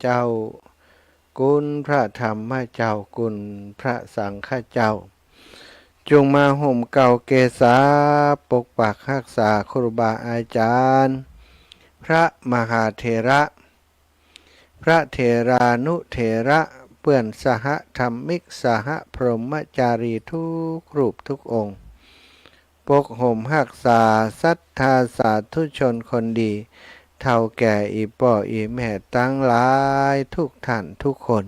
เจ้าคุณพระธรรมเจ้าคุณพระสังฆเจ้าจงมาห่มเก่าเกษาปกปักรักษาครูบาอาจารย์พระมหาเถระพระเถรานุเถระเปื่อนสหธรรมิกสหพรหมจารีทุกรูปทุกองค์ปกห่มรักษาศรัทธาสาธุชนคนดีเท่าแก่อีป่ออีแม่ตั้งหลายทุกท่านทุกคน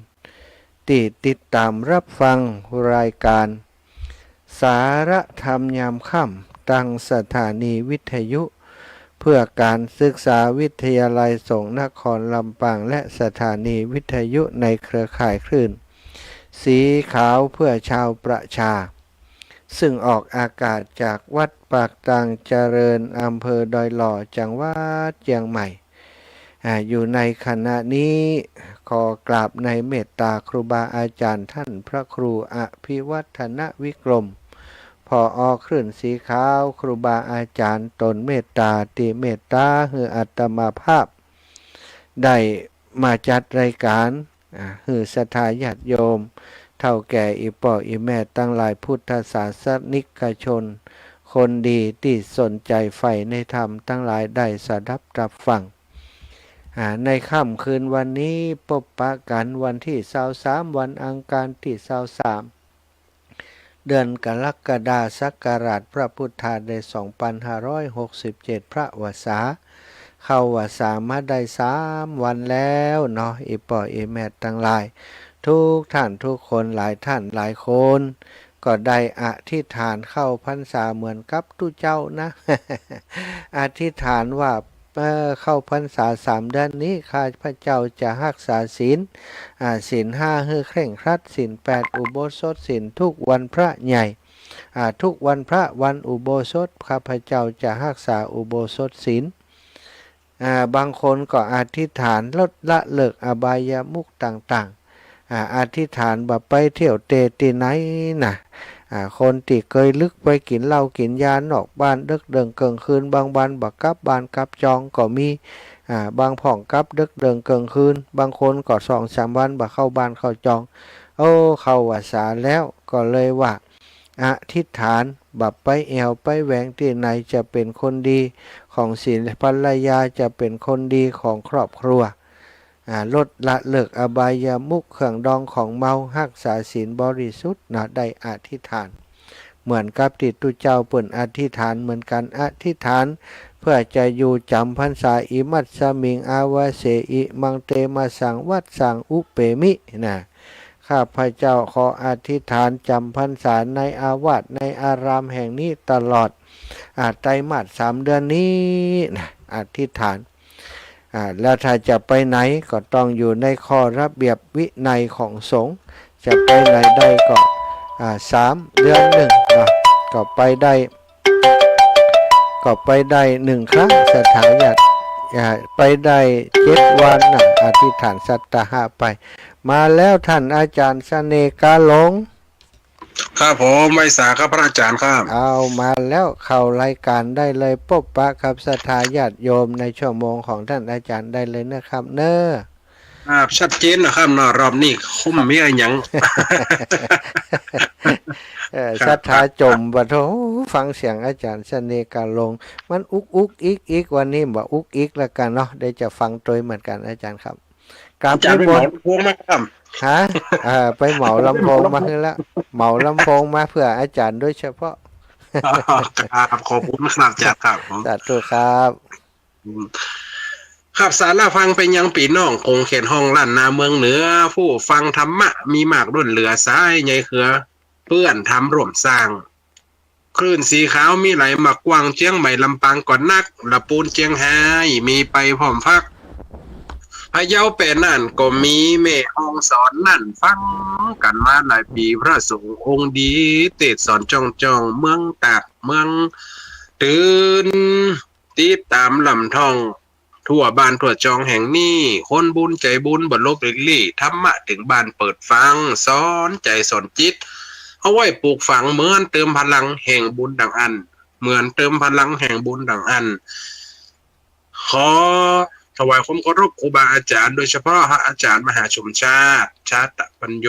ติดตามรับฟังรายการสาระธรรมยามค่ำตั้งสถานีวิทยุเพื่อการศึกษาวิทยาลัยสงฆ์นครลำปางและสถานีวิทยุในเครือข่ายคลื่นสีขาวเพื่อชาวประชาซึ่งออกอากาศจากวัดปากตางเจริญอำเภอดอยหล่อจังหวัดเชียงใหม่อยู่ในขณะนี้ขอกราบในเมตตาครูบาอาจารย์ท่านพระครูอภิวัฒนวิกรมผอ.คลื่นสีขาวครูบาอาจารย์ตนเมตตาติเมตตาหืออัตมาภาพได้มาจัดรายการหือศรัทธาญาติโยมเท่าแก่อีป่ออีแม่ตั้งหลายพุทธศาสนิกชนคนดีที่สนใจใฝ่ในธรรมตั้งหลายได้สดับรับฟังในค่ำคืนวันนี้พบปะกันวันที่23วันอังคารที่23เดือนกรกฎาคมศักราชพระพุทธ2567พระวสาเข้าวสามาได้3วันแล้วเนาะอีป่ออีแม่ตั้งหลายทุกท่านทุกคนหลายท่านหลายคนก็ได้อธิษฐานเข้าพรรษาเหมือนกับทุเจ้านะ อธิษฐานว่าเข้าพรรษา3เดือนนี้ข้าพระเจ้าจะรักษาศีล5ให้เคร่งครัดศีล8อุโบสถศีลทุกวันพระใหญ่ทุกวันพระวันอุโบสถข้าพเจ้าจะรักษาอุโบสถศีลบางคนก็อธิษฐานลดละเลิกอบายามุขต่างๆอธิษฐานแบบไปเที่ยวเตะที่ไหนนะคนที่เคยลึกไปกินเหล้ากินยานอกบ้านดึกเดิงเกิงคืนบางวันบักกลับบ้านกลับจองก็มีบางผ่องกลับดึกเดิงเกิงคืนบางคนก็2-3วันบักเข้าบ้านเข้าจองเข้าวาสาแล้วก็เลยว่าอธิษฐานบับไปแอวไปแหวงที่ไหนจะเป็นคนดีของศีลภรรยาจะเป็นคนดีของครอบครัวลดละเลิกอบายามุขเครื่องดองของเมารักษาศีลบริสุทธิ์ได้อธิษฐานเหมือนกับที่ตุเจ้าเปิ่นอธิษฐานเหมือนกันอธิษฐานเพื่อจะอยู่จำพรรษาอิมัตสมิงอาวาเสอิมังเตมาสังวัดสังอุเปมิข้าพเจ้าขออธิษฐานจำพรรษาในอาวาสในอารามแห่งนี้ตลอดไตรมาส3เดือนนี้อธิษฐานแล้วถ้าจะไปไหนก็ต้องอยู่ในข้อระเบียบวินัยของสงฆ์จะไปไหนได้ก็3 เดือนหนึ่งก็ไปได้1 ครั้งสถานญาติไปได้7 วันอธิษฐานสัตตหะไปมาแล้วท่านอาจารย์เสน่ห์กาหลงครับผมไมษาครับพระอาจารย์ครับเอามาแล้วเข้ารายการได้เลยพบปะกับศรัทธาญาติโยมในชั่วโมงของท่านอาจารย์ได้เลยนะครับเนอะครับชัดเจนนะครับเนาะรอบนี้คุ้มมีอะไรหยังศรัทธาจมบ่โธฟังเสียงอาจารย์เสน่ห์กาหลงมันอุกอีกวันนี้บ่อุกอีกแล้วกันเนาะได้จะฟังโดยเหมือนกันอาจารย์ครับกราบไปเหมาลำโพงมาครับไปเหมาลำโพงมาให้แล้วเหมาลำโพงมาเพื่ออาจารย์โดยเฉพาะครับขอบคุณครับอาจารย์ครับสาธุครับครับสารฟังเป็นยังปีน้องคงเขียนห้องลั่นนาเมืองเหนือผู้ฟังธรรมะมีมากรุ่นเหลือซ้ายใหญ่เขือเพื่อนทำร่วมสร้างคลื่นสีขาวมีไหลมากวางเชียงใหม่ลำปางก่อนนักละปูนเชียงไฮ้มีไปพร้อมพักพะเยาเป็นนั่นก็มีแม่ห้องสอนนั่นฟังกันมาหลายปีพระสงฆ์องค์ดีเตศสอนจ้องเมืองตากเมืองตื่นติดตามลำท่องทั่วบ้านทั่วจองแห่งนี้คนบุญใจบุญบรรลบลิลี่ธรรมะถึงบ้านเปิดฟังสอนใจสอนจิตเอาไว้ปลูกฝังเหมือนเติมพลังแห่งบุญดังอันเหมือนเติมพลังแห่งบุญดังอันขอ ถวายความเคารพครูบาอาจารย์โดยเฉพาะพระอาจารย์มหาชมชาติชาติปัญโย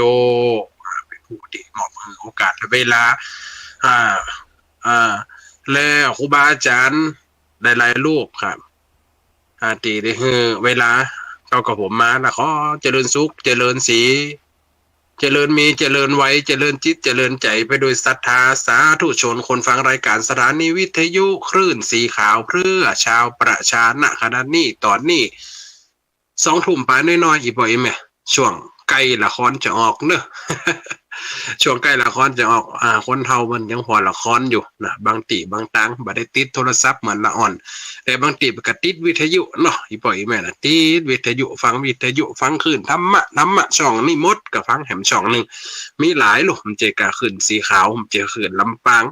เป็นผู้ที่มอบโอกาสและเวลาอ่าแล้วครูบาอาจารย์หลายๆรูปครับตีได้คือเวลาเอากับผมมาแล้วขอเจริญสุขเจริญสีเจริญมีเจริญไว้เจริญจิตเจริญใจไปโดยศรัทธาสาธุชนคนฟังรายการสถานีวิทยุคลื่นสีขาวเพื่อชาวประชาณขณะนี้ตอนนี้2 ทุ่มไปน้อยๆอีบ่อยแม่ช่วงใกล้ละครจะออกเนอะ ช่วงใกล้ละครจะออกคนเฒ่ามันยังพอละครอยู่นะบางตีบางตังบ่ได้ติดโทรศัพท์เหมือนละอ่อนแต่บางตีก็ติดวิทยุเนาะอีปล่อยแม่น่ะติดวิทยุฟังคลื่นธรรมะช่องนี่มดก็ฟังแหมช่องนึงมีหลายลูกมันเจกะคลื่นสีขาวมันเจอคลื่นลำปาง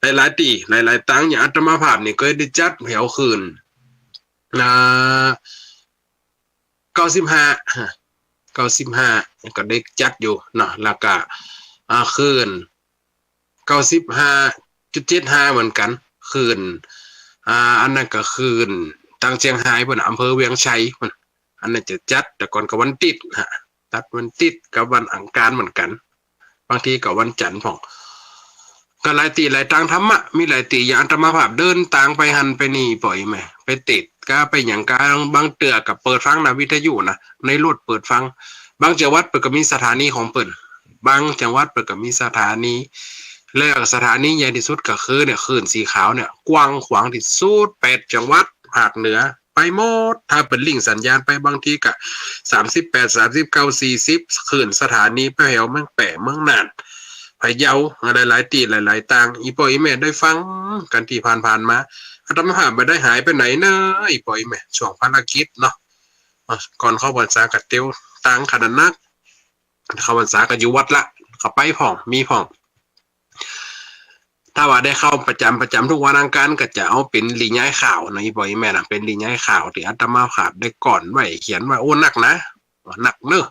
หลายๆตีหลายๆตังอย่างอาตมาภาพนี่ก็ได้จัดแถวคลื่น95ก็ได้จัดอยู่เนาะแล้วก็คืน 95.75 เหมือนกันคืนอันนั้นก็คืนทางเชียงรายบนอำเภอเวียงชัยอันนั้นจะจัดแต่ก่อนกับวันติดตัดวันติดกับวันอังคารเหมือนกันบางทีกับวันจันทร์ของก็หลายตีหลายทางธรรมะมีหลายตีอย่างอาตมาภาพเดินต่างไปหันไปนี่ปล่อยไหมไปติดก็ไปอย่างกลางบางเตือกับเปิดฟังนะวิทยุนะในรถเปิดฟังบางจังหวัดเปิดก็มีสถานีของเปิดบางจังหวัดเปิดก็มีสถานีแล้วสถานีใหญ่ที่สุดก็คือเนี่ยคลื่นสีขาวเนี่ยกว้างขวางที่สุด8 จังหวัดภาคเหนือไปหมดถ้าเป็นลิงก์สัญญาณไปบางทีก็38 39 40คลื่นสถานีไปแถวเมืองแปะเมืองน่านพะเยาหลายๆตีหลายๆต่างอีปอยแม่ได้ฟังกันที่ผ่านมาอาตมาภาพไม่ได้หายไปไหนเนอะอีปอยแม่ช่วงภารกิจเนาะก่อนเข้าพรรษากับเตียวต่างขนาดนักเข้าพรรษาก็อยู่วัดละเขาไปผ่องมีผ่องถ้าว่าได้เข้าประจำทุกวันอังคารก็จะเอาเป็นลีย้ายข่าวนะอีปอยแม่นะเป็นลีย้ายข่าวที่อาตมาภาพได้ก่อนไว้เขียนว่าโอ้หนักนะหนักเนอะ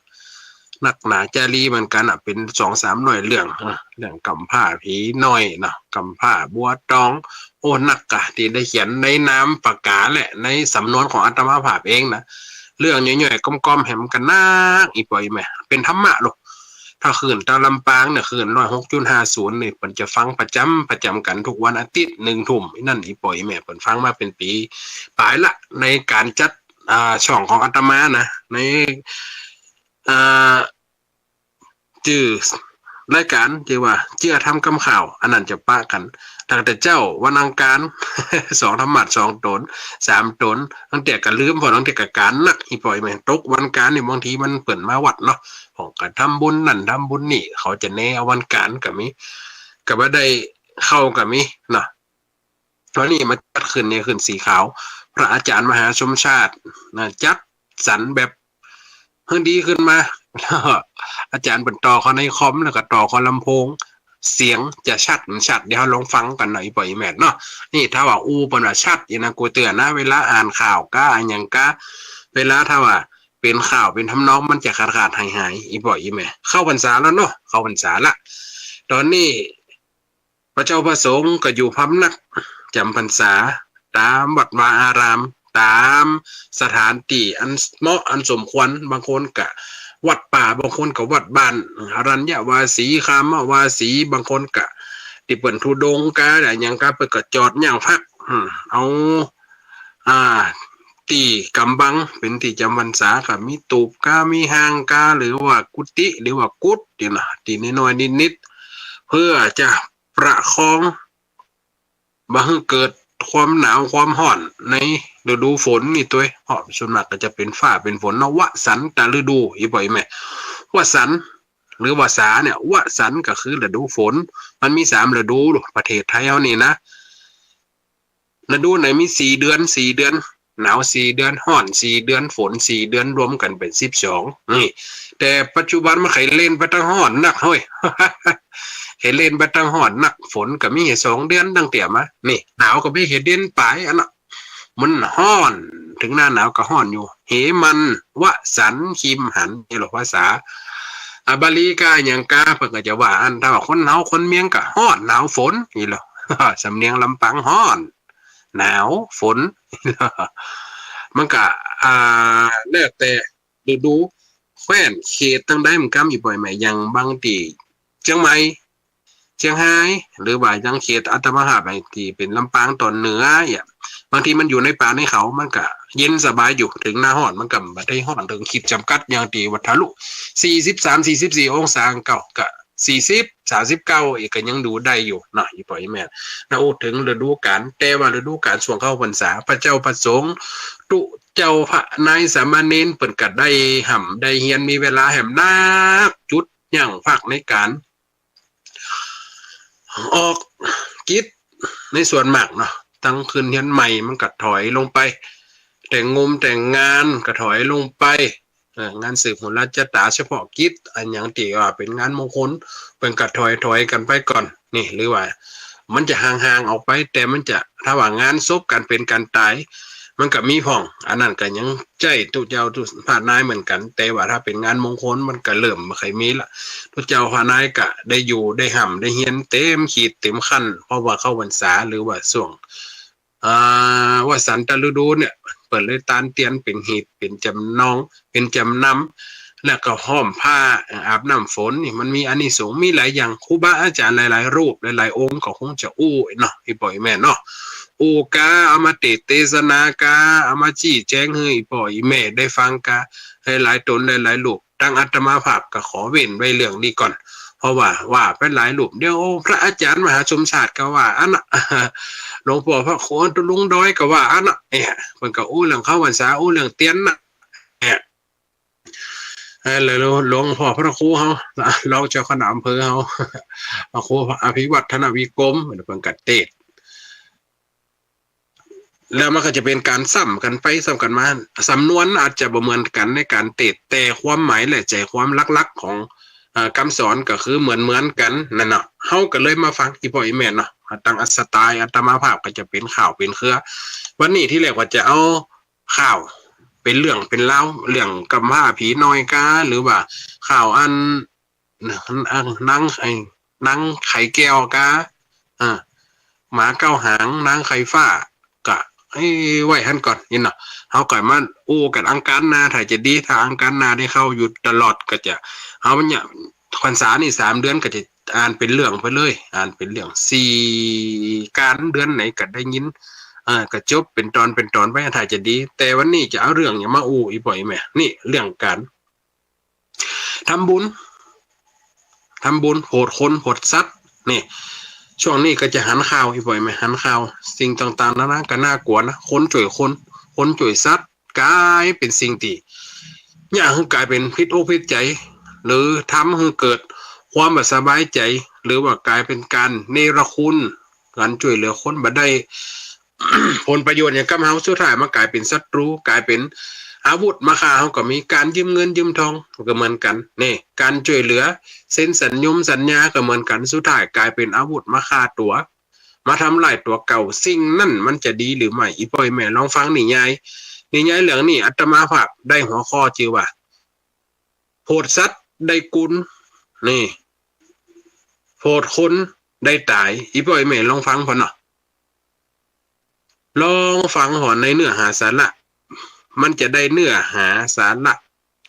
หนักหนาจารีเหมือนกันเป็น2-3 หน่วยเรื่องกำผ้าผีน้อยเนาะกำผ้าบัวตองโอ้หนักกะที่ได้เขียนในนามปากกาแหละในสำนวนของอาตมาภาพเองนะเรื่องย่อยๆก้มๆแหมกันนักอีปอยแม่เป็นธรรมะลูกถ้าคืนตาลำปางเนี่ยคืน106.50นี่เพิ่นจะฟังประจำกันทุกวันอาทิตย์1 ทุ่มนั่นอีปอยแม่เพิ่นฟังมาเป็นปีปลายละในการจัดช่องของอาตมานะในชื่อรายการที่ว่าเจื้อทำกำข่าวอันนั้นจะปะกันตั้งแต่เจ้าวันอังคาร 2 ธรรมะ 2 ตน 3 ตนตั้งแต่ก็ลืมพอตั้งแต่ก็การนักอีปล่อยแม่ตกวันการนี่บางทีมันเปิ่นมาวัดเนาะของการทำบุญนั่นทำบุญนี่เขาจะแน่วันการก็มีก็บ่ได้เข้าก็มีเนาะตอนนี้มาจัดขึ้นเนี่ยขึ้นสีขาวพระอาจารย์มหาชมชาติจัดสรรแบบเพิ่งดีขึ้นมาอาจารย์เป็นต่อเขาในคอมแล้วก็ต่อเขาลำโพงเสียงจะชัดเดี๋ยวลองฟังกันหน่อยปล่อยแมทเนาะนี่ถ้าว่าเป็นว่าชัดอย่างนะกูเตือนนะเวลาอ่านข่าวก้าอย่างก้าเวลาถ้าว่าเป็นข่าวเป็นทำนองมันจะขาดหายอีปล่อยแม่เข้าพรรษาแล้วเนาะเข้าพรรษาละตอนนี้พระเจ้าพระสงฆ์ก็อยู่พำนักจำพรรษาตามวัดวาอารามตามสถานที่อันเหมาะอันสมควรบางคนกะวัดป่าบางคนกับวัดบ้านอรัญญวาสีคามวาสีบางคนกะที่เปิ่นทุดงกะอะไรอย่างกะเปิ่นก็จอดย่างพักเอาที่กำบังเป็นที่จำพรรษาก็มีตูบกะมีหางกะหรือว่ากุฏิหรือว่ากุฏนี่นะที่น้อยๆนิดๆเพื่อจะประคองบ่ให้เกิดความหนาวความร้อนในฤดูฝนนี่ตัวเพราะส่วนมากก็จะเป็นฟ้าเป็นฝนเนาะวสันตฤดูอีบ่อยแม่วสันหรือวสาเนี่ยวสันก็คือฤดูฝนมันมี3 ฤดูประเทศไทยเฮานี่นะฤดูไหนมี4 เดือนหนาว4 เดือนร้อน4 เดือนฝน4 เดือนรวมกันเป็น12นี่แต่ปัจจุบันมันไขเล่นไปทั้งร้อนนักเฮ้ย เห็นเล่นไปตั้งหอดนักฝนก็มี2 เดือนตั้งเตี่ยมานี่หนาวก็มีเห็นเดือนปลายอันน่ะมันฮ้อนถึงหน้าหนาวก็ฮ้อนอยู่เหมันวสันคิมหันนี่หรอภาษาบาลีกาอย่างกาเพิ่นก็จะว่าอันถ้าว่าคนหนาวคนเมียงก็ฮ้อนหนาวฝนนี่หรอ สำเนียงลำปางฮ้อนหนาวฝน มันก็แล้วแต่ฤดูแคว้นเขตตั้งได้มันก็มีบ่อยใหม่อย่างบางตีเชียงใหม่เชียงรายหรือว่ายังเขตอัตมหาบางทีเป็นลำปางตอนเหนืออย่างบางทีมันอยู่ในป่าในเขามันก็เย็นสบายอยู่ถึงหน้าร้อนมันก็บ่ได้ร้อนถึงขีดจำกัดอย่างที่วัดทะลุ43-44องศาเก่าก็40-39อีกก็ยังดูได้อยู่เนาะอีปอยแม่นะโอ้ถึงฤดูกาลแต่ว่าฤดูกาลช่วงเข้าพรรษาพระเจ้าประสงค์ตุเจ้าพระนายสามเณรเปิ่นก็ได้ห่ำได้เฮียนมีเวลาแหมนักจุดอย่างภาคในการออกกิจในส่วนมากเนาะตั้งคืนเฮียนใหม่มันก็ถอยลงไปแต่งงานก็ถอยลงไปงานสืบหนราชตาเฉพาะกิจอันอย่างที่ว่าเป็นงานมงคลเป็นก็ถอยกันไปก่อนนี่หรือว่ามันจะห่างๆออกไปแต่มันจะถ้าว่างานศพกันเป็นการตายมันก็มีพ่องอันนั้นก็ยังใจตุเจ้าตุพระนายเหมือนกันแต่ว่าถ้าเป็นงานมงคลมันก็เริ่มบ่ค่อยมีละตุเจ้าพระนายก็ได้อยู่ได้ห่ำได้เฮียนเต็มขีดเต็มขั้นเพราะว่าเข้าพรรษาหรือว่าช่วงว่าสันตฤดูเนี่ยเปิดเลยตานเตียนเป็นหีดเป็นจำนองเป็นจำนำแล้วก็ห้อมผ้าอาบน้ำฝนนี่มันมีอานิสงส์มีหลายอย่างครูบาอาจารย์หลายๆรูปหลายๆองค์ก็คงจะอู้เนาะพี่ปอยแม่เนาะอู้กาเอามาเทศนากาเอามาชี้แจงให้ปอยแม่ได้ฟังกาให้หลายตนหลายๆรูปตั้งอัตมาภาพก็ขอเว้นไว้เรื่องนี้ก่อนเพราะว่าเป็นหลายรูปเดี๋ยวพระอาจารย์มหาชมชาติก็ว่าอันน่ะหลวงพ่อพระโคนลุงด้อยก็ว่าอันน่ะเนี่ยมันก็อู้เรื่องเข้าพรรษาอู้เรื่องเตียนน่ะเนี่ยเลยหลวงพ่อพระครูเฮาเราเจ้าคณะอำเภอเฮาพระครูอภิวัฒนวิกรมเพิ่นก็เทศน์แล้วมันก็จะเป็นการซ้ำกันไปซ้ำกันมาสำนวนอาจจะบ่เหมือนกันในการเทศน์แต่ความหมายและใจความลักๆของคำสอนก็คือเหมือนกันนั่นเนาะเฮาก็เลยมาฟังอีพ่ออีแม่เนาะตั้งสไตล์อัตมาภาพก็จะเป็นข่าวเป็นเครือวันนี้ที่แรกว่าจะเอาข่าวเป็นเรื่องเป็นเล่าเรื่องกำพร้าผีน้อยกาหรือว่าข่าวอันนางไข่แก้วกาหมาเก้าหางนางไข่ฟ้ากะให้ไว้หันก่อนยินเนาะเฮาก็มาอู้กันอังคารหน้าถ้าจะดีถ้าอังคารหน้าได้เข้าอยู่ตลอดก็จะเฮาเนี่ยพรรษานี่3เดือนก็จะอ่านเป็นเรื่องไปเลยอ่านเป็นเรื่อง4การเดือนไหนก็ได้ยินก็จบเป็นตอนไปถ้าจะดีแต่วันนี้จะเอาเรื่องอย่างมาอู้อีบ่อยแม่นี่เรื่องการทำบุญโหดคนโหดสัตว์นี่ช่วงนี้ก็จะหันข่าวอีบ่อยแม่หันข่าวสิ่งต่างๆนั้นก็น่ากลัวนะคนจ่วยคนจ่วยสัตว์กลายเป็นสิ่งที่อย่างกลายเป็นพิษอกพิษใจหรือทำให้เกิดความไม่สบายใจหรือว่ากลายเป็นการเนรคุณการช่วยเหลือคนบ่ได้ ผลประโยชน์อย่างกับเฮาสุดท้ายมากลายเป็นศัตรูกลายเป็นอาวุธมาฆ่าเฮาก็มีการยืมเงินยืมทองก็เหมือนกันนี่การช่วยเหลือเซ็นสัญญาก็เหมือนกันสุดท้ายกลายเป็นอาวุธมาฆ่าตัวมาทำลายตัวเก่าสิ่งนั่นมันจะดีหรือไม่อีพ่อยแม่ลองฟังนิยายเรื่องนี้อาตมาภาพได้หัวข้อชื่อว่าโพดสัตว์ได้กุลนี่โพดคนได้ตายอีพ่อยแม่ลองฟังพอเนาะลองฟังหอนในเนื้อหาสาระมันจะได้เนื้อหาสาระ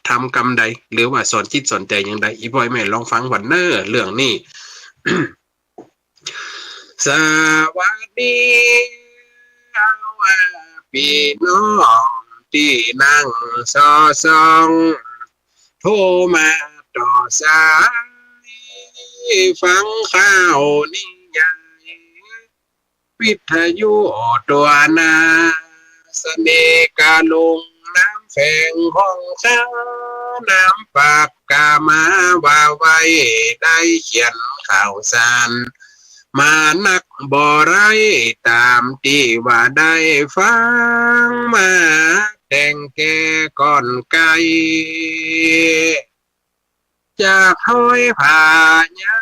ทำกรรมใดหรือว่าสอนจิตสอนใจอย่างใดอีพ่อยแม่ลองฟังวันเนอร์เรื่องนี้ สวัสดีพี่น้องที่นั่งซองโทรมาต่อสายฟังข่าวนี้วิทยุตัวนาเสน่ห์กาลงน้ำแฝงห้องข้าน้ำปากกามาว่าไว้ได้เขียนข่าวสารมานักบ่ไรตามที่ว่าได้ฟังมาแต่งแก่ก่อนไกลจากห้อยผ่ายา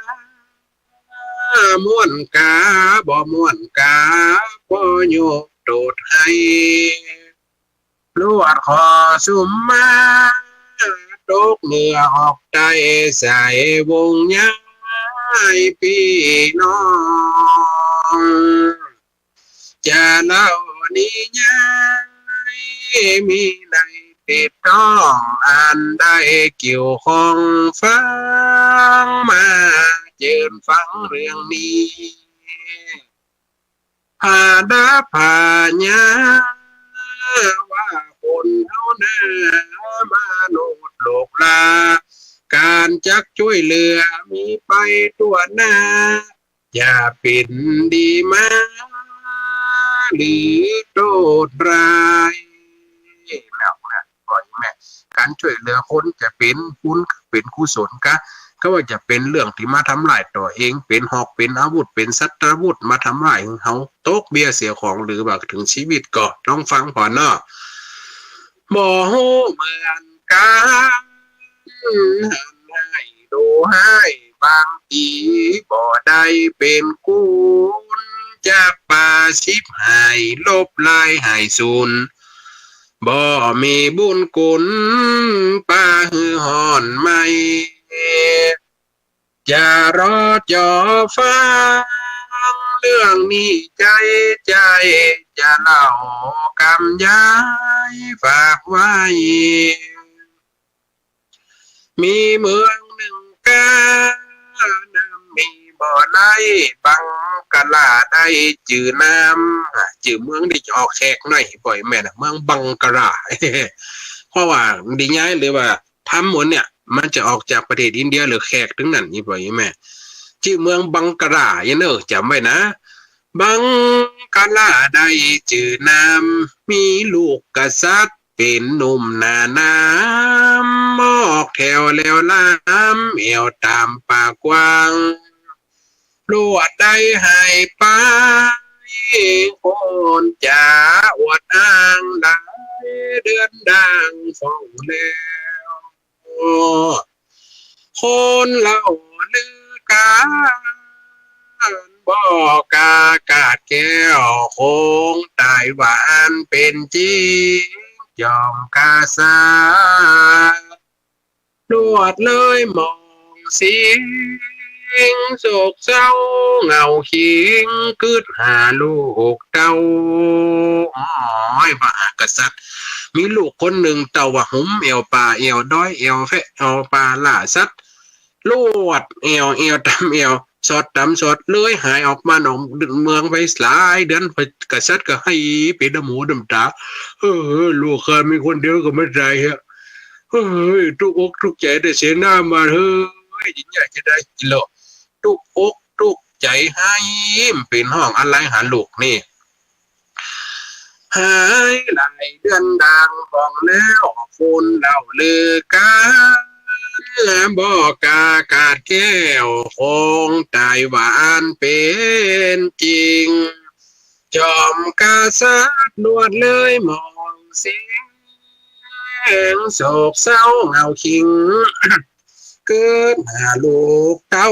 ม่วนกาบ่ม่วนกาบ่โยกโดดให้ลวดคอสุมมาตกเหงื่อออกใจใส่วงย้ายพี่น้องจะเล่านิยาย มีในติดต้องอ่านได้เกี่ยวข้องฟังมาเจิญฟังเรื่องนี้ผาดาผาญาว่าคนเฮาหน้ามนุษย์โลกลาการจักช่วยเหลือมีไปตัวหน้าอย่าเป็นดีมาหรือโทษร้ายแล้วนะก่อนแม่การช่วยเหลือคนจะเป็นบุญเป็นกุศลก็ว่าจะเป็นเรื่องที่มาทำลายตัวเองเป็นหอกเป็นอาวุธเป็นสัตว์วุธมาทำลายของเขาตกเบี้ยเสียของหรือว่าถึงชีวิตก็ต้องฟังพอเนาะบ่ฮู้เหมือนกันให้ดูให้บางทีบ่ได้เป็นกุลจากป่าชิบหายลบลายหายสูญบ่มีบุญกุลป่าหือหอนไม่อย่ารอจอฟังเรื่องนี้ใจจะเล่ากำยายฝากไว้มีเมืองหนึ่งกาน้ำมีบ่อไหลบังกะลาได้จื่อน้ำจื่อเมืองที่จะออกแขกหน่อยปล่อยแม่นะเมืองบังกะลา เพราะว่าดีง่ายหรือว่าทำหมดเนี่ยมันจะออกจากประเทศอินเดียหรือแขกถึงนั่นนี่ปล่อยแม่ชื่อเมืองบังกะลาอย่างเนอะจำไว้นะบังกะลาได้จื่อน้ำมีลูกกษัตริย์เป็นหนุ่มหน้าน้ำมอกแถวแล้วล้ำเอวตามปากกว้างลวดได้ให้ไปคนจะอวดอ้างได้เดือนดังฟ้องแล้วคนเล่าลือกันบอกกาดแก้วคงตายหวานเป็นจริงยอมกาสาลวดเลยมองสิงโศกเศร้าเหงาคิงกึดหาลูกเต้าอ้อยพระมหากษัตริย์มีลูกคนหนึ่งเต่าว่าหุ่มเอวป่าเอวด้อยเอวแฟะเอวป่าล่าสัตว์ลวดเอวตำเอวสอดตำสอดเลยหายออกมาหนองเมืองไปหลายเดือนกษัตริย์ก็ให้เป็นหมูดำตาลูกข้ามีคนเดียวก็ไม่ได้ฮะทุกอกทุกใจได้เสียหน้ามายิ่งใหญ่จะได้กิโลทุกอกทุกใจให้เป็นห้องอะไรหาลูกนี่หายหลายเดือนดังฟองแล้วคนเล่าลือกันบอกากาดแก้วคงตายหวานเป็นจริงจอมกาซัดนวดเลยมองเสียงโศกเศร้าเงาคิงเกิดหาลูกเต้า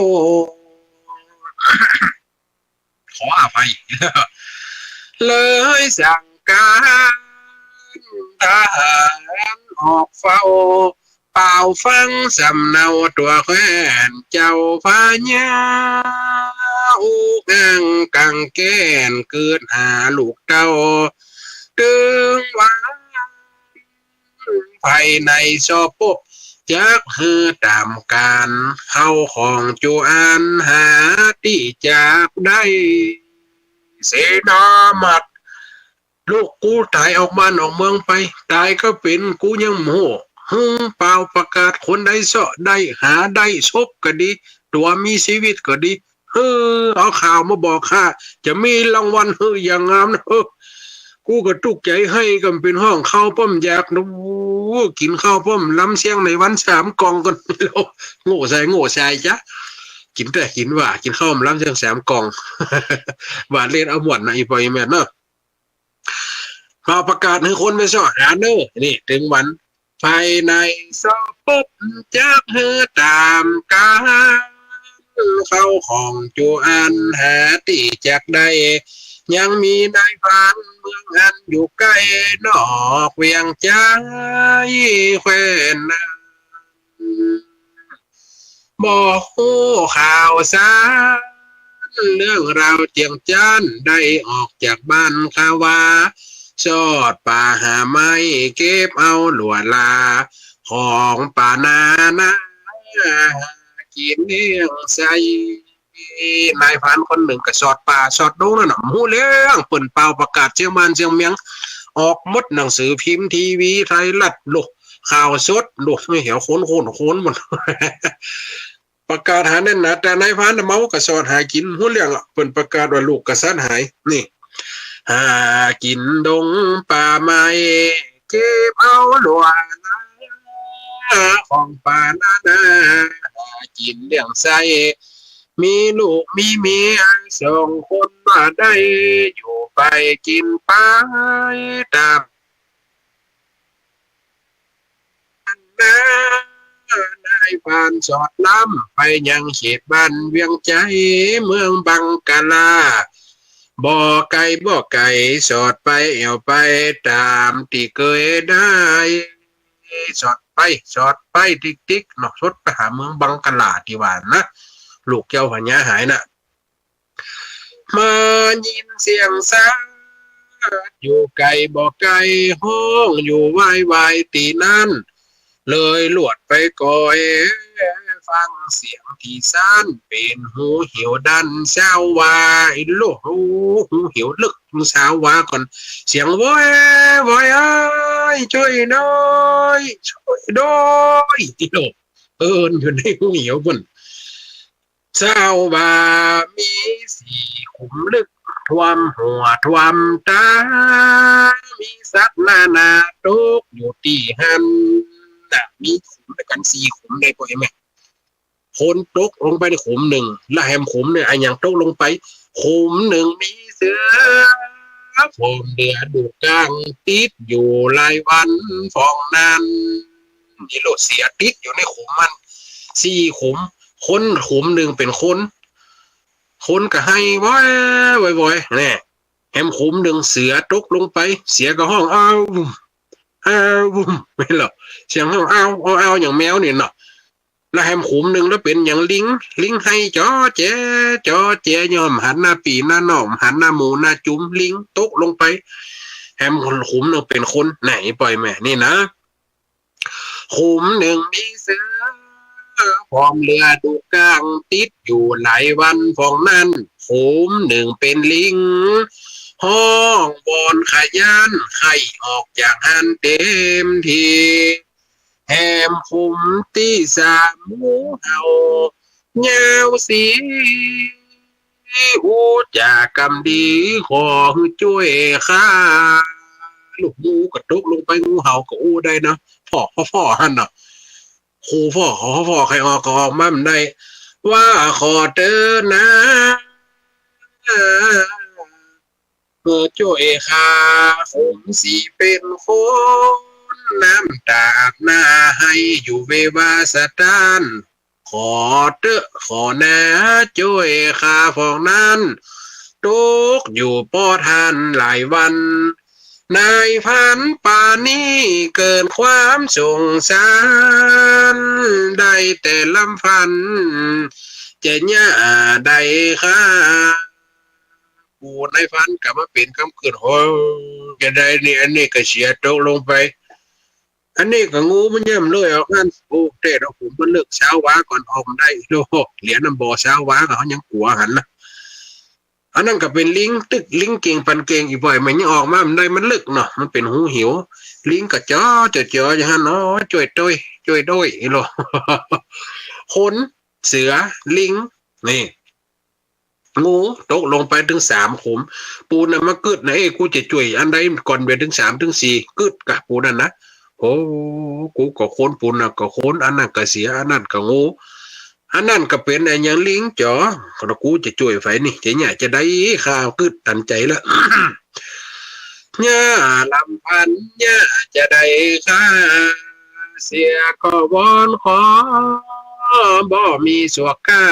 ขออภัย เลยสั่งการทหารออกเฝ้าเป่าฟังสำเนาตัวแควนเจ้าพญาอุกังกังแก้นเกิดหาลูกเต้าตึงวันภายในชอบปบจักฮือตามการเฮาของจูอันหาที่จากได้เสนามัดลูกกูตายออกบ้านออกเมืองไปตายก็เป็นกูยังโม่เปล่าประกาศคนใดเสาะได้หาได้ชบก็ดีตัวมีชีวิตก็ดีเอาข่าวมาบอกข้าจะมีรางวัลอย่างงามนะกูก็ตุกใจให้กันเป็นห้องข้าวป้อมอยากนะกินข้าวป้อมล้ำเสียงในวัน3 กล่องกันแล้วโง่ใส่จ้ะกินแต่กินว่ากินข้าวล้ำเสียง3 กล่องว่าเล่นเอาหมดนะอีปอยแม่เนาะพอประกาศให้คนไปสอหาเนอนี่ถึงวันภายในสอบปุ๊บจากเฮตามการเข้าของจูอันหาตีจากได้ยังมีนายพันเมืองอันอยู่ใกล้นอกเวียงใจแควนบอกข่าวสารเรื่องราวเจียงจันได้ออกจากบ้านขาวา ชอดป่าหาไม้เก็บเอาหลวลาของป่านานากินเลี้ยงใส่นายพันคนหนึ่งก็สอดป่าสอดดงนั่นน่ะหูเลี้ยงเปิ่นเป่าประกาศเชียงมันเชียงเมียงออกหมดหนังสือพิมพ์ทีวีไทยรัฐลูกข่าวสดลูกไม่เหี่ยวโค้นหมด ประกาศหาแน่นหนาแต่นายพันเมาก็สอดหากินหูเลี้ยงเปิ่นประกาศว่าลูกกระสันหายนี่หากินดงป่าไม้เก็บเอาหลวงของป่านานาหากินเลี้ยงใส่มีลูกมีเมียสองคนมาได้อยู่ไปกินไปตามนานายผ่านสอดล้ำไปยังเขตบ้านเวียงใจเมืองบังกะลาบ่ไก่สอดไปเอวไปตามที่เคยได้สอดไปติ๊กเนาะสดไปหาเมืองบังกะลาที่ว่านะลูกเจ้าพญาหายน่ะมายินเสียงสาดอยู่ไกลบ่ไกลห้องอยู่ไว้ตีนั่นเลยหลวดไปก่อยฟังเสียงที่ซ่านเป็นหูเหี่ยวดันเช้าวายโลหูเหี่ยวลึกเช้าวาก่อนเสียงว้อยอ้ายช่วยหน่อยช่วยด้วยที่โลเอิญอยู่ในหูเหี่ยวบนเช้าบามีสี่ขุมลึกท่วมหัวท่วมตามีสัตว์นาตกอยู่ที่หันมีขุมด้วยกันสี่ขุมได้ป่ะแม่คนตกลงไปในขุมหนึ่งและแฮมขุมเนี่ยไอ้ยังตกลงไปขุมหนึ่งมีเสือผมเดือดูกลางติดอยู่หลายวันฟองนั้นนี่โลดเสียติดอยู่ในขุมมันสี่ขุมคนขุมหนึ่งเป็นคนก็ให้ว้อยเนี่ยแฮมขุมหนึ่งเสือตกลงไปเสียก็ห้องอ้าวไม่หรอกเสียงห้องอ้าวอย่างแมวเนี่ยเนาะแล้วแฮมขุมหนึ่งแล้วเป็นอย่างลิงให้จอแจยอมหันหน้าปีหน้าหน่อมหันหน้าหมูหน้าจุ้มลิงตกลงไปแฮมขุมหนึ่งเป็นคนไหนปล่อยแม่นี่นะขุมหนึ่งมีเสือพร้อมเรือดูกลางติดอยู่หลายวันฟองนั้นขุมหนึ่งเป็นลิงห้องบอนขยันไข่ออกจากหันเต็มทีแหมคุมตีสามหมูเห่าเงาสีหูจากกำดีขอช่วยข้าลูกหมูกระตุกลงไปงูเห่าก็อู้ได้นะพ่อหันน่ะครูพ่อใครออกก็ออกมั่มได้ว่าขอเตือนนะช่วยข้าผมสิเป็นคนน้ำตาหน้าให้อยู่เววาสถานขอขอนะช่วยข้าฟองนั้นตกอยู่ป้อทานหลายวันนายพันป่านี้เกินความสงสารได้แต่ลำพันจะย่าได้ค่าปูนายพันกลับมาเป็นคำเกิดโอ้จะได้นี่อันนี้ก็เสียตกลงไปอันนี้ก็งูมันย่ำเลยเอางั้นโอ้เต้เราผมมันเลิกเช้าว้าก่อนออกได้โลเหรียญน้ำบ่อเช้าว้าเขายังกลัวหันนะอันนั้นก็เป็นลิงตึกลิงเก่งปันเก่งอีกบ่อยมันยังออกมามันได้มันลึกเนาะมันเป็นหูหิวลิงก็เจออย่างนั้นเนาะช่วยด้วยอีโลคนเสือลิงนี่งูตกลงไปถึง3 ขุมปูน่ะมากึดนะกูจะช่วยอันใดก่อนไปถึง3 ถึง 4กึดกะปูนั่นนะโอ้กูก็โคนปูน่ะก็โคนอันนั้นก็เสียอันนั้นก็งูอันนั้นก็เป็นไอ้ยังลิงจ๋อกูจะช่วยไฟนี่จะได้ข้าวกึดตันใจแล้วย่าลำพันย่าจะได้ค่าเสียก็วอนขอบ่มีสวกกา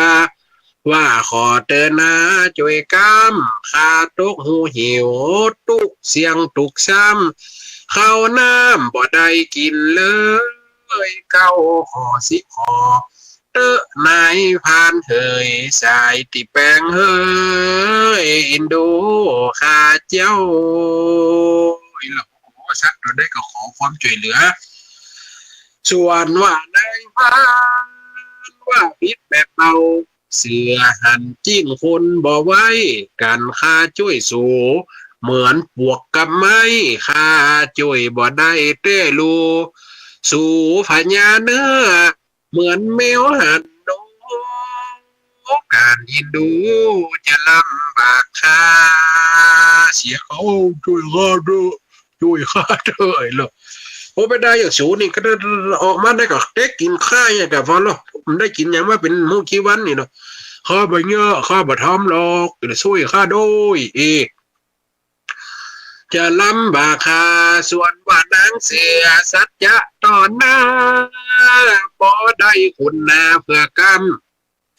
ว่าขอเตือนนะช่วยกำขาตุกหูหิวตุกเสียงตุกซ้ำข้าวน้ำบ่ได้กินเลยเก้าขอ10 ขอนายพานเฮยสายติแปงเฮยอินดูข้าเจ้า นี่แหละโอ้โหสักตัวได้ก็ขอความช่วยเหลือส่วนว่าในบ้านว่าพิษแบบเบาเสือหันจิ้นคนบ่ไว้กันค่าช่วยสูเหมือนปวกกับไม้ค่าช่วยบ่ได้เต้ลูสู่พญาเนื้อเหมือนแมวหันนกการยินดูจะลำบากค่าเสียเขาช่วยข้าด้วยช่วยข้าด้วยหรอโอ้ไปได้อย่างสูนี่ก็ได้ออกมาได้ก็เด็กกินข้าวอย่างกับพอหรอกมันได้กินอย่างว่าเป็นมูกี้วันนี่เนาะข้าไปเงาะข้าไปทำหรอกจะช่วยข้าด้วยจะลำบากคาส่วนว่านางเสือสัจจะตอนหน้าบ่ได้คุณนาเพื่อกรรม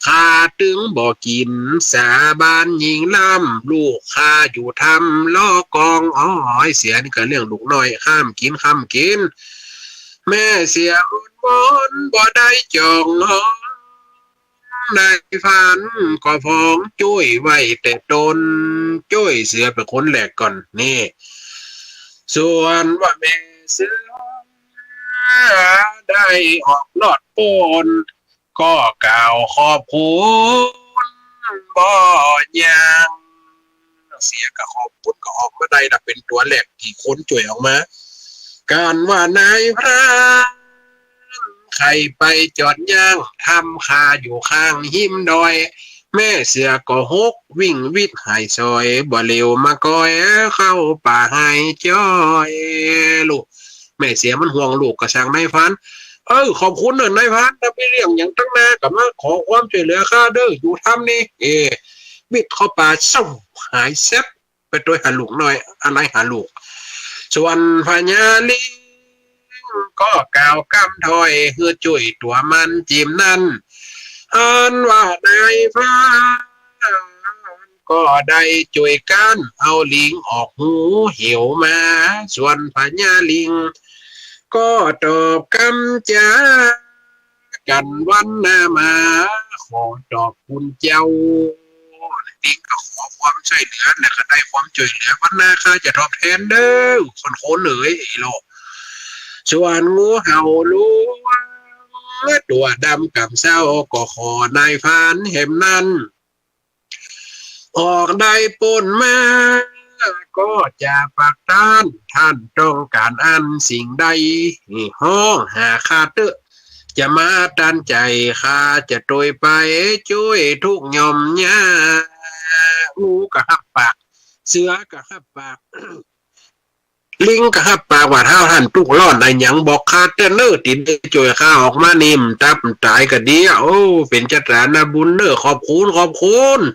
ข้าตึงบ่กินสาบานยิงลำลูกข้าอยู่ทำล้อกองอ้อยเสียนี่ก็เรื่องลูกน้อยข้ามกินแม่เสียอ่อนวอนบ่ได้จองห้องในฝันก็ฟ้องจุ้ยไว้แต่ตนจุ้ยเสือเป็นคนแหลกก่อนนี่ส่วนว่าแม่เสือได้ออกลอดปนก็กล่าวขอบคุณบ่ยังเสียกับขอบคุณก็ออกมาได้แต่เป็นตัวแหลกที่คนจ่วยออกมาการว่านายพระใครไปจอดย่างทำคาอยู่ข้างหิมดอยแม่เสือก็ฮกวิ่งวิทย์หายซอยบ่เร็วมาก้อยเข้าป่าหายจ้อยลูกแม่เสียมันห่วงลูกกระชังนายพันขอบคุณนายพันถ้าไม่เรื่องอย่างตั้งนากับมาขอความช่วยเหลือข้าเด้ออยู่ทำนี่วิทย์เข้าป่าเศร้าหายแซบไปโดยหาลูกหน่อยอะไรหาลูกส่วนพญาลิงก็กล่าวกำถอยเฮือจุ่ยตัวมันจิมนั่นอันว่านายฟ้าก็ได้จุ่ยกันเอาลิงออกหูเหี่ยวมาส่วนพญาลิงก็ตอบคำจากันวันหน้ามาขอตอบคุณเจ้าลิงก็ขอความช่วยเหลือและก็ได้ความช่วยเหลือวันหน้าข้าจะตอบแทนเด้อคนเหนื่อยโลกส่วนงูเห่าลูกตัวดำกับเศร้าก็ขอนายพานเห็มนั้นออกได้ปนมาก็จะปักต้านท่านต้องการอันสิ่งใดห้องหาคาเตอจะมาดันใจข้าจะโดยไปช่วยทุกยอมยางูกะหับปากเสือกะหับปากลิงกะหับปากว่าเท่าท่านทุกรอดอะไรยังบอกคาเตอร์เนอร์ติดจ่วยข้าออกมานิ่มตับตายก็ดีโอ้เป็นจัตรานาบุญเนอร์ขอบคุณ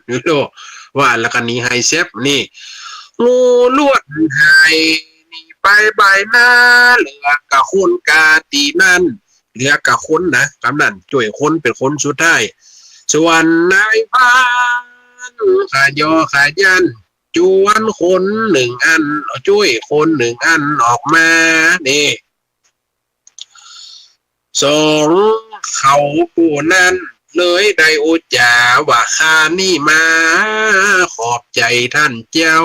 นี่โลว่าแล้วกันนี้ไฮเซฟนี่งูลวดหายนี่ไปใบหน้าเหลือกะคนกาตีนั่นเหลือกะคนนะกำนันจ่วยคนเป็นคนสุดท้ายส่วนนายพานขายอขายันจวนคนหนึ่งอันช่วยคนหนึ่งอันออกมานี่สองเขาผู้นั้นเลยได้อุจจาว่าข้านี่มาขอบใจท่านเจ้า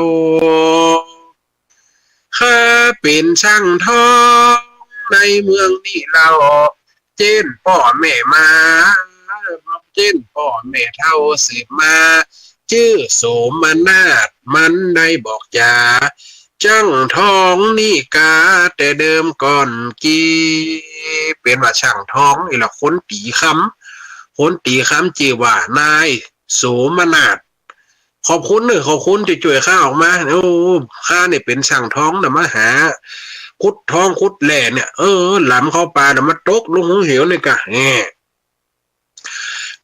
ข้าเป็นช่างทองในเมืองนี่เราเจนพ่อแม่มาเจนพ่อแม่เท่าสืบมาชื่อโสมนาถมันได้บอกจาจังทองนี่กาแต่เดิมก่อนกี่เป็นว่าช่างทองนี่แหละคนตีคำจีว่านายโสมนาถขอบคุณจะช่วยข้าออกมาโอ้ข้าเนี่ยเป็นช่างทองนะมาหาคุดทองคุดแหล่เนี่ยหลำเข้าป่านะมาตกลงหูเหวเนี่ยกะ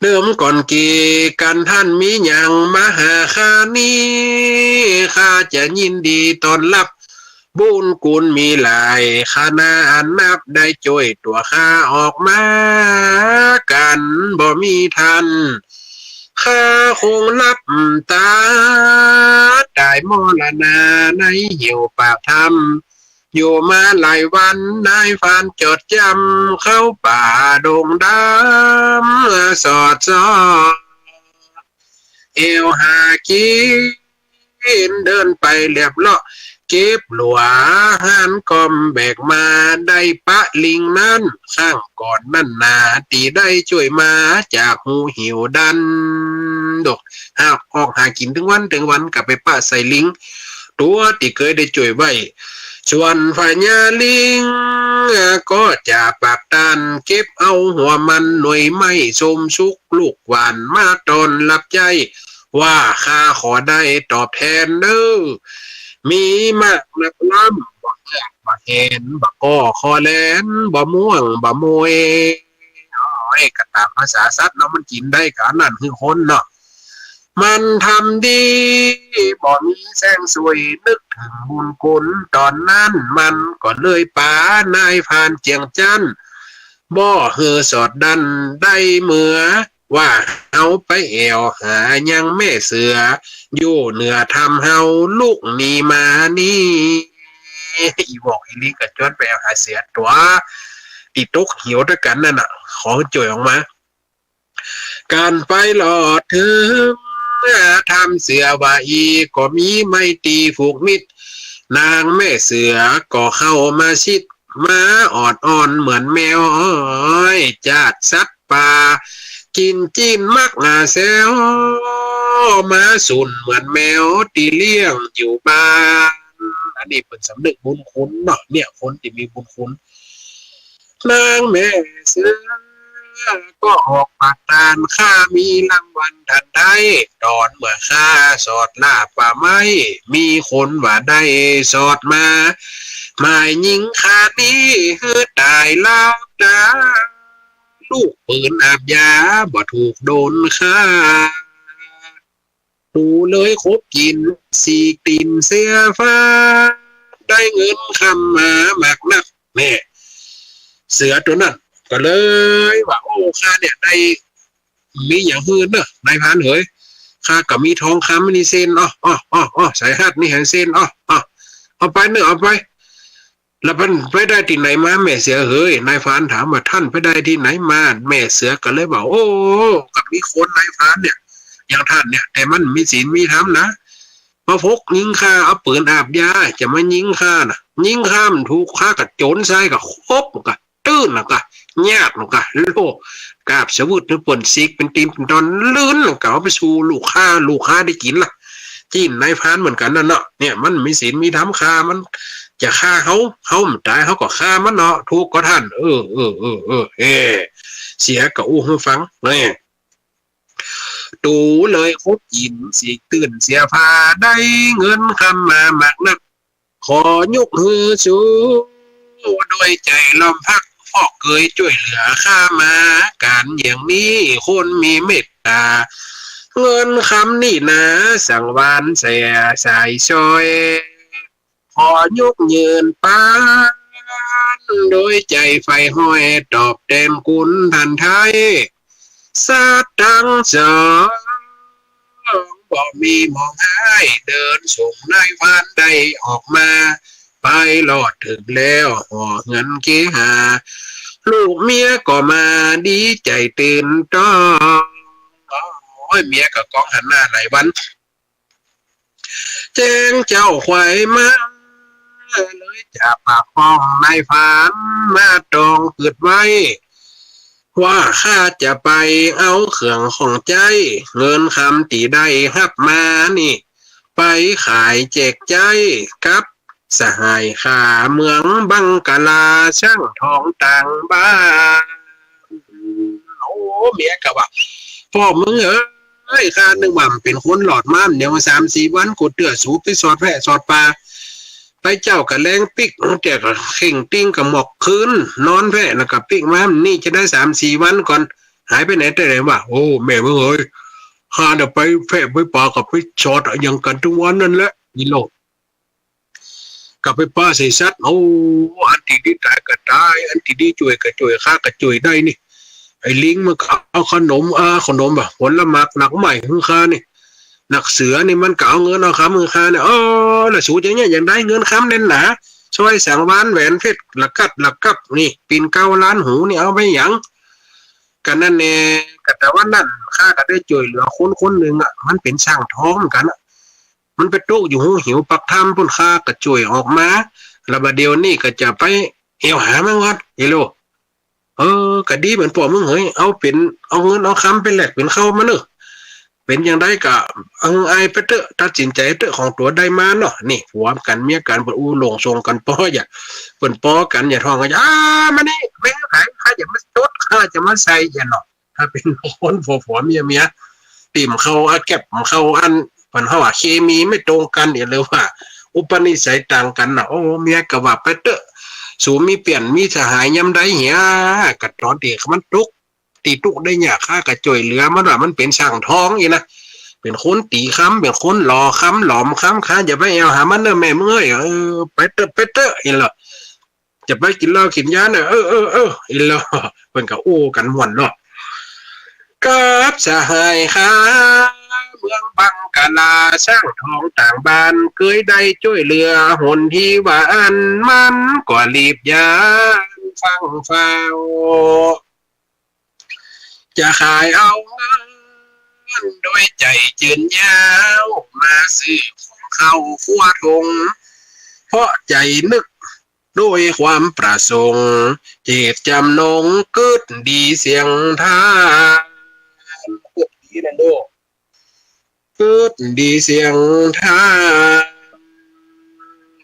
เดิมก่อนกี่กันท่านมีอย่างมาหาข้านี้ข้าจะยินดีตอนรับบุญกุลมีหลายข้านานับได้ช่วยตัวข้าออกมากันบ่มีทันข้าคงรับตาได้มรณาในเหี่ยวปากธรรมอยู่มาหลายวันนายฟานจดจำเข้าป่าดงดำสอดซ้อเอวหากินเดินไปเรียบเลาะ เก็บหลัวหันกอมแบกมาได้ปะลิงนั้นข้างก่อนนั่นนาตีได้ช่วยมาจากหูหิวดันดอกหากออกหากินถึงวันกลับไปปะใส่ลิงตัวที่เคยได้ช่วยไว้ส่วนฝ่ายญาลิงก็จะปากตันเก็บเอาหัวมันหน่วยไม่สมสุกลูกหวานมาตอนรับใจว่าข้าขอได้ตอบแทนเด้อมีมากนักล้ำบ่เลือกบ่เห็นบ่ก่อคอแลนบ่ม่วงบ่มวยก็ตามภาษาสัตว์เนาะมันกินได้กะนั่นคือคนเนาะมันทำดีบ่มีแสงสวยนึกถึงบุญคุณตอนนั้นมันก็เลยป่านายผ่านเจียงจันบ่เฮือสอดดันได้เมื่อว่าเอาไปแอวหายังแม่เสืออยู่เหนือทำเฮาลูกนี่มานี่อีบอกอีลิกะจนไปเอาหาเสือตัวติดตกเหี่ยวด้วยกันนั่นน่ะของจ่วยออกมาการไปหลอดถึงทำเสือว่าอีก็มีไม่ตีผูกมิตรนางแม่เสือก็เข้ามาชิดมาออดอ่อนเหมือนแมวจาดสัตว์ป่ากินจิ้นมักงาเซลมาสุนเหมือนแมวตีเลี้ยงอยู่บ้านอันนี้เป็นสำนึกบุญคุณเนาะเนี่ยคนที่มีบุญคุณนางแม่เสือก็ออกปากตานข้ามีรางวัลทันได้ตอนเมื่อข้าสอดลาป่าไม้มีคนว่าได้สอดมาหมายยิงขานี้คือตายลาบดาลูกปืนอาบยาบ่ถูกโดนฆ่าดูเลยคบกินสีตินเสื้อฟ้าได้เงินคำมามากนักแม่เสือตัวนั้นก็เลยว่าโอ้ข้าเนี่ยได้มีอย่างอื่นเนอะนายพานเฮ้ยข้าก็มีทองคำนี่เส้นใส่ฮัดนี่เห็นเส้นเอาไปเนอะเอาไปแล้วมันไปได้ที่ไหนมาแม่เสือเฮ้ยนายพานถามว่าท่านไปได้ที่ไหนมาแม่เสือก็เลยบอกโอ้กับมีคนนายพานเนี่ยอย่างท่านเนี่ยแต่มันมีศีลมีธรรมนะมาพกยิงข้าเอาปืนอาบยาจะมายิงข้านะยิงข้ามันถูกข้ากับโจรใส่กับครบกับตื้นนะกะยากนะกะโลกาบสวุดนึกปนซิกเป็นตีนเป็นตอนลื่นนะกะเอาไปสู่ลูกค้าได้กินล่ะจีนนายพานเหมือนกันนั่นเนาะเนี่ยมันมีศีลมีธรรมฆ่ามันจะฆ่าเขามันตายเขาก็ฆ่ามันเนาะถูกก็ท่านเสียกับอู้หูฟังเนี่ยตูเลยคบยินสีตื่นเสียพาได้เงินคำมามากนักขอยกมือชูด้วยใจลำพักฟอกเกยช่วยเหลือข้ามาการอย่างนี้คนมีเมตตาเงินคำนี่นะสังวานเสียสายซอยขอยกยืนป้านโดยใจไฟห้อยตอบแทนคุณทันไทยสาตังสองบ่มีมองให้เดินส่งนายพานได้ออกมาไปหลอดถึงแล้วห่อเงินเกหาลูกเมียก็มาดีใจตื่นต้องโอ้ยเมียกับกองหันหน้าหลายวันแจ้งเจ้าควายมาเลยจะปากห้องนายพานมาตองเกิดไว้ว่าข้าจะไปเอาเครื่องของใจเงินคำตีได้ฮับมานี่ไปขายแจกใจกับสหายขาเมืองบังกลาช่างทองต่างบ้านโอ้เมียกับว่าพ่อมึงเอ้ยข้านึกว่ามันเป็นคนหลอดม่ามเดี๋ยว3-4 วันกูเตือสูบไปสอดแพะสอดปลาไปเจ้ากับแรงปิกแต่ก็เข่งติ้งกับหมอกคืนนอนแพะแล้วกับปิกม่ามนี่จะได้3-4 วันก่อนหายไปไหนแต่ไหนวะโอ้แม่มึงเอ้ยข้าเดี๋ยวไปแพะไปปลากับไปสอดอย่างกันทุกวันนั่นแหละนี่โลกกับไปป้าใส่ซัดโอ้อันที่ดีตายก็ตายอันที่ดีช่วยก็ช่วยข้าก็ช่วยได้นี่ไอ้ลิงมันเอาขนมแบบผลไม้หนักใหม่ของข้านี่หนักเสือนี่มันก็เอาเงินเอาคำของข้าเนี่ยแล้วสูจะเนี่ยอย่างได้เงินคำเด่นหนาช่วยสั่งบ้านแหวนเพชรหลักกับนี่ปีน9 ล้านหูนี่เอาไปหยังกันนั่นเองแต่ว่านั่นข้าก็ได้ช่วยเหลือคนหนึ่งอ่ะมันเป็นช่างท้องกันอ่ะ มันไปตกอยู่หูหิวปักถ้ำพุ่นค่ากระจุยออกมาแล้วบัดเดียวนี่ก็จะไปเอวหามันก่อนเฮโลก็ดีเหมือนปอมึงเฮ้ยเอาเงินเอาคำเป็นแหลกเป็นเข้ามาเนอะเป็นอย่างไรก็ไอไปเตอะตัดสินใจเตอะของตัวได้มาเนาะนี่ผัวกันเมียกันเปิดอู้หลงทรงกันป้ออย่าเปิดป้อกันอย่าทองกันมานี่แม่ขายข้าอย่ามาตดข้าจะมาใส่อย่าเนาะถ้าเป็นคนผัวเมียติ่มเขาเก็บเขาอันเปิดเขาว่าเคมีไม่ตรงกันอย่าเลยว่าอุปนิสัยต่างกันเนาะโอ้เมียก็ว่าไปเตอะสูมีเปลี่ยนมีสหายย้ำได้เหี้ยกัดตอนเด็กมันตุกตีตุกได้เนี่ยข้ากระจ่อยเหลือมันว่ามันเป็นช่างท้องอีนะเป็นคนตีค้ำเป็นคนหล่อค้ำหลอมค้ำข้าอย่าไปเอาหามันเนอะแม่เมื่อยไปเตอะอีหรอจะไปกินเหล้ากินยาเนอะอีหรอเป็นกับโอ้กันหวนเนาะกับสหายข้าเมืองบังกาลาช่างทองต่างบ้านเคยได้ช่วยเหลือหนที่ว่าอันมันก็รีบยานฟังเฝ้าจะขายเอาเงินโดยใจจืนยาวมาซื้อของเข้าขั้วทงเพราะใจนึกด้วยความประสงค์เจตจำนงกึดดีเสียงท่านกึดดีนะโลกกึดดีเสียงท่าน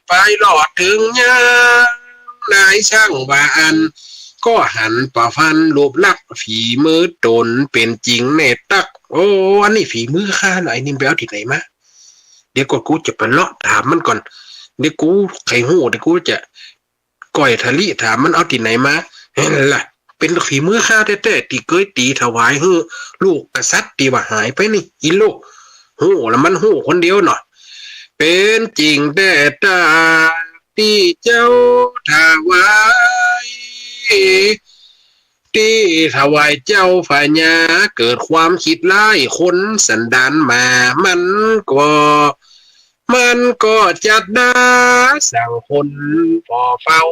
ไปหลอดถึงยานายช่างบานก็หันประพันรูปลักษณ์ฝีมือตนเป็นจริงในตักโอ้อันนี้ฝีมือข้าหน่อยนี่ไปเอาที่ไหนมาเดี๋ยวกูจะไปเลาะถามมันก่อนเดี๋ยวกูไขหูเดี๋ยวกูจะก่อยทะลิถามมันเอาที่ไหนมาเห็นล่ะเป็นฝีมือข้าแท้ๆที่เคยตีถวายให้ลูกกษัตริย์ที่ว่าหายไปนี่อีโลกหูแล้วมันหูคนเดียวหน่อยเป็นจริงแต่ตาที่เจ้าถวายที่ถวายเจ้าฝ่ายญาเกิดความคิดร้ายคนสันดานมามันก็จัดดาสั่งคนพอเฝ้า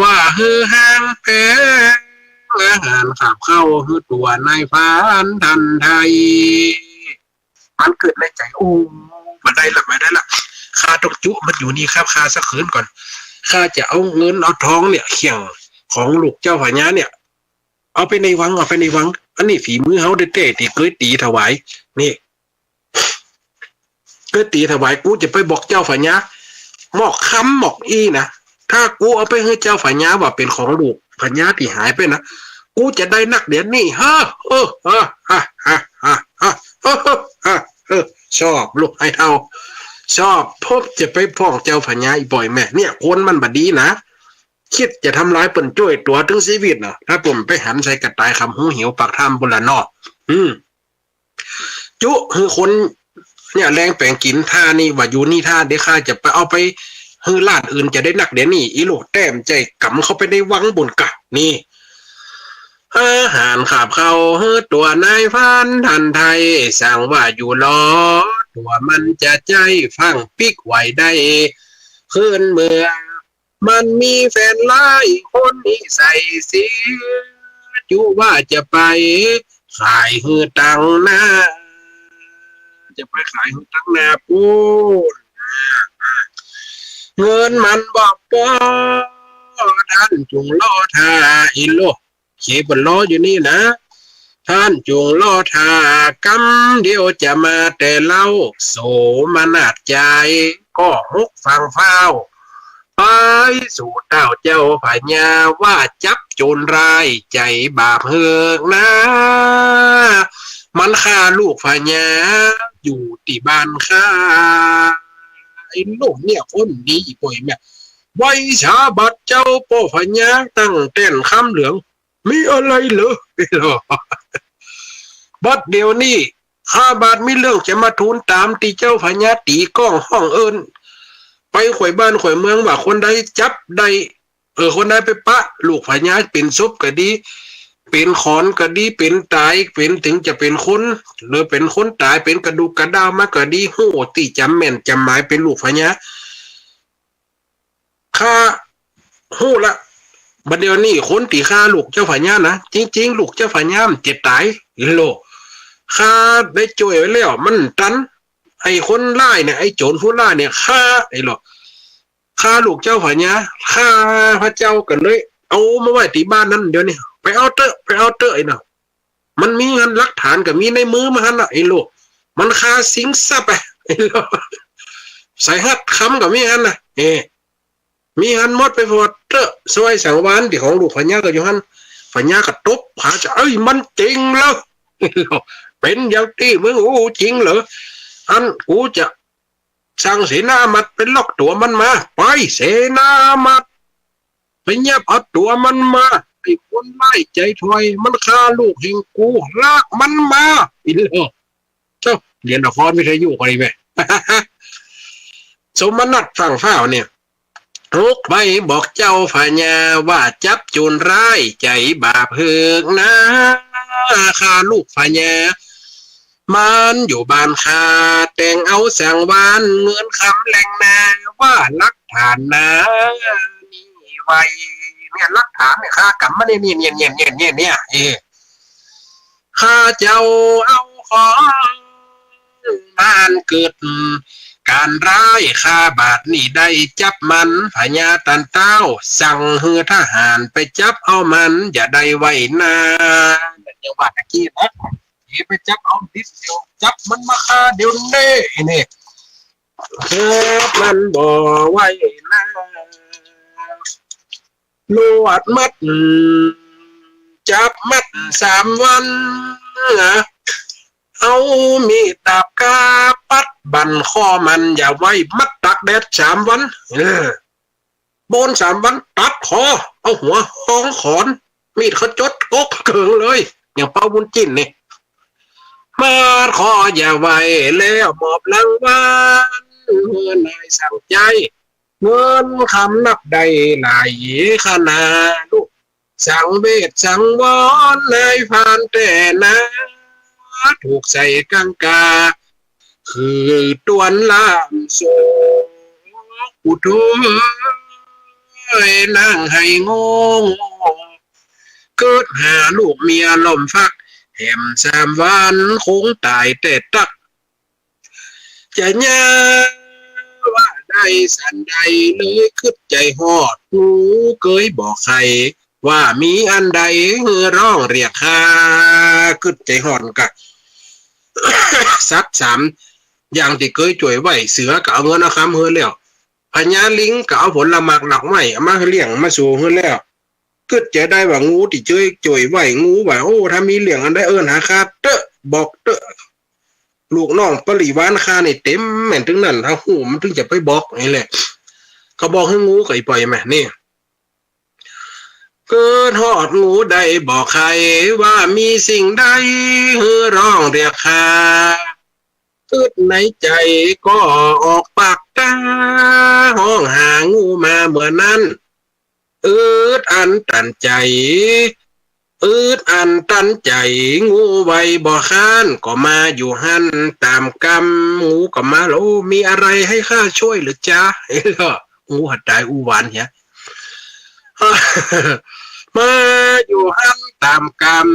ว่าฮือห้างแพ้อาหารขับเข้าฮือตัวนายฟ้านทันไทยมันเกิดในใจโอ้มันได้ละข้าต้องจุมันอยู่นี่ครับข้าสักคืนก่อนข้าจะเอาเงินเอาทองเนี่ยเขี่ยงของลูกเจ้าพญาเนี่ยเอาไปในวังอันนี้ฝีมือเขาเต้ที่เคยตีถวายนี่เคยตีถวายกูจะไปบอกเจ้าพญาหมอกคำหมอกอีนะถ้ากูเอาไปให้เจ้าพญาว่าเป็นของลูกพญาที่หายไปนะกูจะได้นักเดี๋ยวนี้ชอบลูกไอ้เท่าชอบพบจะไปพ้องเจ้าพญาอีบ่อยแม่เนี่ยคนมันบดีนะคิดจะทำร้ายเปิ่นจ้วยตัวถึงชีวิตเนาะถ้าผมไปหันใส่กระต่ายคำหูหิวปากทำบุญละนอจุคือคนเนี่ยแรงแปลงกินท่านี่ว่าอยู่นี่ท่าเดี๋ยวข้าจะไปเอาไปฮือลาดอื่นจะได้นักเดี๋ยวนี้อีโลแต้มใจกำเข้าไปในวังบนกะนี่อาหารขาบเข้าฮือตัวนายพันทันไทยสั่งว่าอยู่รอตัวมันจะใจฟังปิกไหวได้ขึ้นเมื่อมันมีแฟนหลายคนนี่ใส่เสียจูว่าจะไปขายฮือตังหน้าจะไปขายฮือตังหน้าปูนเงินมันบอกปอท่านจงรอท่าอิโลเขียบนล้ออยู่นี่นะท่านจงรอท่ากำเดียวจะมาแต่เล่าโสมนาดใจก็ฮกฟังเฝ้าไปสู่เต้าเจ้าพญาว่าจับโจรร้ายใจบาปเฮือกนะมันฆ่าลูกพญาอยู่ที่บ้านข้าไอ้ลูกเนี่ยคนดีป่วยแม่ไว้ชาบัดเจ้าพ่อพญาตั้งเต้นคำเหลืองมีอะไรเหรอบัดเดี๋ยวนี้ข้าบาทมีเรื่องจะมาทูลตามตีเจ้าพญาตีก้องห้องเอิญไปข่อยบ้านข่อยเมืองว่าคนใดจับได้คนใดไปปะลูกพญาเป็นศพก็ดีเป็นขอนก็ดีเป็นตายเป็นถึงจะเป็นคนหรือเป็นคนตายเป็นกระดูกกระดาวมาก็ดีโหตีจำแม่นจำหมายเป็นลูกพญาข้าโหละบัดเดี๋ยวนี้คนตีฆ่าลูกเจ้าพญานะจริงๆลูกเจ้าพญาเจ็บตายโลข้าได้จ่วยไว้แล้วมันตัน ไอ้คนไล่เนี่ยไอ้โจรผู้ไล่เนี่ยฆ่าไอ้หรอกฆ่าลูกเจ้าพญาฆ่าพระเจ้ากันเลยเอามาไว้ที่บ้านนั้นเดี๋ยวนี้ไปเอาเตอะไอ้น่ะมันมีเงินหลักฐานกับมีในมือมาหันละไอ้ลูกมันฆ่าสิงซะไปไอ้ลูกใส่ฮัดคำกับมีหันนะมีหันหมดไปหมดเตอะสวยสังวานที่ของลูกพญากับอยู่หันพญากับตบผาจะมันจริงแล้วเป็นอย่างที่มึงจริงเหรออันกูจะสั่งเสนามัดเป็นล็อกตัวมันมาไปเสนามัดไปเงียบเอาตัวมันมาไอ้คนไล่ใจถอยมันฆ่าลูกแห่งกูลากมันมาอีเด้อเจ้าเรียนละครไม่เคยอยู่กันเลยไหม สมนัตฝั่งฝ้าวเนี่ยลุกไปบอกเจ้าพญาว่าจับโจรร้ายใจบาปเพิกนะฆ่าลูกพญามันอยู่บ้านคาแต่งเอาสังวานเงินคำแหล่งนาว่าลักฐานนะนี่ไว้เนี่ยลักฐานเนี่ยข้ากำมาเนี่ยข้าเจ้าเอาของบ้านเกิดการร้ายข้าบาทนี่ได้จับมันพญาตันเต้าสั่งเฮือทหารไปจับเอามันอย่าได้ไว้นาเดี๋ยวว่าตะกี้นะไปจับเอาดิสเดียวจับมันมาฆ่าเดี๋ยวนี้นี่มันบ่ไว้นะลวดมัดจับมัด3 วันนะเอามีตาบกาปัดบันคอมันอย่าไว้มัดตักแดด3 วันบน3 วันตัดคอเอาหัวห้องขอนมีดเขาจดกกเกิงเลยอย่างเป้าบุญจิ้นนี่มาขออย่าไว้แล้วมอบรางวัลเมื่อนายสั่งใจเงินคำนับได้หลายขนาดลูกสั่งเวทสั่งวอนนายผ่านแต่นะถูกใส่กังกาคือตวนลามโซอุทุยนั่งให้งงเกิดหาลูกเมียลมฟักแหม3 วันคงตายแต่ตักจะย่าว่าได้สันใดเลยคึดใจหอดหูเคยบอกใครว่ามีอันใดร้องเรียกข้าคึดใจหอดกะ สัก3 อย่างที่เคยจ่วยไว้เสือก็เอาเงินนะครับเฮือแล้วพญาลิงก็เอาผลละหมากหลักไม้มาเลี้ยงมาสู่เฮือแล้วก็จะได้ว่างูที่เจยจ่วยไหวงูว่าโอ้ถ้ามีเหลี่ยงอันได้หาคาเตอะบอกเตอะลูกน้องปริวานคาในเต็มแม่นถึงนั่นถ้าหูมันถึงจะไปบอกนี่แหละเขาบอกให้งูไก่ปล่อยแม่นี่เกิดหอดงูได้บอกใครว่ามีสิ่งใดร้องเรียกคาอึดในใจก็ออกปากตาห้องหางูมาเมื่อนั้นอึดอันตันใจงูไว้บ่ค้านก็มาอยู่หันตามกรรมงูก็มาแล้วมีอะไรให้ข้าช่วยหรือจ๊ะงูหัดตายอูหวานเนี่ยมาอยู่หันตามกรรม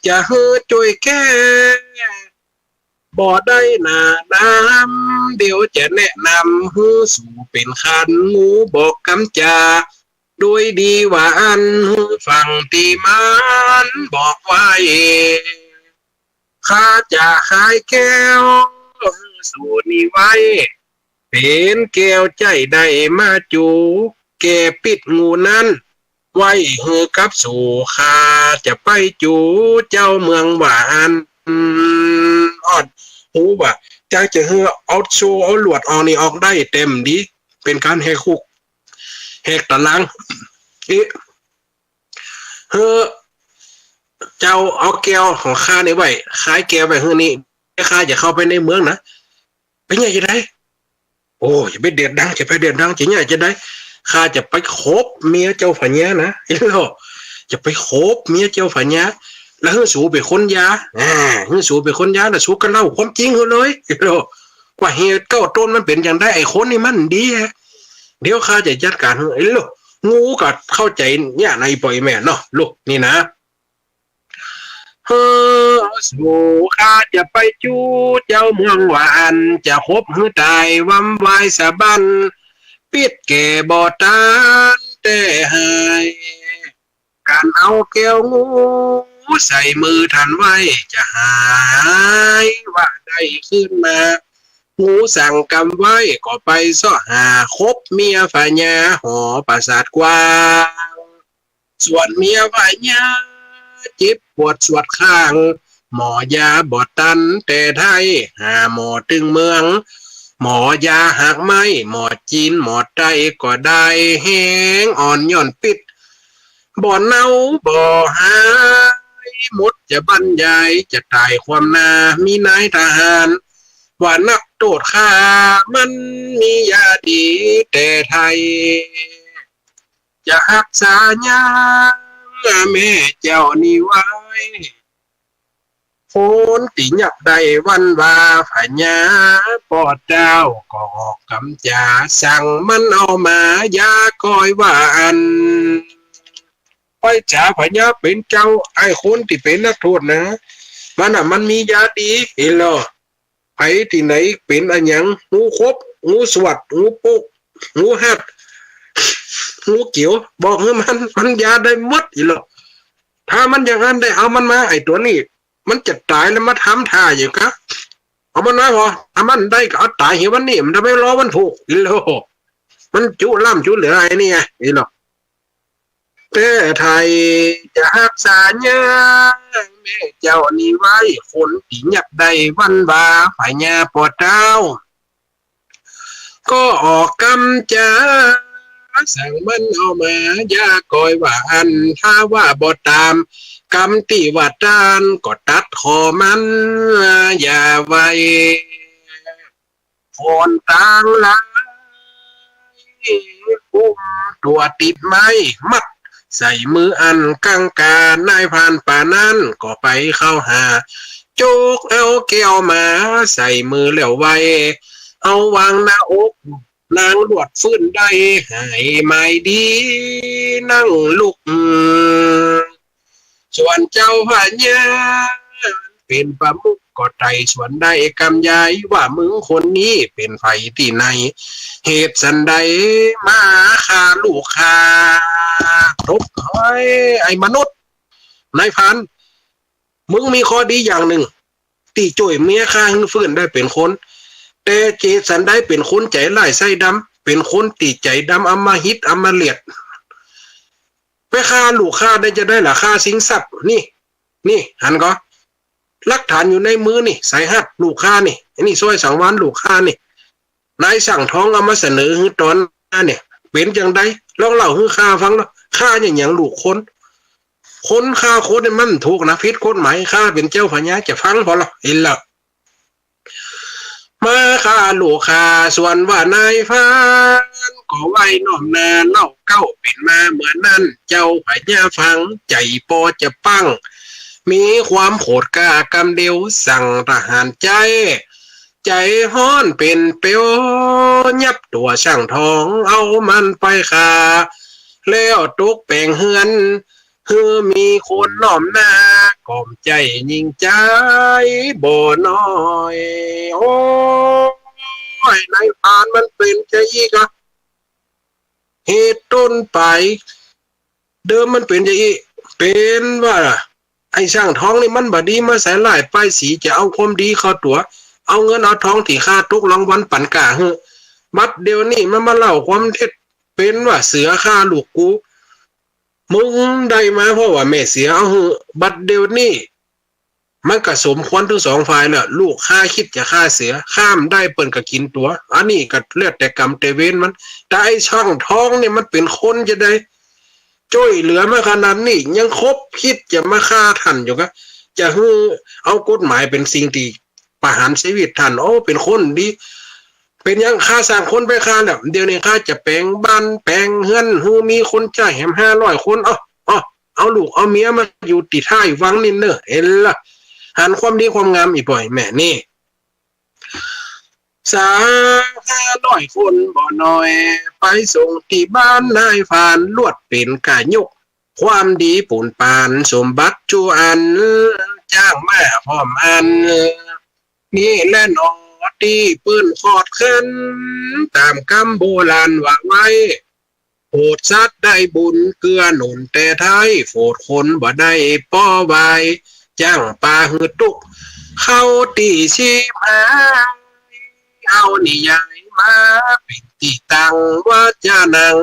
จะให้ช่วยแก้บ่ได้หนาดำเดี๋ยวจะแนะนำให้สู่เป็นคันงูบอกกำจาโดยดีว่าอันฟังตีมันบอกไว้ข้าจะขายแก้วสู่นี้ไว้เป็นแก้วใจได้มาจูแกปิดงูนั้นไว้หือกับสู่ข้าจะไปจูเจ้าเมืองหวานอดหูว่าจะหือเอาโชว์เอาหลวดออกนี่ออกได้เต็มดีเป็นการแหกคุกแหกตะลังเจ้าเอาแก้วของข้านี่ไว้ขายแก้วไว้เฮือนี่ข้าจะเข้าไปในเมืองนะเป็นไงจะได้โอ้อย่าไปเดือดดังจะไปเดือดดังจะไงจะได้ข้าจะไปคบเมียเจ้าพญานะจะไปคบเมียเจ้าพญาแล้วเฮือสูเป็นคนยาเฮือสูเป็นคนยาแล้วสูกันเล่าความจริงเลยว่าเหตุเก้าต้นมันเป็นอย่างได้ไอ้คนนี่มันดีเดี๋ยวข้าจะจัดการไอ้ลูกงูก็เข้าใจเนี่ยในปล่อยแม่เนาะลูกนี่นะ สู่ข้าจะไปจูเจ้าเมืองหวานจะคบหือตายวำวายสะบันปิดแก่บ่อตานแต่หายการเอาแก้วงูใส่มือทันไว้จะหายว่าได้ขึ้นมางูสั่งกำไว้ก็ไปซ่อหาคบเมียฝ่ายญาหอประสาทกว้างส่วนเมียฝ่ายญาเจ็บปวดสวดข้างหมอยาบอดตันแต่ไทยหาหมอตึงเมืองหมอยาหักไม้หมอจีนหมอไตก็ได้แห้งอ่อนย่อนปิดบ่อเน่าบ่อหายหมดจะบรรยายจะตายความนามีนายทหารว่านักโทษฆ่ามันมียาดีแต่ไทยจะหักษาญาแม่เจ้านี่ไว้โฟนติหยับได้วันว่าฝ่ายญาปอดเจ้าก็ออกกำจาสั่งมันเอามายาก้อยว่าอันไปจ่าฝ่ายญาเป็นเจ้าไอ้คนที่เป็นนักโทษนะมันมียาดีเห็นหรอไผที่ไหนเป็นอันหยังงูคบงูสวัดงูปุกงูหัดงูเกี่ยวบอกให้มันยาได้หมดอีหรอถ้ามันอย่างนั้นได้เอามันมาไอ้ตัวนี้มันจะตายแล้วมาทำท่าอย่างครับเอามันมาพอถ้ามันได้ก็เอาตายเหี่วันนี้มันจะไม่รอวันผูกอีหรอมันจุล่ำจุเหลือไอ้นี่ไงอีหรอแต่ไทยจะหักษาญาแม่เจ้านี่ไว้คนที่หยับได้วันบาฝ่ายญาปอดเจ้าก็ออกกำจาสั่งมันเอามายาก้อยว่าอันถ้าว่าบ่ตามกำติว่าดานก็ตัดคอมันอย่าไว้คนต่างหลายอุ้มตัวติดไม้มัดใส่มืออันกังกานายพานป่านั้นก็ไปเข้าหาโจกเอาแก้วมาใส่มือแล้วไว้เอาวางหน้าอกนางหลวดฟื้นได้หายไม่ดีนั่งลุกส่วนเจ้าพญาเป็นประมุขก็ไต่สวนได้กำยายว่ามึงคนนี้เป็นไฟที่ไหนเหตุสันใดมาฆ่าลูกฆ่าทุบเฮ้ยไอ้มนุษย์นายพันมึงมีข้อดีอย่างหนึ่งตีจ่วยเมียฆ่าให้ฟื้นได้เป็นคนแต่เจสันได้เป็นคนใจไล่ไส้ดำเป็นคนตีใจดำอำมหิตอำมเลียดไปฆ่าลูกฆ่าได้จะได้หรอฆ่าสิงสับนี่หันก็หลักฐานอยู่ในมือนี่สายหัดลูกฆ่านี่นี่ซอยสังวานลูกฆ่านี่นายสั่งท้องเอามาเสนอตอนเนี่ยเป็นจังไดลองเล่าให้ข้าฟังเนาะฆ่าอย่างลูกคนฆ่าคนเนี่ยมันถูกนะผิดกฎหมายฆ่าเป็นเจ้าพญาจะฟังพอหรอเห็นแล้วมาฆ่าลูกฆ่าส่วนว่านายฟ้าก็ไว้น้อมนาเล่าเก้าเป็นมาเหมือนนั้นเจ้าพญาฟังใจปอจะปั้งมีความโหดกล้ากำเดียวสั่งทหารใจฮ้อนเป็นเปียวยับตัวช่างทองเอามันไปฆ่าแล้วตุกแปลงเฮือนคือมีคนน้อมหน้ากล่อมใจยิ่งใจบ่น้อยโอ้ยนายพานมันเป็นใจอีกอะเหตุต้นไปเดิมมันเป็นใจอีกเป็นว่าไอ้ช่างท้องนี่มันบดีมาใส่หลายป้ายสีจะเอาความดีเข้าตัวเอาเงินเอาทองที่ค่าตุกรางวัลปั่นกาบัดเดียวนี่มันมาเล่าความเท็จเป็นว่าเสือฆ่าลูกกูมึงได้มาเพราะว่าแม่เสียเอาบัดเดียวนี่มันก็สมควรทั้งสองฝ่ายแหละลูกฆ่าคิดจะฆ่าเสือข้ามได้เปิ้นก็กินตัวอันนี้ก็เลือดแต่กรรมแต่เวรมันแต่ไอ้ช่างท้องเนี่ยมันเป็นคนจะได้ช่วยเหลือมาขนาดนี้ยังคบคิดจะมาฆ่าท่านอยู่ก็จะเอากฎหมายเป็นสิ่งที่ประหารชีวิตท่านโอ้เป็นคนดีเป็นยังฆ่าสร้างคนไปฆ่าแล้วเดี๋ยวนี้ข้าจะแปลงบ้านแปลงเฮือนมีคนจ่ายแหม500 คนเอาลูกเอาเมียมาอยู่ติดท่าอยู่ฟังนินเนอเห็นละหันความดีความงามอีกบ่อยแม่นี่500 คนบ่น้อยไปส่งที่บ้านนายฟานลวดเป็นกายก ความดีปูนปานสมบัติจูอันจ้างมาพร้อมอันนี่แหละหนอตีปืนขอดขึ้นตามคำโบราณว่าไว้โปรดสัตว์ได้บุญเกื้อหนุนแต่ไทยโฝดคนบ่ได้ป้อไว้จ้างปลาหืดตุกเข้าตีชีพาเอานิยายมาเป็นตีตังว่าจะนัง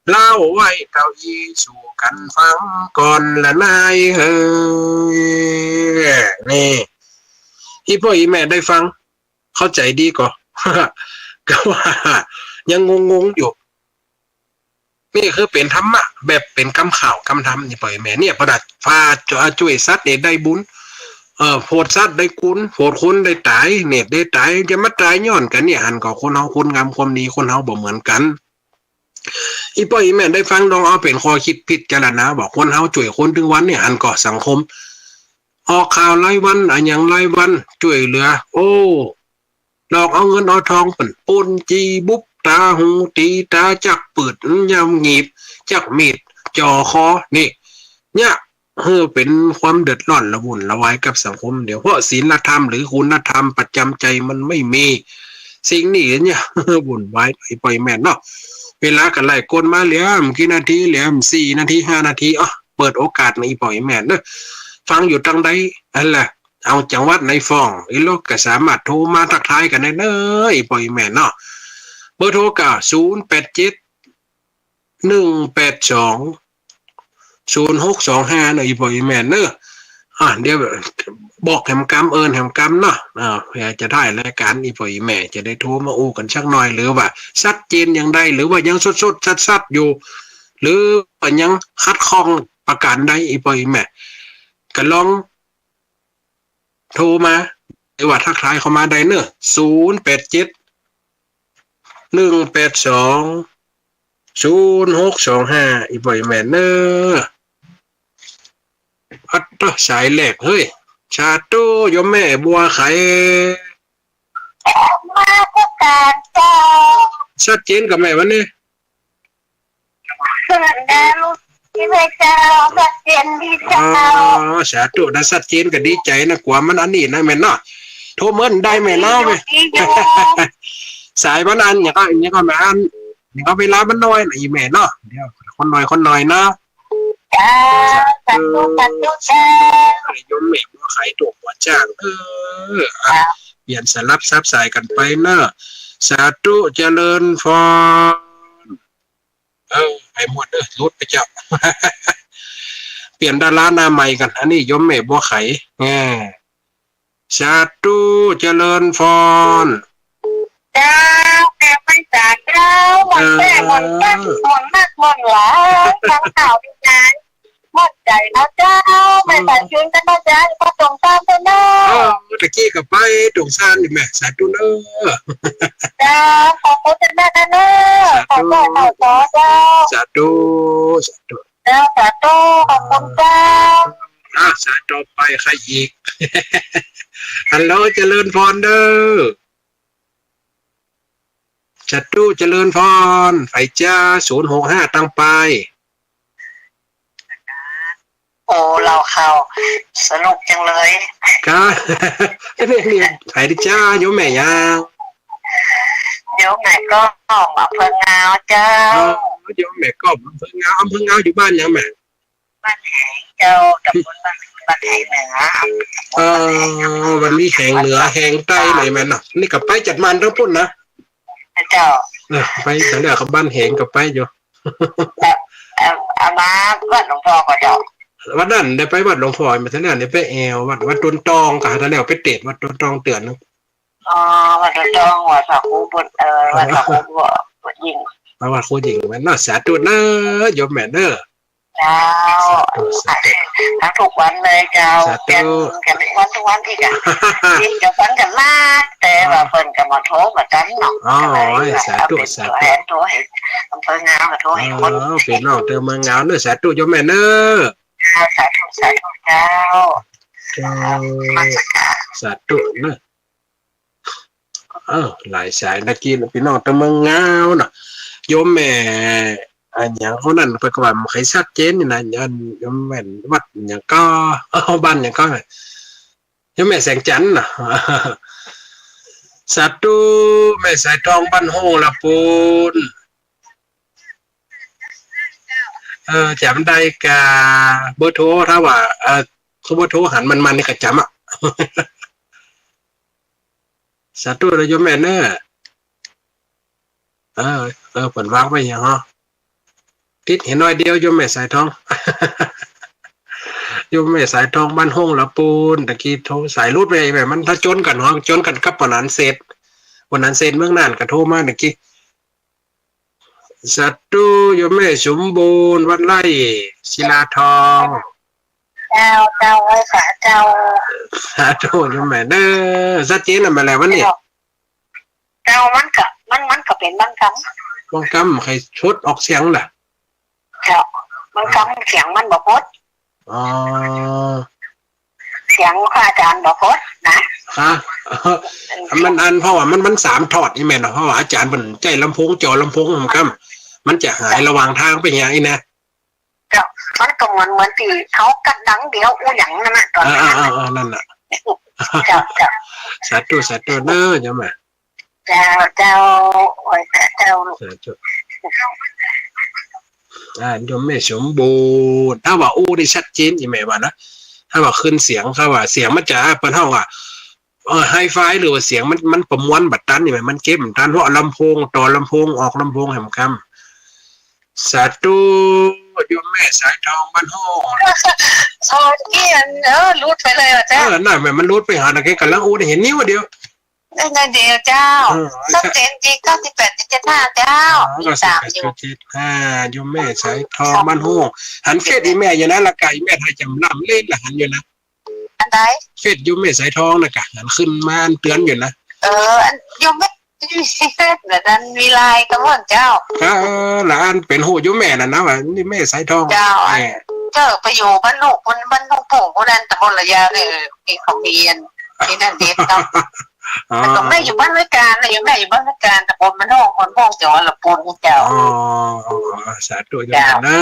เล่าไว้เก้าอี้สู่กันฟังก่อนละนายเฮ้ยนี่อีพ่ออีแม่ได้ฟังเข้าใจดีก่อน ก็ว่ายังงงอยู่นี่คือเป็นธรรมะแบบเป็นคำข่าวคำธรรมนี่พ่ออีแม่เนี่ยประดับฟ้าช่วยสัตว์เนี่ยได้บุญโพดสัตว์ได้คุณโพดคุณได้ตายเนี่ยได้ตายจะมาตายย้อนกันเนี่ยหันกับคนเฮาคุณงามความดีคนเฮาบ่เหมือนกันอีพ่ออีแม่ได้ฟังลองเอาเป็นข้อคิดพิจารณาบอกคนเฮาช่วยคนถึงวันเนี่ยอันก่อสังคมออกข่าวรายวันอันอย่างรายวันช่วยเหลือโอ้ดอกเอาเงินเอาทองเป็นปนจีบุบตาหูตีตาจักปืดยำหงีบจักมีดจ่อคอนี่เนี่ยเป็นความเดือดร้อนระวุ่นระวายกับสังคมเดี๋ยวเพราะศีลธรรมหรือคุณธรรมประจำใจมันไม่มีสิ่งนี้เนี่ยวุ่นวายไปแม่นเนาะเวลากันไล่กลมาเหลี่ยมกี่นาทีเหลี่ยม4 นาที5 นาทีเปิดโอกาสในปล่อยแม่นเนอะฟังอยู่ทางใดอันแหละเอาจังหวัดในฟ้องอีโลกก็สามารถโทรมาทักทายกันได้เนอะปล่อยแม่นเนาะเบอร์โทรก็087 182 0625เนอะปล่อยแม่นเนอะเดี๋ยวบอกแหมกำแหมกำเนาะเพื่อจะได้รายการอีพ่ออีแม่จะได้โทรมาอู้กันสักหน่อยหรือว่าชัดเจนอย่างใดหรือว่ายังสดชัดอยู่หรือว่ายังคัดข้องประการใดอีพ่ออีแม่ก็ลองโทรมาหรือว่าทักทายเข้ามาได้เนอะ087 182 0625อีพ่ออีแม่เนอะสายแหลกเฮ้ยชาตู้ยมแม่บัวไข่มาก็การเจ้าชัดเจนกับแม่วันนี้ส่วนดาลูกที่พระเจ้าสัจเจนดีเจ้าชาตู้ได้ชัดเจนก็ดีใจนะกว่ามันอันนี้นะแม่เนาะโทรเมิ้นได้แม่เล่าไปสายมันอันอย่างก็แม่อันอย่างก็เวลามันน้อยนะอีแม่เนาะเดี๋ยวคนหน่อยนะสัตว์เจ้ายมแม่บัวไข่ตัวหัวจ้างเปลี่ยนสลับซับสายกันไปเนอะสาธุเจริญพรให้หมดรุดไปเจ้า เปลี่ยนดาราหน้าใหม่กันอันนี้ยมแม่บัวไข่สาธุเจริญพรเจ้าแม่ไม่จ่าเจ้าหมดแม่หมดแม่หมดนักหมดหลาทั้งข่าวดีงานหมดใจนะเจ้าไม่ตัดชุนกันนะเจ้าก็ตรงตามไปเนอะตะกี้กับไปตรงซานนี่แม่สาธุเนอะจ้าขอบคุณแม่นะเนอะขอบคุณเจ้าสาธุเจ้าสาธุขอบคุณเจ้าสาธุไปใครอีกฮัลโหลเจริญพรเด้อจัดตู้เจริญพรไฟจ้า065ตั้งไปโอ้เราเข้าสนุกจังเลยก็เนี่ยไฟจ้าโยมแม่ยาวโยมแม่ก็อำเภองาวเจ้าโยมแม่ก็อำเภองาวอยู่บ้านยังแม่บ้านแหงเจ้ากับบ้านแหงเหนือวันนี้แหงเหนือแหงใต้ไหนแม่เนาะนี่กับไปจัดมันทั้งปุ่นนะเจ้าไปแต่เนี่ยเขาบ้านแหงกับไปอยู่เอามาวัดหลวงพ่อก็เจ้าวัดนั่นได้ไปวัดหลวงพ่อมาท่านเนี่ยไปแอววัดต้นตองกับท่านเนี่ยไปเตะวัดต้นตองเตือนวัดต้นตองวัดพระครูบุญวัดพระครูบุญยิงวัดครูยิงแม่น่าสาธุนะโยมแม่เด้อเจ้าทั้งทุกวันเลยเจ้ากันวันทุกวันที่กันที่จะฟังกันมากแต่ว่าเพิ่นก็มาโทรมากันเนาะสาธุโทรให้อำเภองาวมาโทรให้คนเป็นน้องเติมเมืองงาวเด้อสาธุโยมแม่เด้อสาธุเจ้าสาธุเด้อหลายสายนักกินพี่น้องเติมเมืองงาวเนาะโยมแม่ อันอย่างเขานั่นไปกว่ามันใครชัดเจนนี่นะยันยมแม่นวัดอย่างก็บ้านอย่างก็ยมแม่แสงจันทร์น่ะสัตว์ตู้แม่สายทองบ้านโฮงละปูนจำได้กาเบอร์โทรถ้าว่าเขาเบอร์โทรหันมันนี่ก็จำอ่ะสัตว์ตู้เลยยมแม่เนอะเปิดวางไว้อย่างฮะติดเห็นน้อยเดียวยมแม่สายทองยมแม่สายทองบ้านห้องละปูนตะกี้โทรสายรูดไปแบบมันถ้าจนกันห้องจนกันกับวันนั้นเสร็จเมืองน่านก็โทรมาตะกี้สัตว์ตู้ยมแม่สมบูรณ์วัดไร่ศิลาทองเจ้าไว้สาเจ้าสาธุยมแม่เด้อชัดเจนอะไรวะเนี่ยเจ้ามันก็เป็นบางครั้งใครชดออกเสียงล่ะเจ้าบางครั้งเสียงมันบ่พดเสียงพระอาจารย์บ่พดนะคะมันอันเพราะว่ามัน3 ทอดนี่แม่นเพราะว่าอาจารย์มันใจลำโพงจอลำโพงมันจะหายระหว่างทางไปอย่างนี้นะเจ้ามันก็เหมือนที่เขากัดดังเดียวอู้หยังนั่นน่ะตอนนั้นนั่นน่ะเจ้าสาธุเด้อโยมแม่เจ้าโอ้ยเจ้าโยมแม่สมบูรณ์ถ้าว่าอู้ได้ชัดเจนอีแม่ว่านะถ้าว่าขึ้นเสียงถ้าว่าเสียงมันจะเปิ้นเฮาว่าไฮไฟหรือว่าเสียงมันประมวลบัดตันนี่แม่มันเก็บตันเพราะลำโพงต่อลำโพงออกลำโพงแห่งคำสาธุโยมแม่สายทองบ้านห้องซอกี้รูดไปเลยอ่ะเจ้าน่ะแม่มันรูดไปหาตะเกกำลังอู้ได้เห็นนิ้วเดียวนั่นเดียวเจ้าสักเจนจี98 75เจ้ามี3อยู่โยมแม่สายทองบ้านห้องหันเฟซอีแม่อยู่นะละกายแม่ไทยจำนำเล่นละหันอยู่นะอันใดเฟซโยมแม่สายทองน่ะกะหันขึ้นมาเตือนอยู่นะโยมแม่แบบนั้นมีลายกระม่อนเจ้าหลานเป็นโหโยมแม่น่ะนะว่านี่แม่สายทองเจ้าไปอยู่บ้านลูกบ้านลูกปู่คนนั้นตะบนระยะเลยมีของเรียนที่นั่นเด็ดเนาะแต่ก็ไม่อยู่บ้านวิการนะอยู่แม่อยู่บ้านวิการตะบนมันโน่คนพวกจอละปูนเจ้าสาธุโยมนะ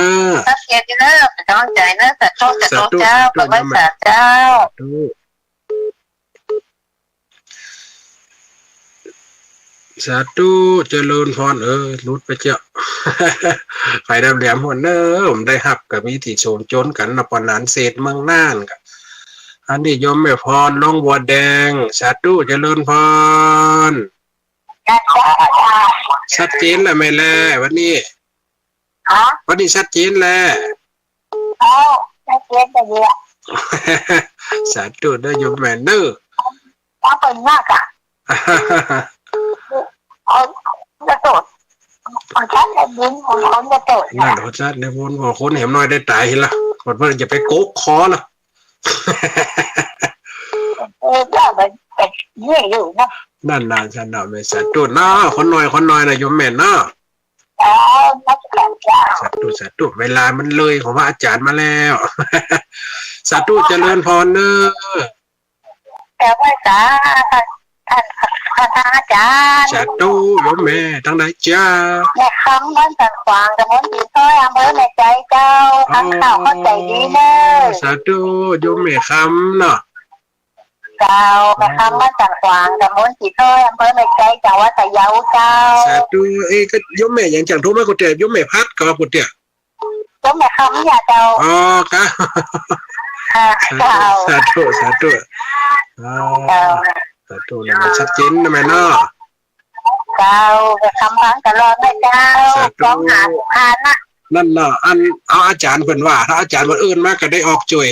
สักเกียรติเนอะเป็นกำลังใจเนอะแต่โชคเจ้ากับไว้สาเจ้าสาธุเจริญพรรุดไปเจ้าไฟดำแหลมหัวเนอผมได้หับกับมีที่โซนจนกันปนานเศษเมืองน่านกับอันนี้ยมแม่พรน้องบัวแดงสาธุเจริญพรชัดเจนแล้วไม่แลวันนี้ชัดเจนแล้วชัดเจนแต่เยอะสาธุได้ยมแม่เนอเป็นมากอ่ะจะตดชัดเลยบุญของคนจะตดนั่นชัดเลยบุญของคนเห็นน้อยได้ตายละคนเพื่อนจะไปโกกคอละก็แบบเยื่ออยู่นะนั่นฉันไม่สาธุนะคนน้อยนะโยมแม่นะสาธุเวลามันเลยของพระอาจารย์มาแล้วสาธุเจริญพรเนอแต่ว่าท่านอาจารย์สาธุโยมแม่ทั้งใดจ้าแม่คำบ้านสันขวางแต่มนต์ดีต้อยอำเภอในใจเจ้าข้างข่าวเข้าใจดีเนอะสาธุโยมแม่คำเนาะเจ้าแม่คำบ้านสันขวางแต่มนต์ดีต้อยอำเภอในใจเจ้าว่าแต่เยาเจ้าสาธุก็โยมแม่อย่างจังทุกข์ไม่กูเจ็บโยมแม่พัดกับกูเจ็บโยมแม่คำเนี่ยเจ้าค่ะสาธุสาธุนะชัดเจนนะแม่เนาะเจ้าจะทำพังตลอดไหมเจ้าต้องหาทานนะนั่นเนาะเอาอาจารย์เพิ่นว่าถ้าอาจารย์วันอื่นมากก็ได้ออกจ่วย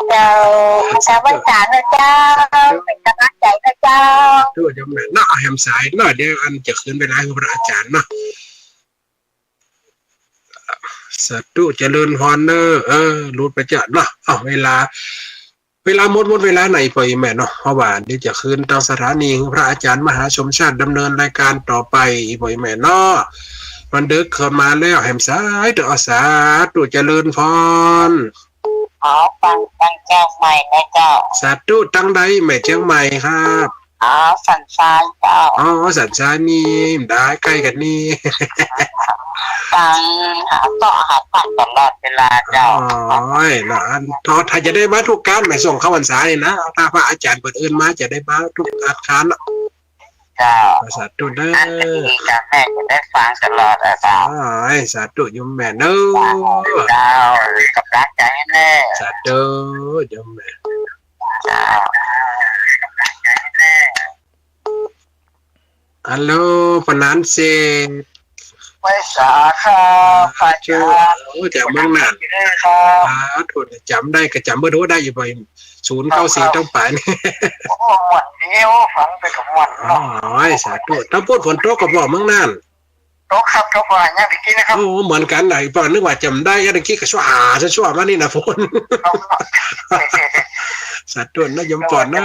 เจ้าชาวบ้านนะเจ้าเป็นกำลังใจนะเจ้าดูจะแม่เนาะแฮมสายเนาะเดี๋ยวอันจะขึ้นไปไล่พระอาจารย์เนาะสาธุเจริญพรเนอรู้ไปจ้ะเนาะเวลาหมดเวลาไหนไปแม่เนาะเพราะว่าเดี๋ยวจะคืนทางสถานีพระอาจารย์มหาชมชาติดำเนินรายการต่อไปไปแม่เนาะมันดึกเข้ามาแล้วแหมสายตัวสาธุเจริญพรฟังเจ้าใหม่นะเจ้าสาธุตั้งใดแม่เชียงใหม่ครับ อ๋อสันทรายเจ้าอ๋อสัญชาตินี่ได้ใกล้กันนี่ ฟังหาต่อหาปัดตลอดเวลาเจ้าอ๋อนะถ้าจะได้มาทุกการไม่ส่งเข้าพรรษาเลยนะถ้าพระอาจารย์เปิดอื่นมาจะได้มาทุกอาคารละเจ้าสาธุเด้ออันนี้กับแม่จะได้ฟังตลอดอ่ะเจ้าอ๋อสาธุโยมแม่เด้อเจ้ากับรักใจแน่สาธุโยมแม่เจ้าฮัลโหลปนันเซไม่สาครับพระเจ้าโอ้จากเมืองน่านครับถูกจำได้ก็จำเบอร์โทรได้อยู่บ่อย094ต้องไปนี่โอ้หมดเดียวฟังไปกับหมดอ๋อสาธุถ้าพูดฝนตกก็บอกเมืองน่านตกครับตกว่าอย่างที่นะครับโอ้เหมือนกันไหนป่ะนึกว่าจำได้ยังคิดก็ชั่วมานี่นะฝนสาธุนะยมก่อนนะ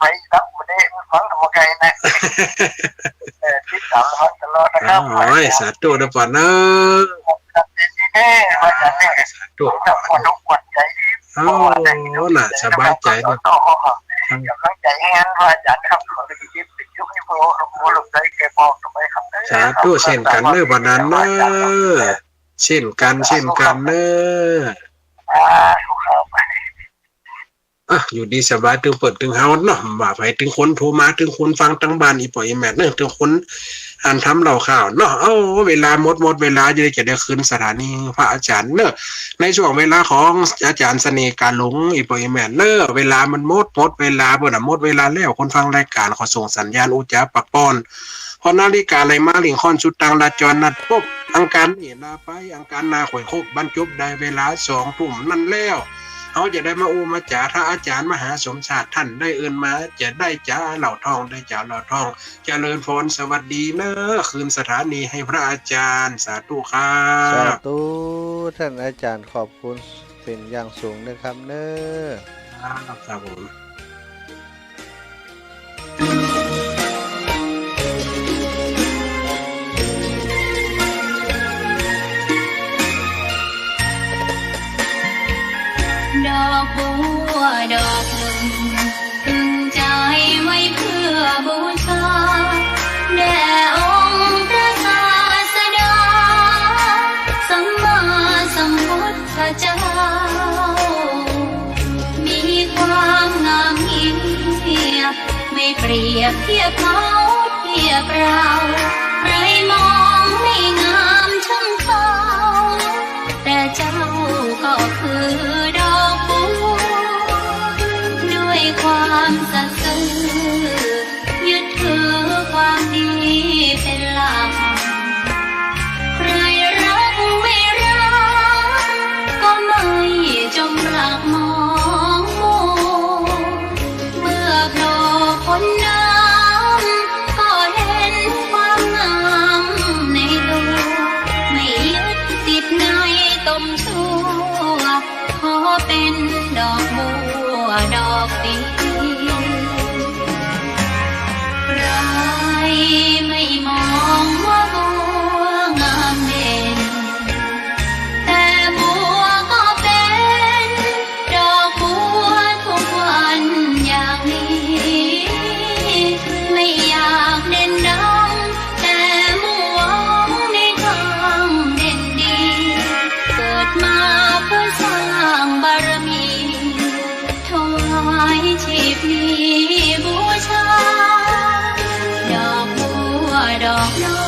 ไปครับวันนี้ฟังธรรมกายนะที่สามตลอดนะครับอ๋อสาธุนะป่ะนะสาธุโอ้น่ะสบายใจนะกำลังใจงานว่าอาจารย์ครับขอไปคิดยุคนี้พอลงใจแกบอกทำไมครับสาธุเช่นกันเนอะวันนั้นเนอะเช่นกันเนอะอยู่ดีสบายถึงเปิดถึงเฮาเนาะว่าไปถึงคนโทรมาถึงคนฟังตั้งบ้านอีปล่อยแม่เนอะถึงคนอ่านทำเล่าข่าวเนาะเวลาหมดเวลาจะได้คืนสถานีพระอาจารย์เนอะในช่วงเวลาของอาจารย์เสน่ห์การหลงอีปล่อยแม่เนอะเวลามันหมดเวลาเมื่อหมดเวลาแล้วคนฟังรายการขอส่งสัญญาณอุจจาปักปอนพอนาฬิกาไหลมาลิงคอนชุดตังลาจรนัดปุ๊บอังการนี่ลาไปอังการนาข่อยคบบรรจบได้เวลา2 ทุ่มนั่นแล้วเขาจะได้มาอูมาจ่าถ้าอาจารย์มหาสมชาติท่านได้เอินมาจะได้จ่าเหล่าทองได้จ่าเหล่าทองเจริญพรสวัสดีเนอะคืนสถานีให้พระอาจารย์สาธุครับสาธุท่านอาจารย์ขอบคุณเป็นอย่างสูงนะครับเนอะครับผมดอกบัวดอกหนึ่งพึงใจไว้เพื่อบูชาแด่องค์พระศาสดาสัมมาสัมพุทธเจ้ามีความงามเงียบไม่เปรียบเทียบเขาเทียบเราใครมองไม่งามช่างเขาแต่เจ้าก็คือดอกบัวด้วยความสัตย์ซื่อยึดถือความดีเป็นหลักใครรักไม่รักก็ไม่จงรักมองมัวเมื่อโผล่พ้นน้ำก็เห็นความงามในตัวไม่ยึดติดในตมชั่วขอเป็นดอกบัวดอกปีใครไม่มองว่าบัวงามเด่นแต่บัวก็เป็นดอกบัวทุกวันอย่างนี้ไม่อยากเด่นดังแต่มุ่งหวังในทางเด่นดีเกิดมาเพื่อสร้างบารมีถวายชีพนี้บูชาดอกบัวดอกน้อ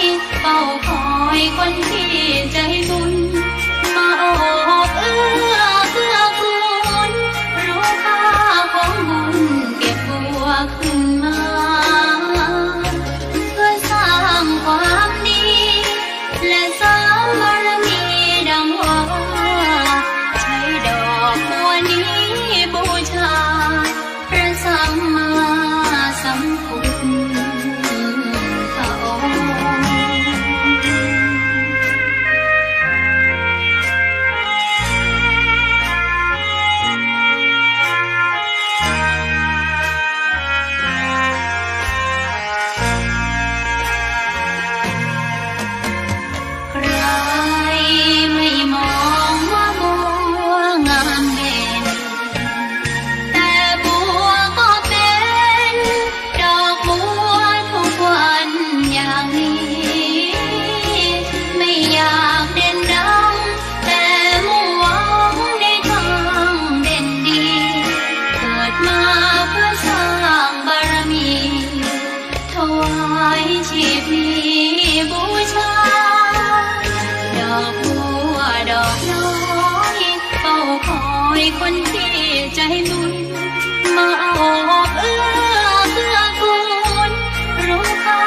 ยเฝ้าคอยคนที่ใจบุญมาโอบเอื้อเพื่อคุณรู้ค่าของบุญเก็บบัวขึ้นมาเพื่อสร้างความดีและสร้างบารมีดังว่าใช้ดอกบัวนี้บูชาพระสัมมา มาโอบเอื้อเกื้อกูลรู้ค่า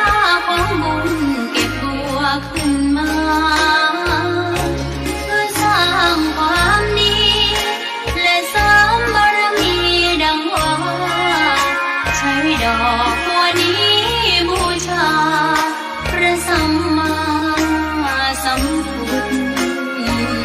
ของบุญเก็บบัวขึ้นมาเพื่อสร้างความดีและเสริมบารมีดังว่าใช้ดอกบัวนี้บูชาพระสัมมาสัมพุทธองค์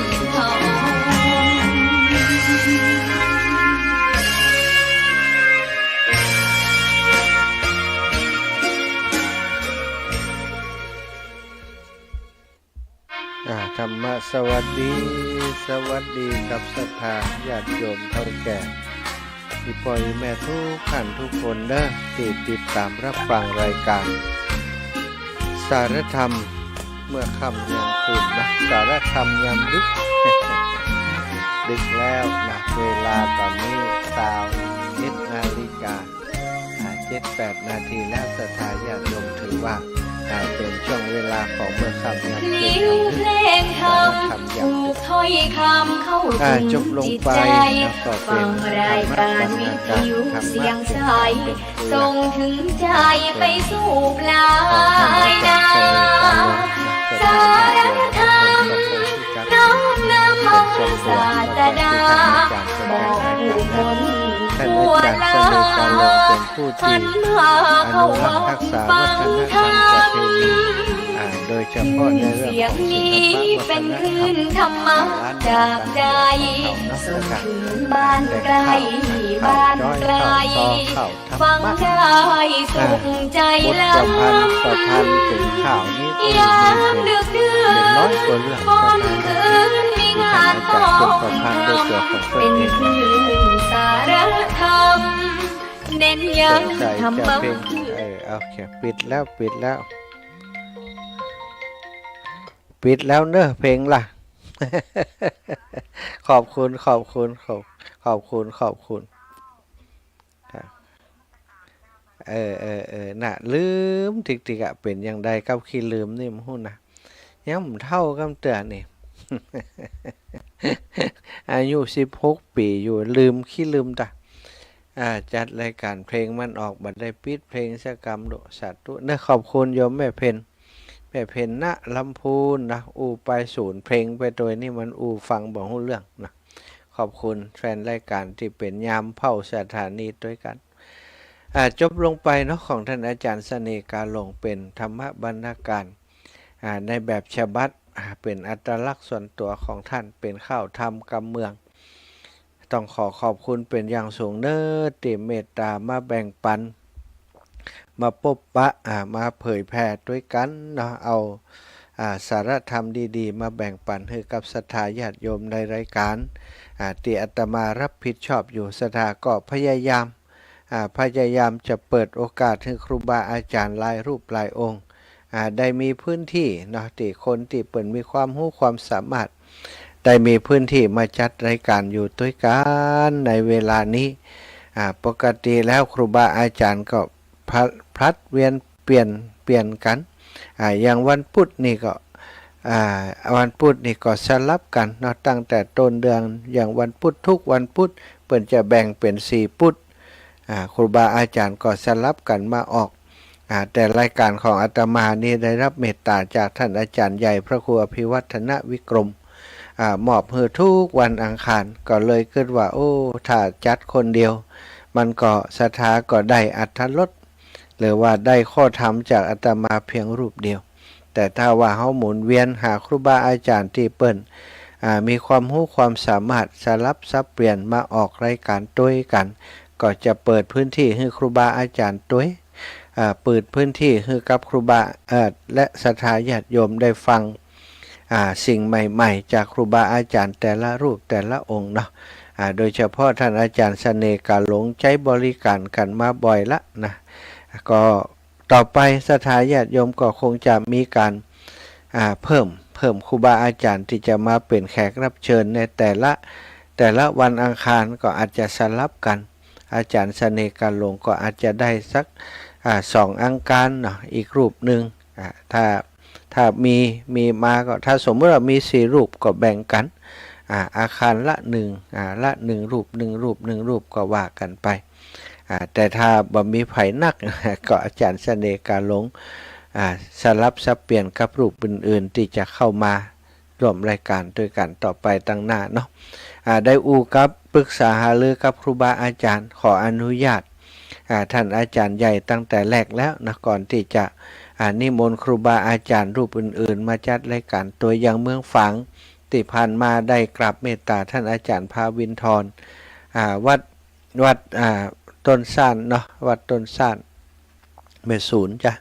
ธรรมะสวัสดีกับศรัทธาญาติโยมเท่าแก่ที่ปล่อยแม่ทุกท่านทุกคนเด้อที่ติดตามรับฟังรายการสารธรรมเมื่อค่ำยามคืนนะสารธรรมยามดึก ดึกแล้วนะเวลาตอนนี้21 นาฬิกา 7-8 นาทีแล้วศรัทธาญาติโยมถือว่าเป็นช่วงเวลาของเมื่อค่ำยามคืน ลิ้วเพลงธรรมถูกถ้อยคำเข้าถึง จบลง จิต ไป ใจ แล้วก็เป็ ฟั น งรายการวิทยุเสียงใสส่งถึงใจไปสู่ปลายนาสารธรรมน้อมนำเอาศาสดาบอกผู้คนทั่วลาหันมาเข้าวัดฟังธรรม โดยเฉพาะในเรื่อง เสีย ข ง องศิ นี้ ลป เป็น วัฒ คลื่น น ธรรมะจากใจส่งถึงบ้านไกลบ้านไกลฟังได้สุขใจ บท ล้ ประพันธ์ถึงข่าวนี้ ำยามดึกดื่ เป็นร้อย น กว่าเรื่อง บนคืนมีงานต้องทำเป็นคลื่นสารธรรมเน้น ส ย้ งสัย ำธรร จะ มะ เพลงโอเคปิดแล้วเนอะเพลงล่ะ ขอบคุณน่ะลืมทิกๆเป็นอย่างใดกับขี้ลืมนี่มันหู้นะยังมันเท่ากับเตือนนี่ อายุ16 ปีอยู่ขี้ลืมตะจัดรายการเพลงมันออกบัดได้ปิดเพลงสกรรมโดสัตว์เนอะขอบคุณโยมแม่เพนณลำพูนนะไปศูนย์เพลงไปโดยนี่มันฟังบ่ฮู้เรื่องนะขอบคุณแฟนรายการที่เป็นยามเผ่าสถานีด้วยกันจบลงไปเนาะของท่านอาจารย์เสน่ห์กาลงเป็นธรรมบรรณาการในแบบฉบับเป็นอัตลักษณ์ส่วนตัวของท่านเป็นข้าวธรรมกำเมืองต้องขอบคุณเป็นอย่างสูงเน้อที่เมตตามาแบ่งปันมาพบปะมาเผยแผ่ด้วยกันเนาะเอาสารธรรมดีๆมาแบ่งปันให้กับศรัทธาญาติโยมในรายการที่อาตมารับผิดชอบอยู่ศรัทธาก็พยายามจะเปิดโอกาสให้ครูบาอาจารย์หลายรูปหลายองค์ได้มีพื้นที่เนาะที่คนที่เปิดมีความรู้ความสามารถได้มีพื้นที่มาจัดรายการอยู่ด้วยกันในเวลานี้ปกติแล้วครูบาอาจารย์ก็พลัดเวียนเปลี่ยนกันอย่างวันพุธนี่ก็สลับกันเนาะตั้งแต่ต้นเดือนอย่างวันพุธทุกวันพุธเปิ่นจะแบ่งเป็น4พุธครูบาอาจารย์ก็สลับกันมาออกแต่รายการของอาตมานี่ได้รับเมตตาจากท่านอาจารย์ใหญ่พระครูอภิวัฒนวิกรมมอบให้ทุกวันอังคารก็เลยคิดว่าถ้าจัดคนเดียวมันก็ศรัทธาก็ได้อรรถรสหรือว่าได้ข้อธรรมจากอาตมาเพียงรูปเดียวแต่ถ้าว่าเฮาหมุนเวียนหาครูบาอาจารย์ที่เปิ้นมีความรู้ความสามารถสลับซับเปลี่ยนมาออกรายการด้วยกันก็จะเปิดพื้นที่ให้ครูบาอาจารย์ด้วยเปิดพื้นที่ให้กับครูบาและศรัทธาญาติโยมได้ฟังสิ่งใหม่ๆจากครูบาอาจารย์แต่ละรูปแต่ละองค์เนาะโดยเฉพาะท่านอาจารย์เสน่ห์กาหลงใจบริการกันมาบ่อยละนะก็ต่อไปศรัทธาญาติโยมก็คงจะมีการเพิ่มครูบาอาจารย์ที่จะมาเป็นแขกรับเชิญในแต่ละวันอังคารก็อาจจะสลับกันอาจารย์เสน่ห์กาหลงก็อาจจะได้สัก2 อังคารเนาะอีกรูปหนึ่งถ้ามีมาก็ถ้าสมมติว่ามี4 รูปก็แบ่งกันอาคารละ1รูปก็ว่ากันไป แต่ถ้าบ่มีไผนัก ก็อาจารย์เสน่ห์กาหลงสลับสับเปลี่ยนกับรูปอื่นๆที่จะเข้ามาร่วมรายการด้วยกันต่อไปตั้งหน้าเนาะได้กับปรึกษาหารือกับครูบาอาจารย์ขออนุญาตท่านอาจารย์ใหญ่ตั้งแต่แรกแล้วนะก่อนที่จะนิมนต์ครูบาอาจารย์รูปอื่นๆมาจัดรายการตัวอย่างเมืองฝางที่ผ่านมาได้กราบเมตตาท่านอาจารย์ภาวินทรวัดต้นซ่านเนาะวัดต้นซ่านเมศูนย์จ้ะ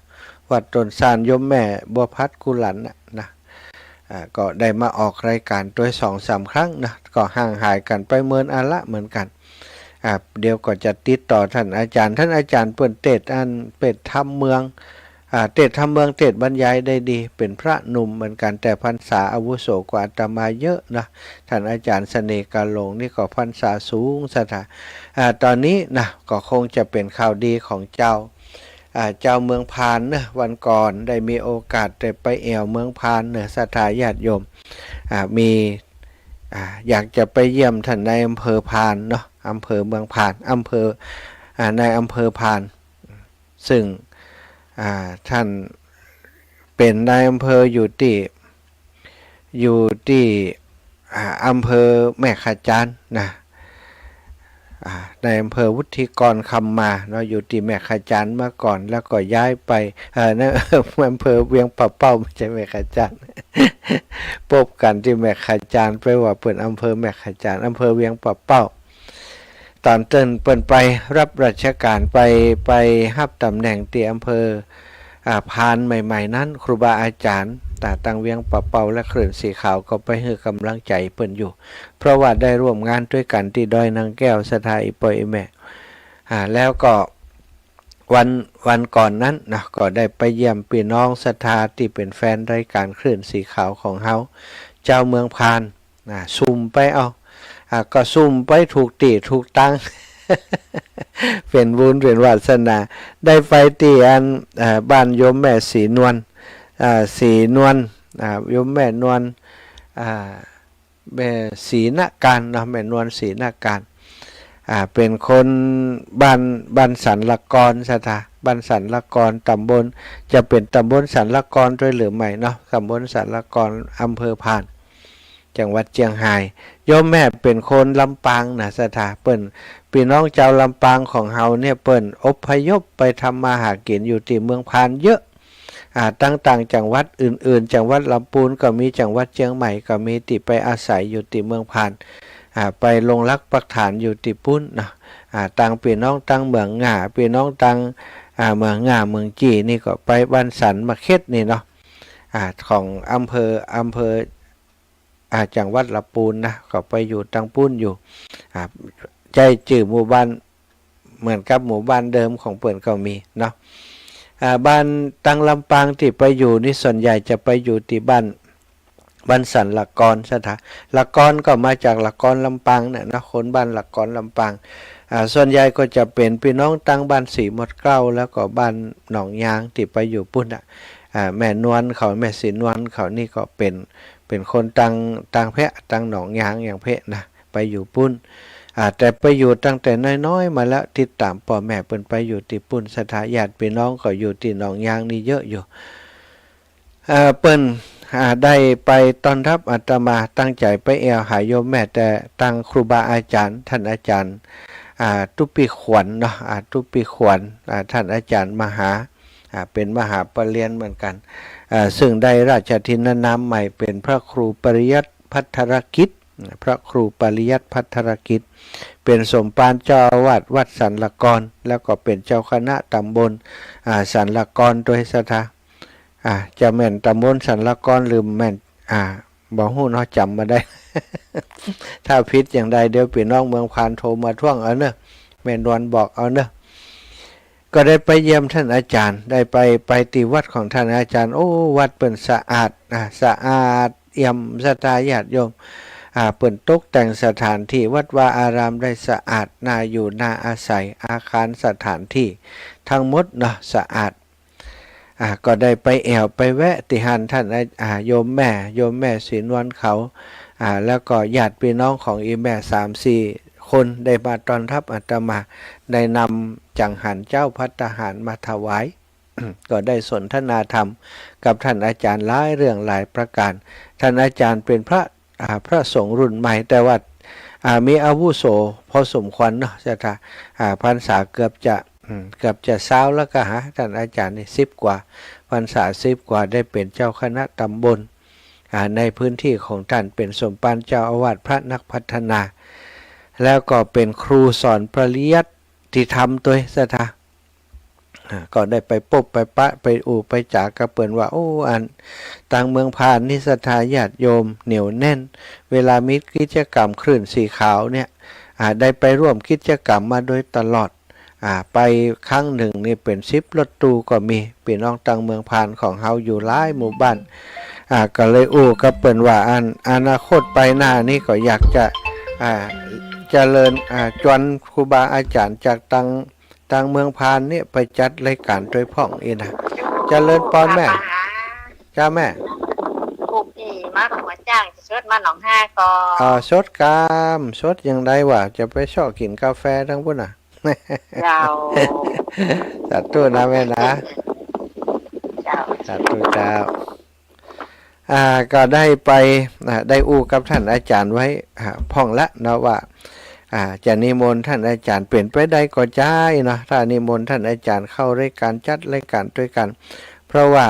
วัดต้นซ่านยมแม่บัวพัดกุหลันนะก็ได้มาออกรายการตัว2-3 ครั้งนะก็ห่างหายกันไปเมินอาละเหมือนกันเดี๋ยวก็จะติดต่อท่านอาจารย์เปิ่นเทศเป็ดทำเมืองเทศบรรยายได้ดีเป็นพระหนุ่มเหมือนกันแต่พรรษาอาวุโสกว่าอาตมาเยอะนะท่านอาจารย์เสน่ห์กาหลงนี่ก็พรรษาสูงสถาตอนนี้นะก็คงจะเป็นข่าวดีของเจ้าเมืองพานเนะวันก่อนได้มีโอกาสได้ไปแอวเมืองพานเนะศรัทธาญาติโยมมีอยากจะไปเยี่ยมท่านในอำเภอพานเนาะอำเภอเมืองพานในอำเภอพานซึ่งท่านเป็นนายอำเภออยู่ที่อำเภอแม่ขจานนะในอำเภอวุฒิกรคำมาเนาะอยู่ที่แม่ขจานมาก่อนแล้วก็ย้ายไปในอำเภอเวียงป่าเป้าไม่ใช่แม่ขจานพบกันที่แม่ขจานไปว่าเปิดอำเภอแม่ขจานอำเภอเวียงป่าเป้าตอนเปิ้นไปรับราชการไปรับตำแหน่งที่อำเภอพานใหม่ๆนั้นครูบาอาจารย์ตังเวียงป่าเป้าและเขื่อนสีขาวก็ไปให้กำลังใจเปิ้นอยู่เพราะว่าได้ร่วมงานด้วยกันที่ดอยนางแก้วสถาอีปอยแม่แล้วก็วันก่อนนั้นนะก็ได้ไปเยี่ยมพี่น้องศรัทธาที่เป็นแฟนรายการคลื่นสีขาวของเฮาเจ้าเมืองพานซุ่มไปเอาก็ซุ่มไปถูกตีถูกตั้ง เป็นบุญเป็นวาสนาได้ไปที่บ้านโยมแม่ศรีนวลโยมแม่นวลแม่ศรีนการเนาะแม่นวลศรีนการเป็นคนบ้านสันละกรสถาบ้านสันละกรตำบลจะเป็นตำบลสันละกรด้วยหรือไม่เนาะตำบลสันละกรอำเภอพานจังหวัดเชียงรายโยมแม่เป็นคนลำปางนะสถาเปิ้นพี่น้องชาวลำปางของเฮาเนี่ยเปิ้นอพยพไปทำมาหากินอยู่ที่เมืองพานเยอะต่างจังหวัดอื่นๆจังหวัดลำพูนก็มีจังหวัดเชียงใหม่ก็มีที่ไปอาศัยอยู่ที่เมืองพานไปลงรักปักฐานอยู่ที่ปุ้นนะต่างพี่น้องต่างเมืองง่าพี่น้องต่างเมืองง่าเมืองจีนี่ก็ไปบ้านสันมาเข็ดนี่เนาะของอำเภอจังหวัดลำพูนนะก็ไปอยู่ตังปุ้นอยู่ใจจื่อหมู่บ้านเหมือนกับหมู่บ้านเดิมของเปิ่นก็มีเนาะบ้านตังลำปางที่ไปอยู่นี่ส่วนใหญ่จะไปอยู่ที่บ้านสันละกรสถาละกรก็มาจากละกรลำปางเนี่ยนะคนบ้านละกรลำปางส่วนใหญ่ก็จะเป็นพี่น้องตังบ้านสีหมดเกล้าแล้วก็บ้านหนองยางที่ไปอยู่ปุ้นแม่นวลเขาแม่สีนวลเขานี่ก็เป็นคนตังเพะตังหนองยางอย่างเพะนะไปอยู่ปุ้นแต่ไปอยู่ตั้งแต่น้อยๆมาแล้วติดตามพ่อแม่เปิ้นไปอยู่ที่ปุ้นสถาญาติพี่น้องก็อยู่ที่หนองยางนี่เยอะอยู่เปิ้นได้ไปต้อนรับอาตมาตั้งใจไปแอวหาโยมแม่แต่ตั้งครูบาอาจารย์ท่านอาจารย์ตุปีขวัญเนาะตุปีขวัญท่านอาจารย์มหาเป็นมหาปรริญญาเหมือนกันซึ่งได้ราชทินนามใหม่เป็นพระครูปริยัติภัทรกิจพระครูปริยัติภัทรกิจเป็นสมภารเจ้าอาวาสวัดสันละกรแล้วก็เป็นเจ้าคณะตำบลสันละกรโดยสถาจะแม่นตำบลสันละกรหรือแม่นบ่ฮู้เนาะจำมาได้ ถ้าผิดอย่างใดเดี๋ยวพี่น้องเมืองพานโทรมาท่วงเอาเนอะแม่นวลบอกเอาเนอะก็ได้ไปเยี่ยมท่านอาจารย์ได้ไปที่วัดของท่านอาจารย์โอ้วัดเปิ้นสะอาดสะอาดเอี่ยมศรัทธาญาติโยมเปิ้นตกแต่งสถานที่วัดวาอารามได้สะอาดน่าอยู่น่าอาศัยอาคารสถานที่ทั้งหมดเนาะสะอาดก็ได้ไปแอวไปแวะติหันท่านโยมแม่ศรีนวลเขาแล้วก็ญาติพี่น้องของอีแม่3-4 ค คนได้มาต้อนรับอาตมาได้นำจังหันเจ้าภัตตาหารมาถวาย ก็ได้สนทนาธรรมกับท่านอาจารย์หลายเรื่องหลายประการท่านอาจารย์เป็นพระสงฆ์รุ่นใหม่แต่ว่ามีอาวุโสพอสมควรเนาะจะพรรษาเกือบจะเศร้าแล้วก็ท่านอาจารย์นี่10 กว่าพรรษา10 กว่าได้เป็นเจ้าคณะตำบลในพื้นที่ของท่านเป็นสมภารเจ้าอาวาสพระนักพัฒนา แล้วก็เป็นครูสอนปริยัติที่ทำตัวสถาก็ได้ไปพบไปปะไปอู่ไปจากกระเปิ่นว่าโอ้ต่างเมืองพานนิสทาญาติโยมเหนียวแน่นเวลามีกิจกรรมคลื่นสีขาวเนี่ยได้ไปร่วมกิจกรรมมาโดยตลอดไปครั้งหนึ่งนี่เป็น10 รถตู้ก็มีพี่น้องต่างเมืองพานของเฮาอยู่หลายหมู่บ้านก็เลยอู้กระเปิ่นว่าอนาคตไปหน้านี่ก็อยากจะเจริญจวนครูบาอาจารย์จากต่างเมืองพานเนี่ยไปจัดรายการโดยพ่องเองนะเจริญปอนแม่จ้าแม่กูปีมาหัวจ้างจะชดมาหนองห้าก่อนสดกามสดยังไงวะจะไปชอบกินกาแฟทั้งพุ่นน่ะเราสัตว์ตัวนะแม่นะสัตว์ตัวเจ้าก็ได้ไปได้อู้กับท่านอาจารย์ไว้พ่องละเนาะว่าจะนิมนต์ท่านอาจารย์เปลี่ยนไปได้ก็ใจเนาะถ้านิมนต์ท่านอาจารย์เข้ารายการจัดรายการด้วยกันเพราะว่า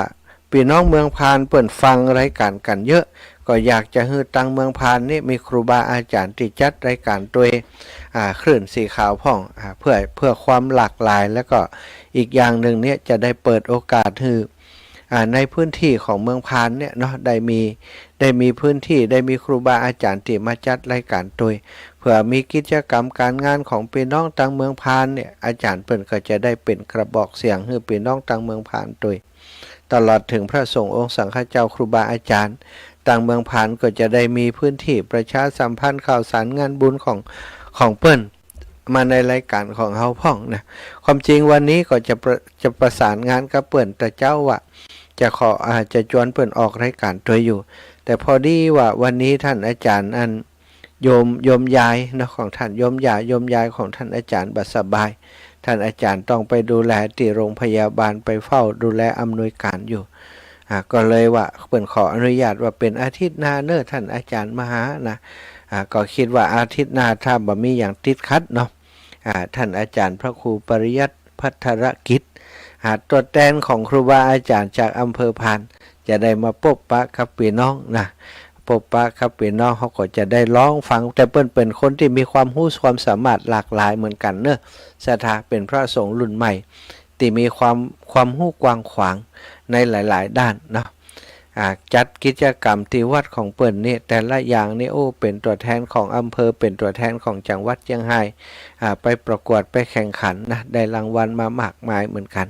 พี่น้องเมืองพานเปิดฟังรายการกันเยอะก็อยากจะให้ตังเมืองพานนี่มีครูบาอาจารย์ที่จัดรายการด้วยคลื่นสีขาวพ่องเพื่อความหลากหลายแล้วก็อีกอย่างหนึ่งเนี่ยจะได้เปิดโอกาสให้ในพื้นที่ของเมืองพานเนี่ยเนาะได้มีพื้นที่ได้มีครูบาอาจารย์ที่มาจัดรายการโดยเพื่อมีกิจกรรมการงานของพี่น้องต่างเมืองพานเนี่ยอาจารย์เปิ้นก็จะได้เป็นกระบอกเสียงให้พี่น้องต่างเมืองพานโดยตลอดถึงพระสงฆ์องค์สังฆเจ้าครูบาอาจารย์ต่างเมืองพานก็จะได้มีพื้นที่ประชาสัมพันธ์ข่าวสารงานบุญของเปิ้นมาในรายการของเฮาพ่องนะความจริงวันนี้ก็จะประสานงานกับเปิ้นแต่เจ้าว่าจะชวนเปิ้นออกรายการตัวอยู่แต่พอดีว่าวันนี้ท่านอาจารย์โยมยายนะของท่านโยมยายของท่านอาจารย์บัดสบายท่านอาจารย์ต้องไปดูแลที่โรงพยาบาลไปเฝ้าดูแลอำนวยการอยู่ก็เลยว่าเปิ้นขออนุญาตว่าเป็นอาทิตย์หน้าเน้อท่านอาจารย์มาหานะก็คิดว่าอาทิตย์หน้าถ้าบ่มีอย่างติดขัดเนาะท่านอาจารย์พระครูปริยัติภัทรกิจตัวแทนของครูบาอาจารย์จากอำเภอพานจะได้มาพบปะกับพี่น้องนะพบปะกับพี่น้องเขาก็จะได้ร้องฟังแต่เปิ้นเป็นคนที่มีความรู้ความสามารถหลากหลายเหมือนกันเนอะสถาเป็นพระสงฆ์รุ่นใหม่ที่มีความรู้กว้างขวางในหลายๆด้านเนาะจัดกิจกรรมที่วัดของเปิ้นนี่แต่ละอย่างนี่เป็นตัวแทนของอำเภอเป็นตัวแทนของจังหวัดเชียงรายไปประกวดไปแข่งขันนะได้รางวัลมามากมายเหมือนกัน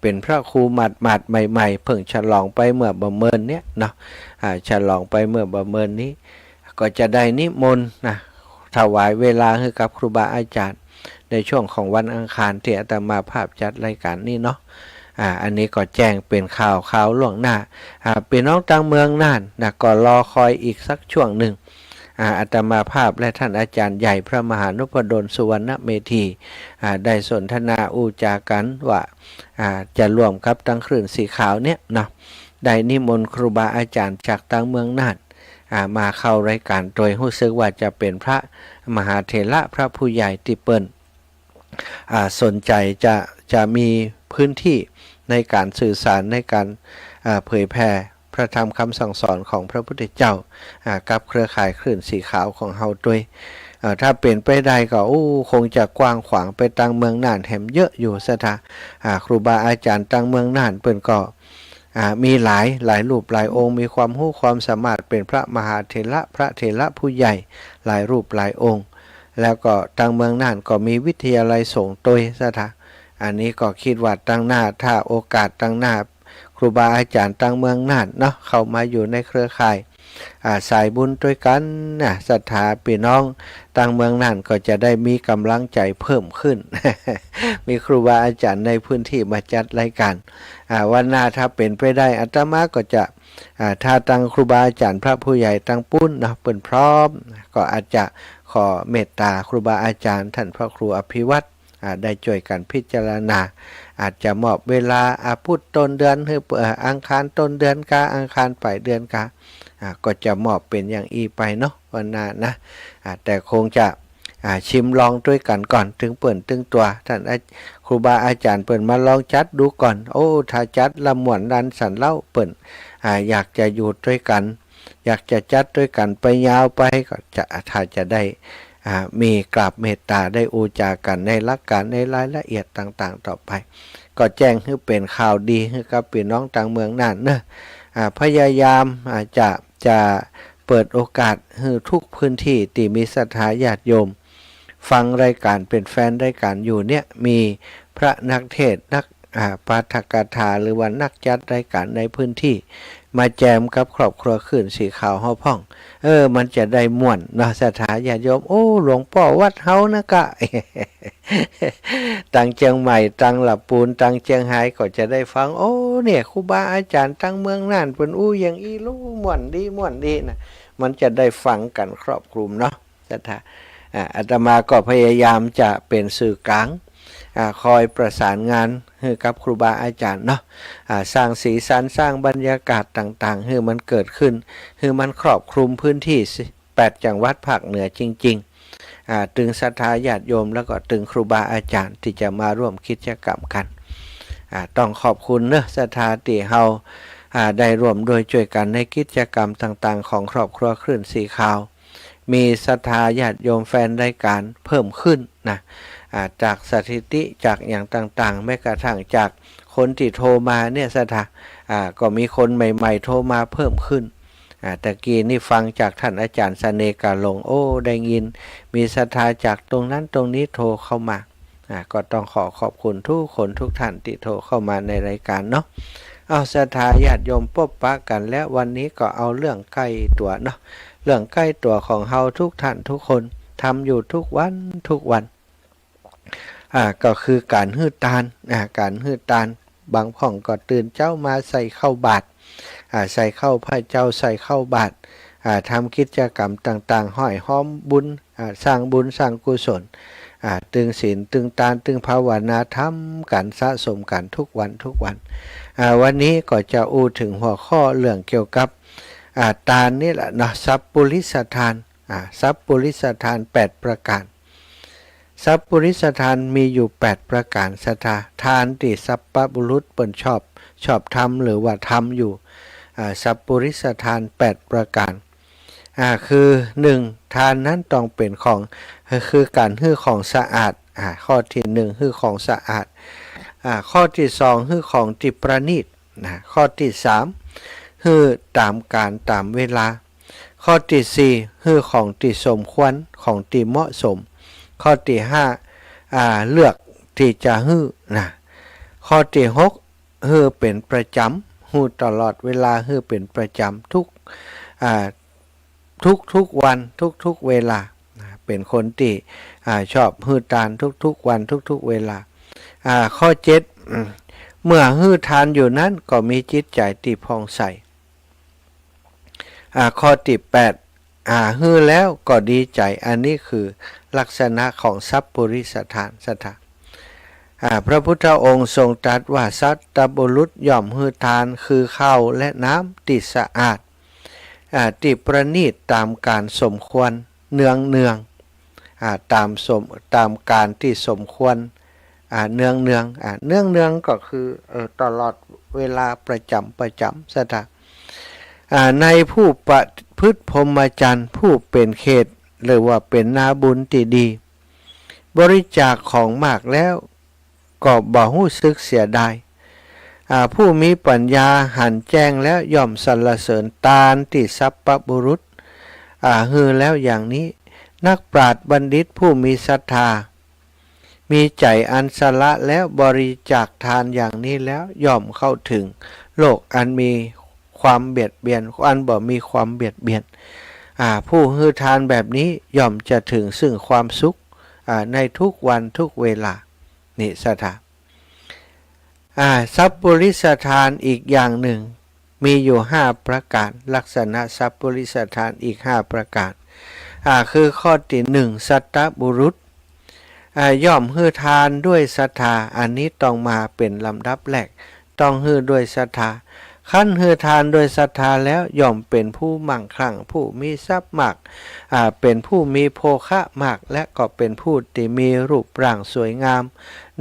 เป็นพระครูหมาดใหม่ๆเพิ่งฉลองไปเมื่อบ่เมินเนี้ยเนาะฉลองไปเมื่อบ่เมินนี้ก็จะได้นิมนต์นะถวายเวลาให้กับครูบาอาจารย์ในช่วงของวันอังคารที่อาตมาภาพจัดรายการนี้เนาะอันนี้ก็แจ้งเป็นข่าวล่วงหน้าเป็นน้องต่างเมืองน่านนะก็รอคอยอีกสักช่วงหนึ่งอาตมาภาพและท่านอาจารย์ใหญ่พระมหานุปดลสุวรรณเมธีได้สนทนาอูจากันว่าจะร่วมกับตั้งคลื่นสีขาวเนี่ยเนาะได้นิมนต์ครูบาอาจารย์จากต่างเมืองน่านมาเข้ารายการโดยรู้สึกว่าจะเป็นพระมหาเถระพระผู้ใหญ่ที่เปิ้นสนใจจะมีพื้นที่ในการสื่อสารในการเผยแพร่พระธรรมคำสั่งสอนของพระพุทธเจ้ากับเครือข่ายคลื่นสีขาวของเฮาด้วยถ้าเป็นไปได้ก็คงจะกว้างขวางไปต่างเมืองน่านแถมเยอะอยู่สถาครูบาอาจารย์ต่างเมืองน่านเปิ้นก็มีหลายรูปหลายองค์มีความรู้ความสามารถเป็นพระมหาเถระพระเถระผู้ใหญ่หลายรูปหลายองค์แล้วก็ต่างเมืองน่านก็มีวิทยาลัยสงฆ์ตัวสถาอันนี้ก็คิดว่าตั้งหน้าถ้าโอกาสตั้งหน้าครูบาอาจารย์ต่างเมืองน่านเนาะเข้ามาอยู่ในเครือข่าย สายบุญด้วยกันนะศรัทธาพี่น้องต่างเมืองนั่นก็จะได้มีกำลังใจเพิ่มขึ้น มีครูบาอาจารย์ในพื้นที่มาจัดรายการวันหน้าถ้าเป็นไปได้อาตมาก็จะถ้าตั้งครูบาอาจารย์พระผู้ใหญ่ตั้งปุ้นนะเปิ่นพร้อมก็อาจจะขอเมตตาครูบาอาจารย์ท่านพระครูอภิวัตรได้ช่วยกันพิจารณาอาจจะมอบเวลาพุธต้นเดือนหรืออังคารต้นเดือนกาอังคารปลายเดือนกาก็จะมอบเป็นอย่างอีไปเนาะวันหน้านะแต่คงจะชิมลองด้วยกันก่อนถึงเปิ่นถึงตัวท่านครูบาอาจารย์เปิ่นมาลองจัดดูก่อนโอ้ถ้าจัดละม่วนดันสันเล่าเปิ่นอยากจะอยู่ด้วยกันอยากจะจัดด้วยกันไปยาวไปก็จะถ้าจะได้มีกราบเมตตาได้อูจากันในหลักการในรายละเอียดต่างๆต่อไปก็แจ้งให้เป็นข่าวดีให้กับพี่น้องต่างเมืองนั่นเนอะพยายามจะเปิดโอกาสให้ทุกพื้นที่ที่มีศรัทธาญาติโยมฟังรายการเป็นแฟนรายการอยู่เนี่ยมีพระนักเทศน์นักปาฐกถาหรือว่านักจัดรายการในพื้นที่มาแจมกับครอบครัวขึ้นสีขาวเฮาพ่องมันจะได้ม่วนเนาะศรัทธาญาติโยมโอ้หลวงพ่อวัดเฮานะกะ ตั้งเชียงใหม่ตั้งหลับปูนตั้งเชียงไฮ้ก็จะได้ฟังโอ้เนี่ยครูบาอาจารย์ตั้งเมืองน่านเพิ่นอย่างอีรู้ม่วนดีนะมันจะได้ฟังกันครอบคลุมเนาะศรัทธาอาตมาก็พยายามจะเป็นสื่อกลางคอยประสานงานให้กับครูบาอาจารย์เนาะสร้างสีสันสร้างบรรยากาศต่างๆให้มันเกิดขึ้นให้มันครอบคลุมพื้นที่8จังหวัดภาคเหนือจริงๆตึงศรัทธาญาติโยมแล้วก็ตึงครูบาอาจารย์ที่จะมาร่วมกิจกรรมกันต้องขอบคุณเนอะศรัทธาที่เฮาได้ร่วมโดยช่วยกันในกิจกรรมต่างๆของครอบครัวคลื่นสีขาวมีศรัทธาญาติโยมแฟนรายการเพิ่มขึ้นนะจากสถิติจากอย่างต่างๆแม้กระทั่งจากคนที่โทรมาเนี่ยศรัทธาก็มีคนใหม่ๆโทรมาเพิ่มขึ้นตะกี้นี่ฟังจากท่านอาจารย์เสน่ห์กาลงโอ้ได้ยินมีศรัทธาจากตรงนั้นตรงนี้โทรเข้ามาก็ต้องขอบคุณทุกคนทุกท่านที่โทรเข้ามาในรายการเนาะเอาศรัทธาญาติโยมพบปะกันแล้ววันนี้ก็เอาเรื่องใกล้ตัวเนาะเรื่องใกล้ตัวของเฮาทุกท่านทุกคนทำอยู่ทุกวันก็คือการฮื้อตานการฮื้อตานบางพ่องก็ตื่นเจ้ามาใส่เข้าบาตรใส่เข้าพระเจ้าใส่เข้าบาตรทำกิจกรรมต่างๆห้อยห้อมบุญสร้างบุญสร้างกุศลตึงศีลตึงตานตึงภาวนาทำกันสะสมกันทุกวันวันนี้ก็จะอู้ถึงหัวข้อเรื่องเกี่ยวกับตานนี่แหละเนาะทรัพย์ปุริสทานทรัพย์ปุริสทาน8ประการทรัพย์ปุริสทานมีอยู่8ประการศรัทธาทานที่สัพพบุรุษเปิ้นชอบทำหรือว่าทำอยู่ทรัพย์ปุริสทาน8ประการคือ1ทานนั้นต้องเป็นของคือการฮื้อของสะอาดข้อที่1ฮื้อของสะอาดข้อที่2ฮื้อของที่ประณีตข้อที่3ฮื้อตามการตามเวลาข้อที่4ฮื้อของที่สมควรของที่เหมาะสมข้อที่5เลือกที่จะฮื้อข้อที่6ฮื้อเป็นประจำฮื้อตลอดเวลาฮื้อเป็นประจำทุกวันทุกเวลาเป็นคนที่ชอบฮื้อทานทุกวันทุกเวลาข้อ7เมื่อฮื้อทานอยู่นั้นก็มีจิตใจที่ผ่องใสข้อที่8ฮื้อแล้วก็ดีใจอันนี้คือลักษณะของทรัพย์ปุริสทานศรัทธาพระพุทธองค์ทรงตรัสว่าสัตตบุรุษย่อมฮื้อทานคือข้าวและน้ำที่สะอาดที่ประณีตตามการสมควรเนืองตามการที่สมควรเนืองก็คือตลอดเวลาประจำศรัทธาในผู้ประพฤติพรหมจรรย์ผู้เป็นเขตหรือว่าเป็นนาบุญที่ดีบริจาคของมากแล้วก็บ่รู้สึกเสียดายผู้มีปัญญาหันแจ้งแล้วย่อมสรรเสริญทานที่สัพพบุรุษฮือแล้วอย่างนี้นักปราชญ์บัณฑิตผู้มีศรัทธามีใจอันสละแล้วบริจาคทานอย่างนี้แล้วย่อมเข้าถึงโลกอันมี ความเบียดเบียนอันบ่มีความเบียดเบียนผู้ให้ทานแบบนี้ย่อมจะถึงซึ่งความสุขในทุกวันทุกเวลานี่สถาสัพปริสทานอีกอย่างหนึ่งมีอยู่5ประการลักษณะสัพปริสทานอีก5ประการคือข้อที่1สัตตบุรุษย่อมให้ทานด้วยศรัทธาอันนี้ต้องมาเป็นลำดับแรกต้องให้ด้วยศรัทธาขั้นให้ทานโดยศรัทธาแล้วย่อมเป็นผู้มั่งคั่งผู้มีทรัพย์มากเป็นผู้มีโภคะมากและก็เป็นผู้ที่มีรูปร่างสวยงาม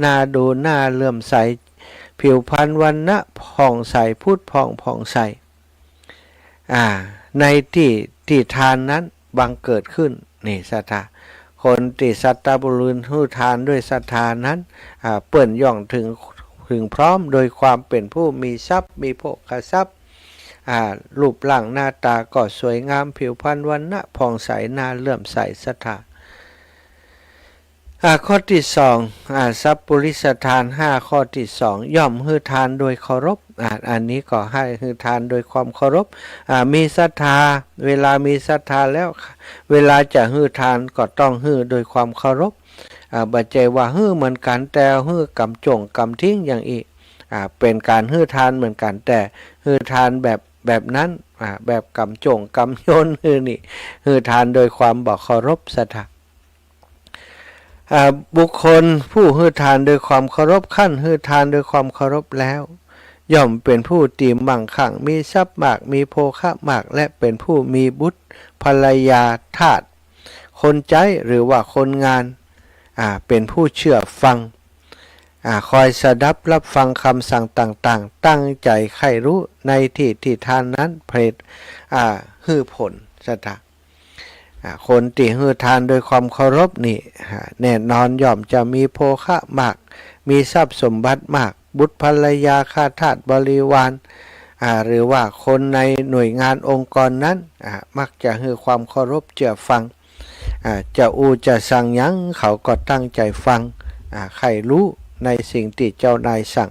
น่าดูน่าเลื่อมใสผิวพรรณวรรณะผ่องใสพุทธผ่องใสในที่ทานนั้นบังเกิดขึ้นนี่ศรัทธาคนที่สัตตบุรุษให้ทานด้วยศรัทธานั้นเปิ่นย่องถึงพร้อมโดยความเป็นผู้มีทรัพย์มีโภคทรัพย์รูปร่างหน้าตาก็สวยงามผิวพรรณวรรณะผ่องใสน่าเลื่อมใสศรัทธาข้อที่2สัพปริสทาน5ข้อที่2ย่อมให้ทานโดยเคารพอันนี้ก็ให้ทานโดยความเคารพมีศรัทธาเวลามีศรัทธาแล้วเวลาจะให้ทานก็ต้องให้โดยความเคารพบัจเจว่าให้เหมือนกันแต่ให้กำจงกำทิ้งอย่างอีกเป็นการให้ทานเหมือนกันแต่ให้ทานแบบนั้นแบบกำจงกำโยนให้ทานโดยความบ่เคารพศรัทธาบุคคลผู้ให้ทานโดยความเคารพขั้นให้ทานโดยความเคารพแล้วย่อมเป็นผู้ตีมั่งคั่งมีทรัพย์มากมีโภคะมากและเป็นผู้มีบุตรภรรยาทาสคนใจหรือว่าคนงานเป็นผู้เชื่อฟังคอยสดับรับฟังคำสั่งต่างๆตั้งใจใคร่รู้ในที่ทานนั้นเพลฮือผลสตาคนที่ฮือทานโดยความเคารพนี่แน่นอนย่อมจะมีโภคะมากมีทรัพย์สมบัติมากบุตรภรรยาข้าทาสบริวารหรือว่าคนในหน่วยงานองค์กรนั้นมักจะฮือความเคารพเชื่อฟังจะจะสั่งยั้งเขาก็ตั้งใจฟังใครรู้ในสิ่งที่เจ้านายสั่ง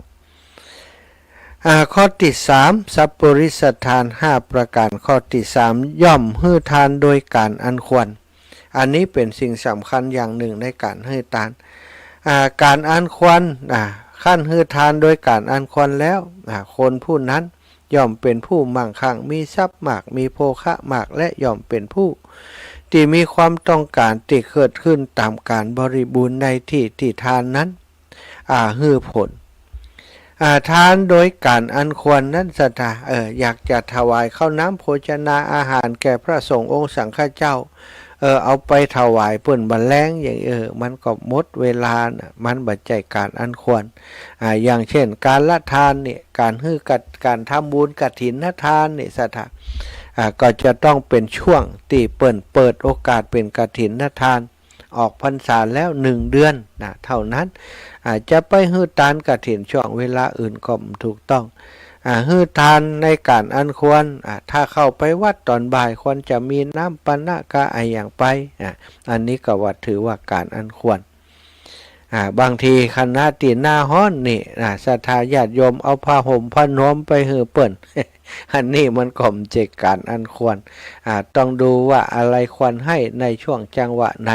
ข้อที่3สัพปริสทาน5ประการข้อที่3ย่อมให้ทานโดยการอันควรอันนี้เป็นสิ่งสำคัญอย่างหนึ่งในการให้ทานการอันควรขั้นให้ทานโดยการอันควรแล้วคนผู้นั้นย่อมเป็นผู้มั่งคั่งมีทรัพย์มากมีโภคะมากและย่อมเป็นผู้ที่มีความต้องการที่เกิดขึ้นตามการบริบูรณ์ในที่ทานนั้นให้ผลทานโดยการอันควรนั้นศรัทธาอยากจะถวายข้าวน้ำโภชนาอาหารแก่พระสงฆ์องค์สังฆเจ้าเอาไปถวายเปิ้นบรรแลงอย่างมันก็หมดเวลามันบัดใจการอันควรอย่างเช่นการละทานเนี่ยการให้การทำบุญกฐินทานเนี่ยศรัทธาก็จะต้องเป็นช่วงที่เปิดโอกาสเป็นกฐินทานออกพรรษาแล้ว1เดือนเท่านั้นจะไปให้ทานกฐินช่วงเวลาอื่นก็ถูกต้องให้ทานในการอันควรถ้าเข้าไปวัดตอนบ่ายควรจะมีน้ำปนะกะอย่างไปอันนี้ก็ว่าถือว่าการอันควรบางทีคณะตีหน้าฮ้อนนี่ศรัทธาญาติโยมเอาผ้าห่มผ้านวมไปให้เปิ้น อันนี้มันก็ไม่ใช่การอันควรต้องดูว่าอะไรควรให้ในช่วงจังหวะไหน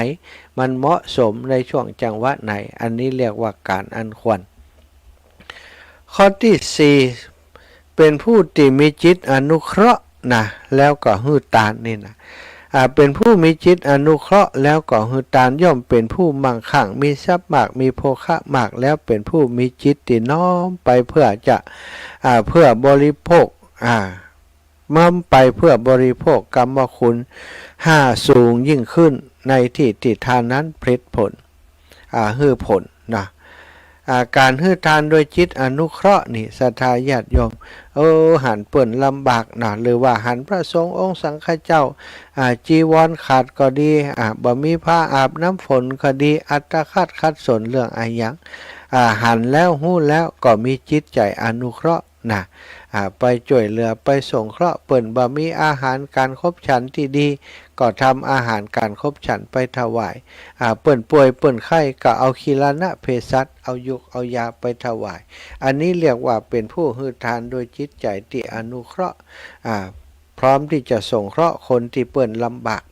มันเหมาะสมในช่วงจังหวะไหนอันนี้เรียกว่าการอันควรข้อที่4เป็นผู้ที่มีจิตอนุเคราะห์แล้วก็ให้ทานนี่เป็นผู้มีจิตอนุเคราะห์แล้วก็ให้ทานย่อมเป็นผู้มั่งคั่งมีทรัพย์มากมีโภคะมากแล้วเป็นผู้มีจิตที่น้อมไปเพื่อจะเพื่อบริโภคมั่มไปเพื่อบริโภคกรรมคุณสูงยิ่งขึ้นในที่ทานนั้นผลให้ผลการให้ทานโดยจิตอนุเคราะห์นี่ศรัทธาญาติโยมหันเปิ่นลำบากหรือว่าหันพระสงฆ์องค์สังฆเจ้าจีวรขาดก็ดีบ่มีผ้าอาบน้ำฝนก็ดีอัตคัดสนเรื่องอะไรอย่างหันแล้วหู้แล้วก็มีจิตใจอนุเคราะห์ นะไปช่วยเหลือไปสงเคราะห์เปิ่นบ่มีอาหารการคบฉันที่ดีก็ทำอาหารการคบฉันไปถวายเปิ่นป่วยเปิ่นไข้ก็เอาคีลานะเภสัชเอายุกเอายาไปถวายอันนี้เรียกว่าเป็นผู้ให้ทานโดยจิตใจที่อนุเคราะห์พร้อมที่จะสงเคราะห์คนที่เปิ่นลำบาก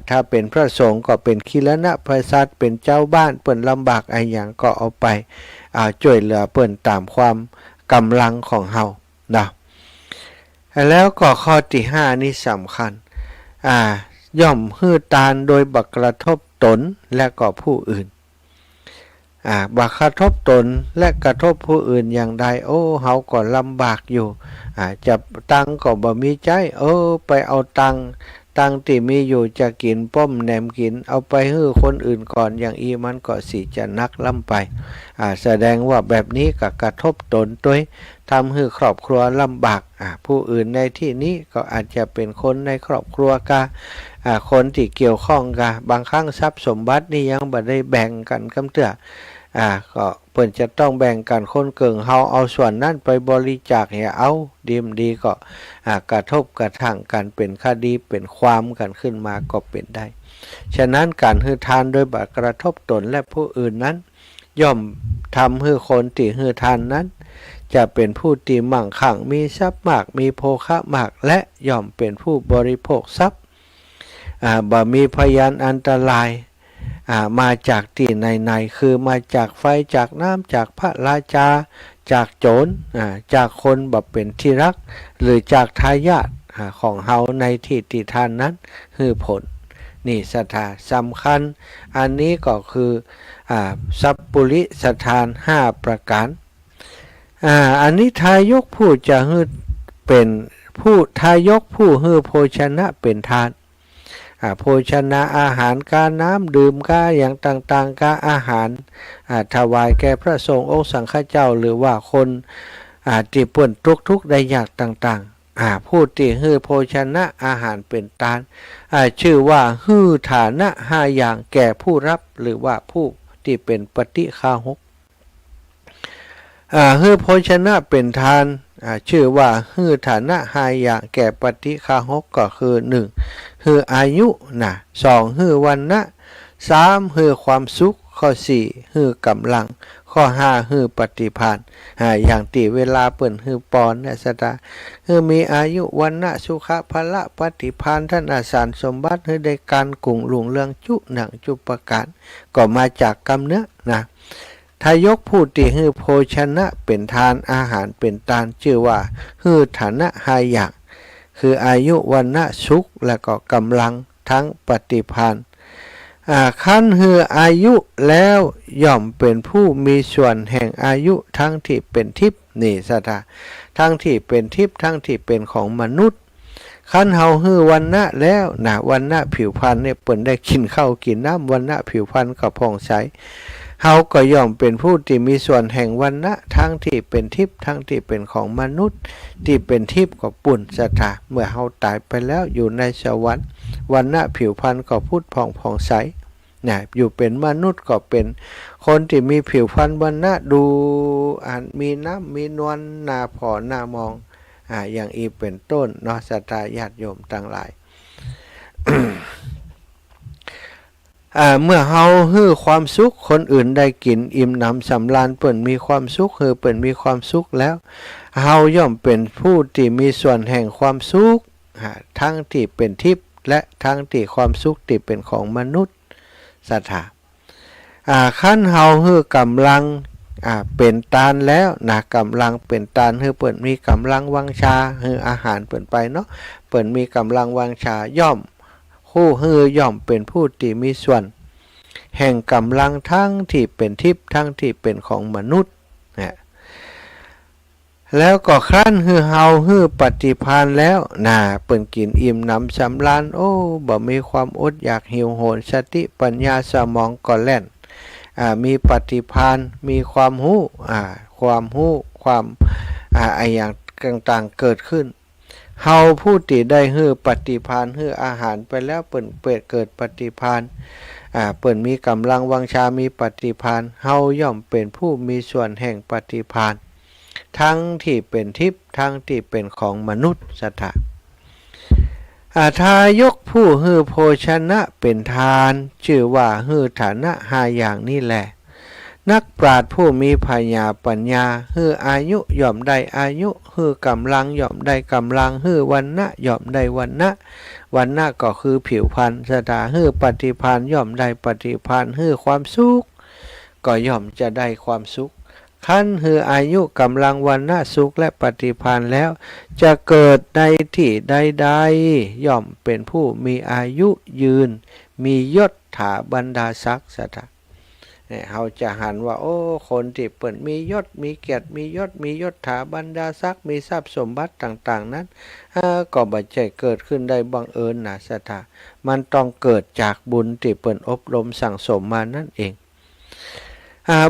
ถ้าเป็นพระสงฆ์ก็เป็นคีลานะเภสัชเป็นเจ้าบ้านเปิ่นลำบากไอ้อย่างก็เอาไปช่วยเหลือเปิ่นตามความกำลังของเฮานะแล้วก็ข้อที่5นี้สำคัญย่อมฮื้อตานโดยบักกระทบตนและก็ผู้อื่นบักกระทบตนและกระทบผู้อื่นอย่างใดโอ้เฮาก็ลำบากอยู่จะตังก็บ่มีใจไปเอาตังที่มีอยู่จะกินป้อมแหนมกินเอาไปให้คนอื่นก่อนอย่างอีมันก็สิจะนักล้ำไปแสดงว่าแบบนี้ก็กระทบตนด้วยทำให้ครอบครัวลำบากผู้อื่นในที่นี้ก็อาจจะเป็นคนในครอบครัวกะคนที่เกี่ยวข้องกะบางครั้งทรัพย์สมบัตินี่ยังบ่ได้แบ่งกันกำเตื้อก็เพิ่นจะต้องแบ่งกันคนเกิงเฮาเอาส่วนนั้นไปบริจาคให้เอาดีก็กระทบกระทั่งกันเป็นคดีเป็นความกันขึ้นมาก็เป็นได้ฉะนั้นการให้ทานโดยบักระทบตนและผู้อื่นนั้นย่อมทำให้คนที่ให้ทานนั้นจะเป็นผู้ที่มั่งคั่งมีทรัพย์มากมีโภคะมากและย่อมเป็นผู้บริโภคทรัพย์บ่มีพยานอันตรายมาจากที่ในคือมาจากไฟจากน้ำจากพระราชาจากโจรจากคนบ่เป็นที่รักหรือจากทายาทของเฮาในที่ทานนั้นคือผลนี่ศรัทธาสำคัญอันนี้ก็คือสัพปุริสถาน5ประการอันนี้ทายกผู้จะให้เป็นผู้ทายกผู้ให้โภชนะเป็นทานโภชนะอาหารกาน้ำดื่มกาอย่างต่างๆกาอาหารถวายแก่พระสงฆ์องค์สังฆเจ้าหรือว่าคนที่ป่วยทุกข์ได้ยากต่างๆผู้ที่ให้โภชนะอาหารเป็นทานชื่อว่าให้ฐานะ5อย่างแก่ผู้รับหรือว่าผู้ที่เป็นปฏิฆาหกให้โภชนะเป็นทานชื่อว่าให้ฐานะ5อย่างแก่ปฏิฆาหกก็คือ1ให้อายุ2ให้วรรณะ3ให้ความสุขข้อ4ให้กำลังข้อ5ให้ปฏิภาณอย่างที่เวลาเปิ่นให้ปอนและสตาให้มีอายุวรรณะสุขภละปฏิภาณท่านอาสารสมบัติให้ได้การกุ่งลุงเรืองจุหนังจุประการก็มาจากกำเนื้อทายกผู้ที่ให้โภชนะเป็นทานอาหารเป็นทานชื่อว่าให้ฐานะ5อย่างคืออายุวรรณะสุขและก็กำลังทั้งปฏิภาณขั้นให้อายุแล้วย่อมเป็นผู้มีส่วนแห่งอายุทั้งที่เป็นทิพย์นี่ศรัทธาทั้งที่เป็นทิพย์ทั้งที่เป็นของมนุษย์ขั้นเฮาฮื้อวรรณะแล้ววรรณะผิวพรรณเนี่ยเปิ้นได้กินข้าวกินน้ำวรรณะผิวพรรณก็ผ่องใสเฮาก็ย่อมเป็นผู้ที่มีส่วนแห่งวรรณะทั้งที่เป็นทิพย์ทั้งที่เป็นของมนุษย์ที่เป็นทิพย์ก็ปุ่นศรัทธาเมื่อเฮาตายไปแล้วอยู่ในสวรรค์วรรณะผิวพรรณก็พุทธผ่องใสอยู่เป็นมนุษย์ก็เป็นคนที่มีผิวพรรณวรรณะดูมีน้ำมีนวลหน้าผอหน้ามองอย่างอีเป็นต้นเนาะศรัทธาญาติโยมทั้งหลาย เมื่อเฮาให้ความสุขคนอื่นได้กินอิ่มหนำสำราญเปิ่นมีความสุขเปิ่นมีความสุขแล้วเฮาย่อมเป็นผู้ที่มีส่วนแห่งความสุขทั้งที่เป็นทิพย์และทั้งที่ความสุขที่เป็นของมนุษย์ศรัทธาขั้นเฮาให้กำลังเป็นตานแล้วกำลังเป็นตานให้เปิ่นมีกำลังวังชาให้อาหารเปิ่นไปเนาะเปิ่นมีกำลังวังชาย่อมผู้ให้ย่อมเป็นผู้ที่มีส่วนแห่งกำลังทั้งที่เป็นทิพย์ทั้งที่เป็นของมนุษย์แล้วก็ครั้นฮือเฮาฮือปฏิภาณแล้วเปิ่นกินอิ่มหนำสำราญโอ้บ่มีความอดอยากหิวโหยสติปัญญาสมองก็แล่นมีปฏิภาณมีความรู้ความอย่างต่างๆเกิดขึ้นเฮาผู้ที่ได้ฮือปฏิภาณฮืออาหารไปแล้วเปิ่นเกิดปฏิภาณเปิ่นมีกำลังวังชามีปฏิภาณเฮาย่อมเป็นผู้มีส่วนแห่งปฏิภาณ ทั้งที่เป็นทิพย์ทั้งที่เป็นของมนุษย์สัทธาทายกผู้ฮือโภชนะเป็นทานชื่อว่าฮือฐานะห้าอย่างนี่แหละนักปราชญ์ผู้มีปัญญาฮืออายุย่อมได้อายุฮือกำลังย่อมได้กำลังฮือวรรณะย่อมได้วรรณะวรรณะก็คือผิวพรรณสถาฮือปฏิภาณย่อมได้ปฏิภาณฮือความสุขก็ย่อมจะได้ความสุขขั้นฮืออายุกำลังวรรณะสุขและปฏิภาณแล้วจะเกิดในที่ใดๆย่อมเป็นผู้มีอายุยืนมียศถาบรรดาศักดิ์สถาเราจะหันว่าโอ้คนที่เปิดมียศมีเกียรติมียศมียศถาบรรดาศักดิ์มีทรัพย์สมบัติต่างๆนั้นก็บ่ใช่เกิดขึ้นได้บังเอิญนะสถามันต้องเกิดจากบุญที่เปิดอบรมสั่งสมมานั่นเอง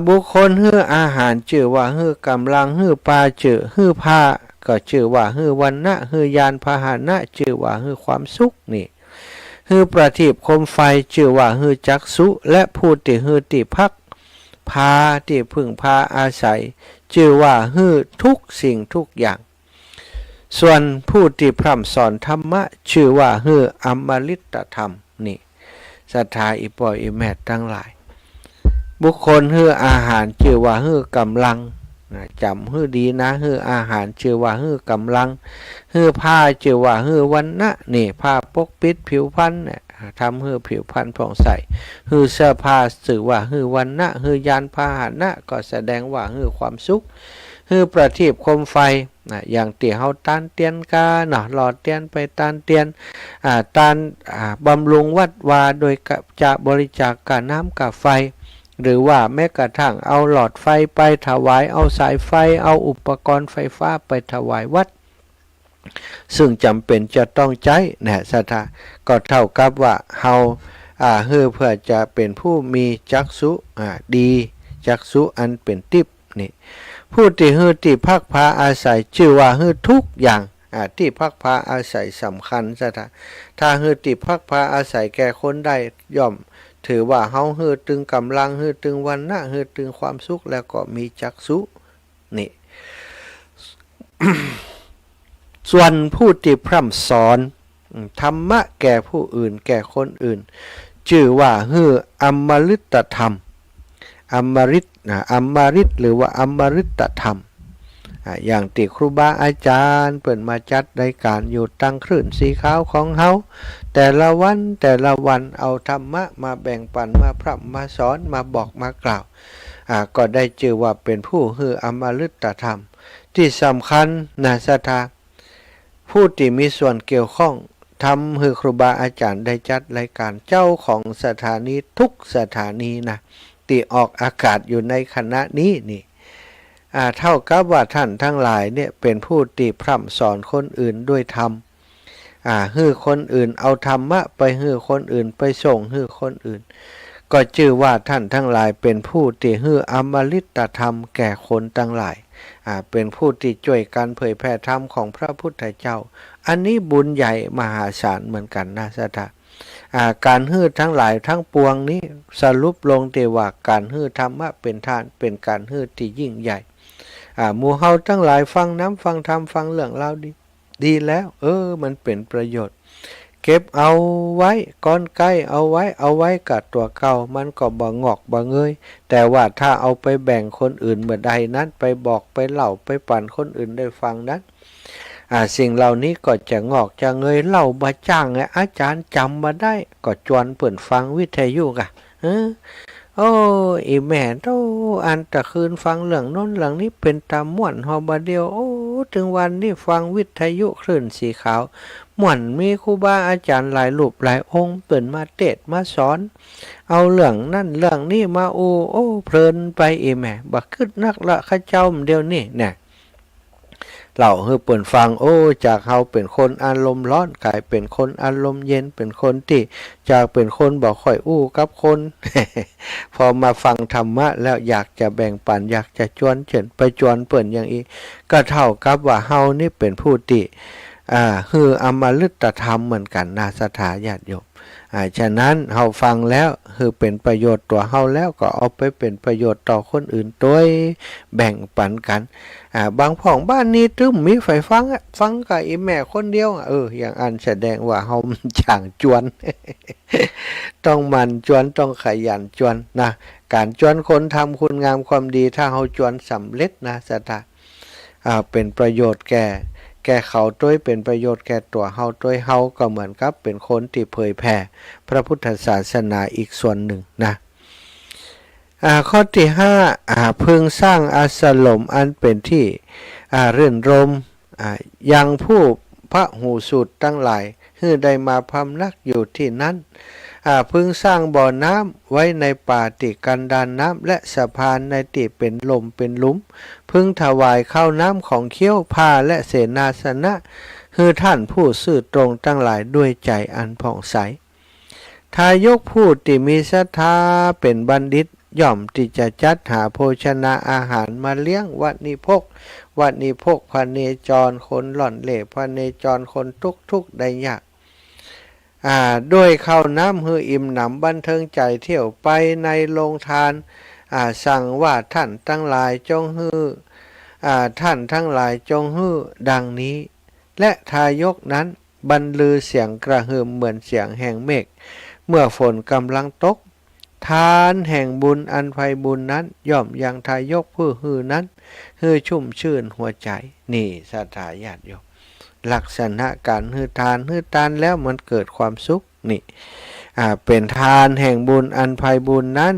บุคคลฮื้ออาหารชื่อว่าฮื้อกำลังฮื้อปลาชื่อฮื้อผ้าก็ชื่อว่าฮื้อวรรณะฮื้อยานพาหนะชื่อว่าฮื้อความสุขนี่ฮื้อประทีปโคมไฟชื่อว่าฮื้อจักษุและผู้ที่ฮื้อที่พักพาที่พึ่งพาอาศัยชื่อว่าฮื้อทุกสิ่งทุกอย่างส่วนผู้ที่พร่ำสอนธรรมะชื่อว่าฮื้ออมฤตธรรมนี่ศรัทธาอีปอยอีแม่ทั้งหลายบุคคลฮื้ออาหารชื่อว่าฮื้อกำลังจำฮื้อดีนะฮื้ออาหารชื่อว่าฮื้อกำลังฮื้อผ้าชื่อว่าฮื้อวรรณะนี่ผ้าปกปิดผิวพรรณเนี่ยทำฮื้อผิวพรรณผ่องใสฮื้อเสื้อผ้าชื่อว่าฮื้อวรรณะฮื้อยานพาหนะก็แสดงว่าฮื้อความสุขฮื้อประทีปโคมไฟอย่างที่เฮาตานเตียนกาหลอดเตียนไปตานเตียนตานบำรุงวัดวาโดยจะบริจาคกาน้ำกาไฟหรือว่าแม้กระทั่งเอาหลอดไฟไปถวายเอาสายไฟเอาอุปกรณ์ไฟฟ้าไปถวายวัดซึ่งจำเป็นจะต้องใช้นะศรัทธาก็เท่ากับว่าเฮาเพื่อจะเป็นผู้มีจักษุดีจักษุอันเป็นทิพย์นี่ผู้ที่ที่พักพาอาศัยชื่อว่าทุกอย่างที่พักพาอาศัยสำคัญศรัทธาถ้าที่พักพาอาศัยแก่คนได้ย่อมถือว่าเฮาตึงกำลังตึงวรรณะตึงความสุขแล้วก็มีจักษุนี่ ส่วนผู้ที่พร่ำสอนธรรมะแก่ผู้อื่นแก่คนอื่นชื่อว่าอมฤตธรรมอมฤตหรือว่าอมฤตธรรมอย่างที่ครูบาอาจารย์เปิดมาจัดรายการอยู่ตั้งคลื่นสีขาวของเฮาแต่ละวันเอาธรรมะมาแบ่งปันมาพร่ำมาสอนมาบอกมากล่าวก็ได้ชื่อว่าเป็นผู้อมฤตธรรมที่สำคัญนะศรัทธาผู้ที่มีส่วนเกี่ยวข้องทำครูบาอาจารย์ได้จัดรายการเจ้าของสถานีทุกสถานีนะที่ออกอากาศอยู่ในคณะนี้นี่เท่ากับว่าท่านทั้งหลายเนี่ยเป็นผู้ที่พร่ำสอนคนอื่นด้วยธรรมคนอื่นเอาธรรมะไปคนอื่นไปส่งคนอื่นก็ชื่อว่าท่านทั้งหลายเป็นผู้ที่อมฤตธรรมแก่คนทั้งหลายเป็นผู้ที่ช่วยกันเผยแผ่ธรรมของพระพุทธเจ้าอันนี้บุญใหญ่มหาศาลเหมือนกันนะสัทธาการทั้งหลายทั้งปวงนี้สรุปลงที่ว่าการธรรมะเป็นทานเป็นการที่ยิ่งใหญ่หมู่เฮาทั้งหลายฟังน้ำฟังธรรมฟังเรื่องราวดีแล้วมันเป็นประโยชน์เก็บเอาไว้ก้อนใกล้เอาไว้กับตัวเก่ามันก็บ่งอกบ่เงยแต่ว่าถ้าเอาไปแบ่งคนอื่นเมื่อใดนั้นไปบอกไปเล่าไปปั่นคนอื่นได้ฟังนั้นสิ่งเหล่านี้ก็จะงอกจะเงยเล่าบ่จ้างอาจารย์จำมาได้ก็จวนเปิดฟังวิทยุกะโอ้อีแม่โตอันตะคืนฟังเรื่องโน้นเรื่องนี้เป็นตาม่วนฮอบาเดียวโอ้ถึงวันนี้ฟังวิทยุคลื่นสีขาวม่วนมีครูบาอาจารย์หลายรูปหลายองค์เปิดมาเทศมาสอนเอาเรื่องนั่นเรื่องนี้มาโอ้เพลินไปอีแม่บักขึ้นนักละข้าเจ้าเดียวนี่เนี่ยเล่าให้เปิ่นฟังจากเฮาเป็นคนอารมณ์ร้อนกลายเป็นคนอารมณ์เย็นเป็นคนที่จากเป็นคนบ่ค่อยกับคน พอมาฟังธรรมะแล้วอยากจะแบ่งปันอยากจะชวนเฉินไปชวนเปิ่นอย่างอีก็เท่ากับว่าเฮานี่เป็นผู้ที่ คืออมฤตธรรมเหมือนกันนะศรัทธาญาติโยมฉะนั้นเฮาฟังแล้วคือเป็นประโยชน์ตัวเฮาแล้วก็เอาไปเป็นประโยชน์ต่อคนอื่นด้วยแบ่งปันกันบางพ่องบ้านนี้ตึ้มมีไฟฟังฟังกับอีแม่คนเดียวอย่างอันแสดงว่าเฮาช่างจวน ต้องมันจวนต้องขยันจวนนะการจวนคนทำคุณงามความดีถ้าเฮาจวนสำเร็จนะศรัทธาเป็นประโยชน์แก่เขาด้วยเป็นประโยชน์แก่ตัวเฮาด้วยเฮาก็เหมือนกับเป็นคนที่เผยแผ่พระพุทธศาสนาอีกส่วนหนึ่งนะข้อที่5พึงสร้างอาสลมอันเป็นที่รื่นรมยังผู้พระหูสูตรทั้งหลายให้ได้มาพำนักอยู่ที่นั้นพึงสร้างบ่อน้ำไว้ในป่าติกันดารน้ำและสะพานในที่เป็นลมเป็นหลุมพึงถวายข้าวน้ำของเคี้ยวผ้าและเสนาสนะคือท่านผู้ซื่อตรงทั้งหลายด้วยใจอันผ่องใสทายกผู้ที่มีศรัทธาเป็นบัณฑิตย่อมที่จะจัดหาโภชนาอาหารมาเลี้ยงวัดนิพกพเนจรคนหล่อนเหล่พเนจรคนทุกข์ได้ยากด้วยข้าวน้ำฮืออิ่มหนำบันเทิงใจเที่ยวไปในโรงทานสั่งว่าท่านทั้งหลายจงฮือท่านทั้งหลายจงฮือดังนี้และทายกนั้นบรรลือเสียงกระหึ่มเหมือนเสียงแห่งเมฆเมื่อฝนกำลังตกทานแห่งบุญอันไพบุญนั้นย่อมยังทายกผู้ฮือนั้นฮือชุ่มชื่นหัวใจนี่ศรัทธาญาติโยมลักษณะการฮือทานแล้วมันเกิดความสุขนี่เป็นทานแห่งบุญอันไพบุญนั้น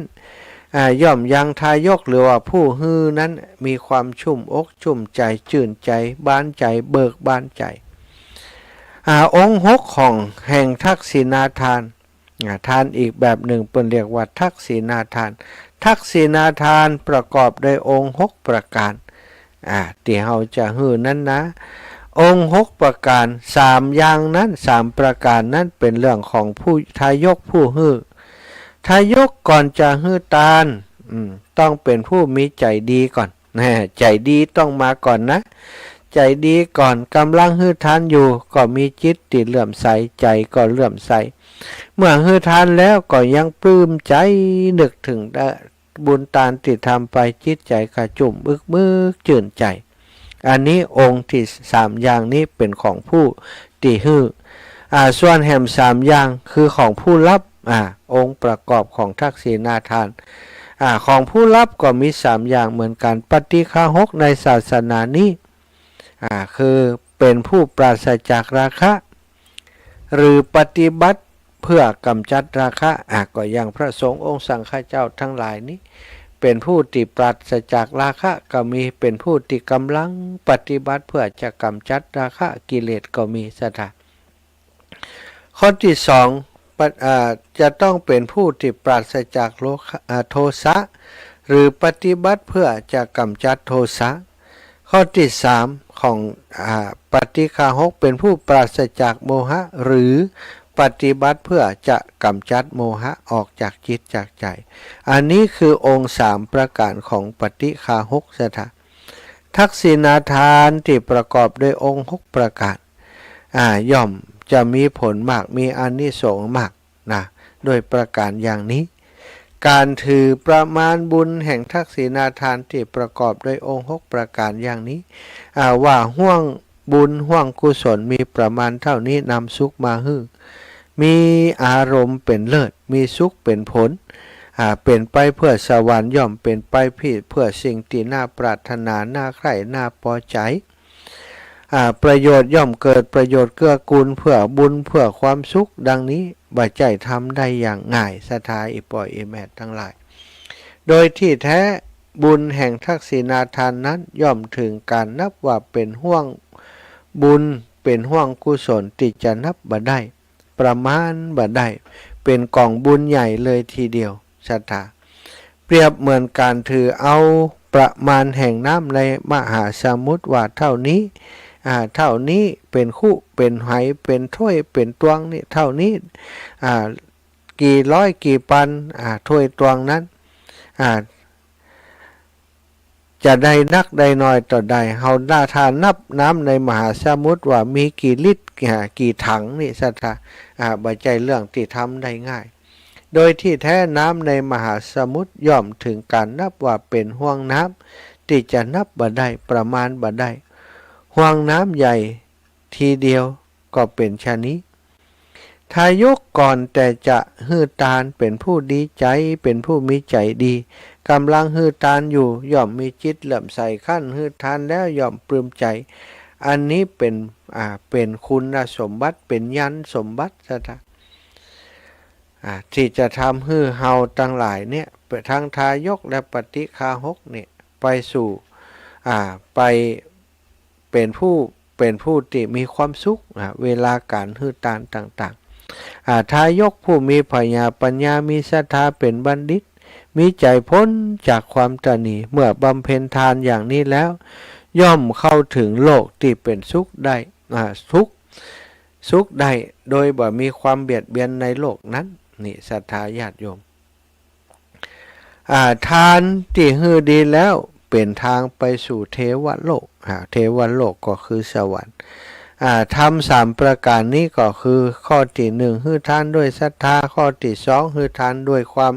ย่อมยังทายกหรือว่าผู้ฮือนั้นมีความชุ่มอกชุ่มใจชื่นใจบานใจเบิกบานใจองค์6ของแห่งทักษิณาทานทานอีกแบบหนึ่งเป็นเรียกว่าทักษิณาทานทักษิณาทานประกอบด้วยองค์6ประการที่เราจะฮือนั้นนะองค์6ประการ3อย่างนั้น3ประการนั้นเป็นเรื่องของผู้ทายกผู้ฮือทายกก่อนจะฮือทานต้องเป็นผู้มีใจดีก่อนใจดีต้องมาก่อนนะใจดีก่อนกำลังฮือทานอยู่ก็มีจิตติเลื่อมใสใจก็เลื่อมใสเมื่อฮือทานแล้วก็ยังปลื้มใจนึกถึงบุญทานที่ทำไปจิตใจกระจุ่มอึกมึกจื่นใจอันนี้องค์ที่3อย่างนี้เป็นของผู้ที่ฮือส่วนแห่ง3อย่างคือของผู้รับองค์ประกอบของทักษิณาทานของผู้รับก็มี3อย่างเหมือนกันปฏิฆาหกในศาสนานี้คือเป็นผู้ปราศจากราคะหรือปฏิบัติเพื่อกำจัดราคะก็อย่างพระสงฆ์องค์สังฆเจ้าทั้งหลายนี้เป็นผู้ที่ปราศจากราคะก็มีเป็นผู้ที่กำลังปฏิบัติเพื่อจะกำจัดราคะกิเลสก็มีศรัทธาข้อที่2จะต้องเป็นผู้ที่ปราศจากโทสะหรือปฏิบัติเพื่อจะกำจัดโทสะข้อที่3ของปฏิฆาหกเป็นผู้ปราศจากโมหะหรือปฏิบัติเพื่อจะกำจัดโมหะออกจากจิตจากใจอันนี้คือองค์3ประการของปฏิฆาหกศรัทธาทักษิณาทานที่ประกอบด้วยองค์6ประการย่อมจะมีผลมากมีอานิสงส์มากนะโดยประการอย่างนี้การถือประมาณบุญแห่งทักษิณาทานที่ประกอบด้วยองค์6ประการอย่างนี้ว่าห่วงบุญห่วงกุศลมีประมาณเท่านี้นำสุขมาฮื้อมีอารมณ์เป็นเลิศมีสุขเป็นผลเป็นไปเพื่อสวรรค์ย่อมเป็นไปเพื่อสิ่งที่น่าปรารถนาน่าใคร่น่าพอใจประโยชน์ย่อมเกิดประโยชน์เกื้อกูลเพื่อบุญเพื่อความสุขดังนี้บ่ใจทำได้อย่างง่ายศรัทธาอิปอยแมททั้งหลายโดยที่แท้บุญแห่งทักษิณาทานนั้นย่อมถึงการนับว่าเป็นห่วงบุญเป็นห่วงกุศลที่จะนับบ่ได้ประมาณบ่ได้เป็นกองบุญใหญ่เลยทีเดียวศรัทธาเปรียบเหมือนการถือเอาประมาณแห่งน้ำในมหาสมุทรว่าเท่านี้เป็นคู่เป็นไหเป็นถ้วยเป็นตวงนี่เท่านี้กี่ร้อย ร้อยกี่พันถ้วยตวงนั้น จะได้นักได้น้อยต่อใดเฮาด่าทานนับน้ำในมหาสมุทรว่ามีกี่ลิตรกี่ถังนี่สัทธาบ่ใจเรื่องที่ทำได้ง่ายโดยที่แท้น้ำในมหาสมุทรย่อมถึงการนับว่าเป็นห่วงน้ำที่จะนับบ่ได้ประมาณบ่ได้ห่วงน้ำใหญ่ทีเดียวก็เป็นชะนี้ทายกก่อนแต่จะฮือตานเป็นผู้ดีใจเป็นผู้มีใจดีกำลังฮือตานอยู่ย่อมมีจิตเลื่อมใสขั้นฮือทานแล้วย่อมปลื้มใจอันนี้เป็นคุณสมบัติเป็นยันสมบัติซะท่าที่จะทำให้เฮาทั้งหลายเนี่ยทั้งทายกและปฏิฆาหกเนี่ยไปสู่ไปเป็นผู้ที่มีความสุขเวลาการฮือตานต่างๆทายกผู้มีปัญญามีศรัทธาเป็นบัณฑิตมีใจพ้นจากความตนีเมื่อบำเพ็ญทานอย่างนี้แล้วย่อมเข้าถึงโลกที่เป็นสุขได้สุขได้โดยบ่มีความเบียดเบียนในโลกนั้นนี่ศรัทธาญาติโยมทานที่ฮือดีแล้วเป็นทางไปสู่เทวโลกเทวโลกก็คือสวรรค์ทำ3ประการนี้ก็คือข้อที่1ฮือทานด้วยศรัทธาข้อที่2ฮือทานด้วยความ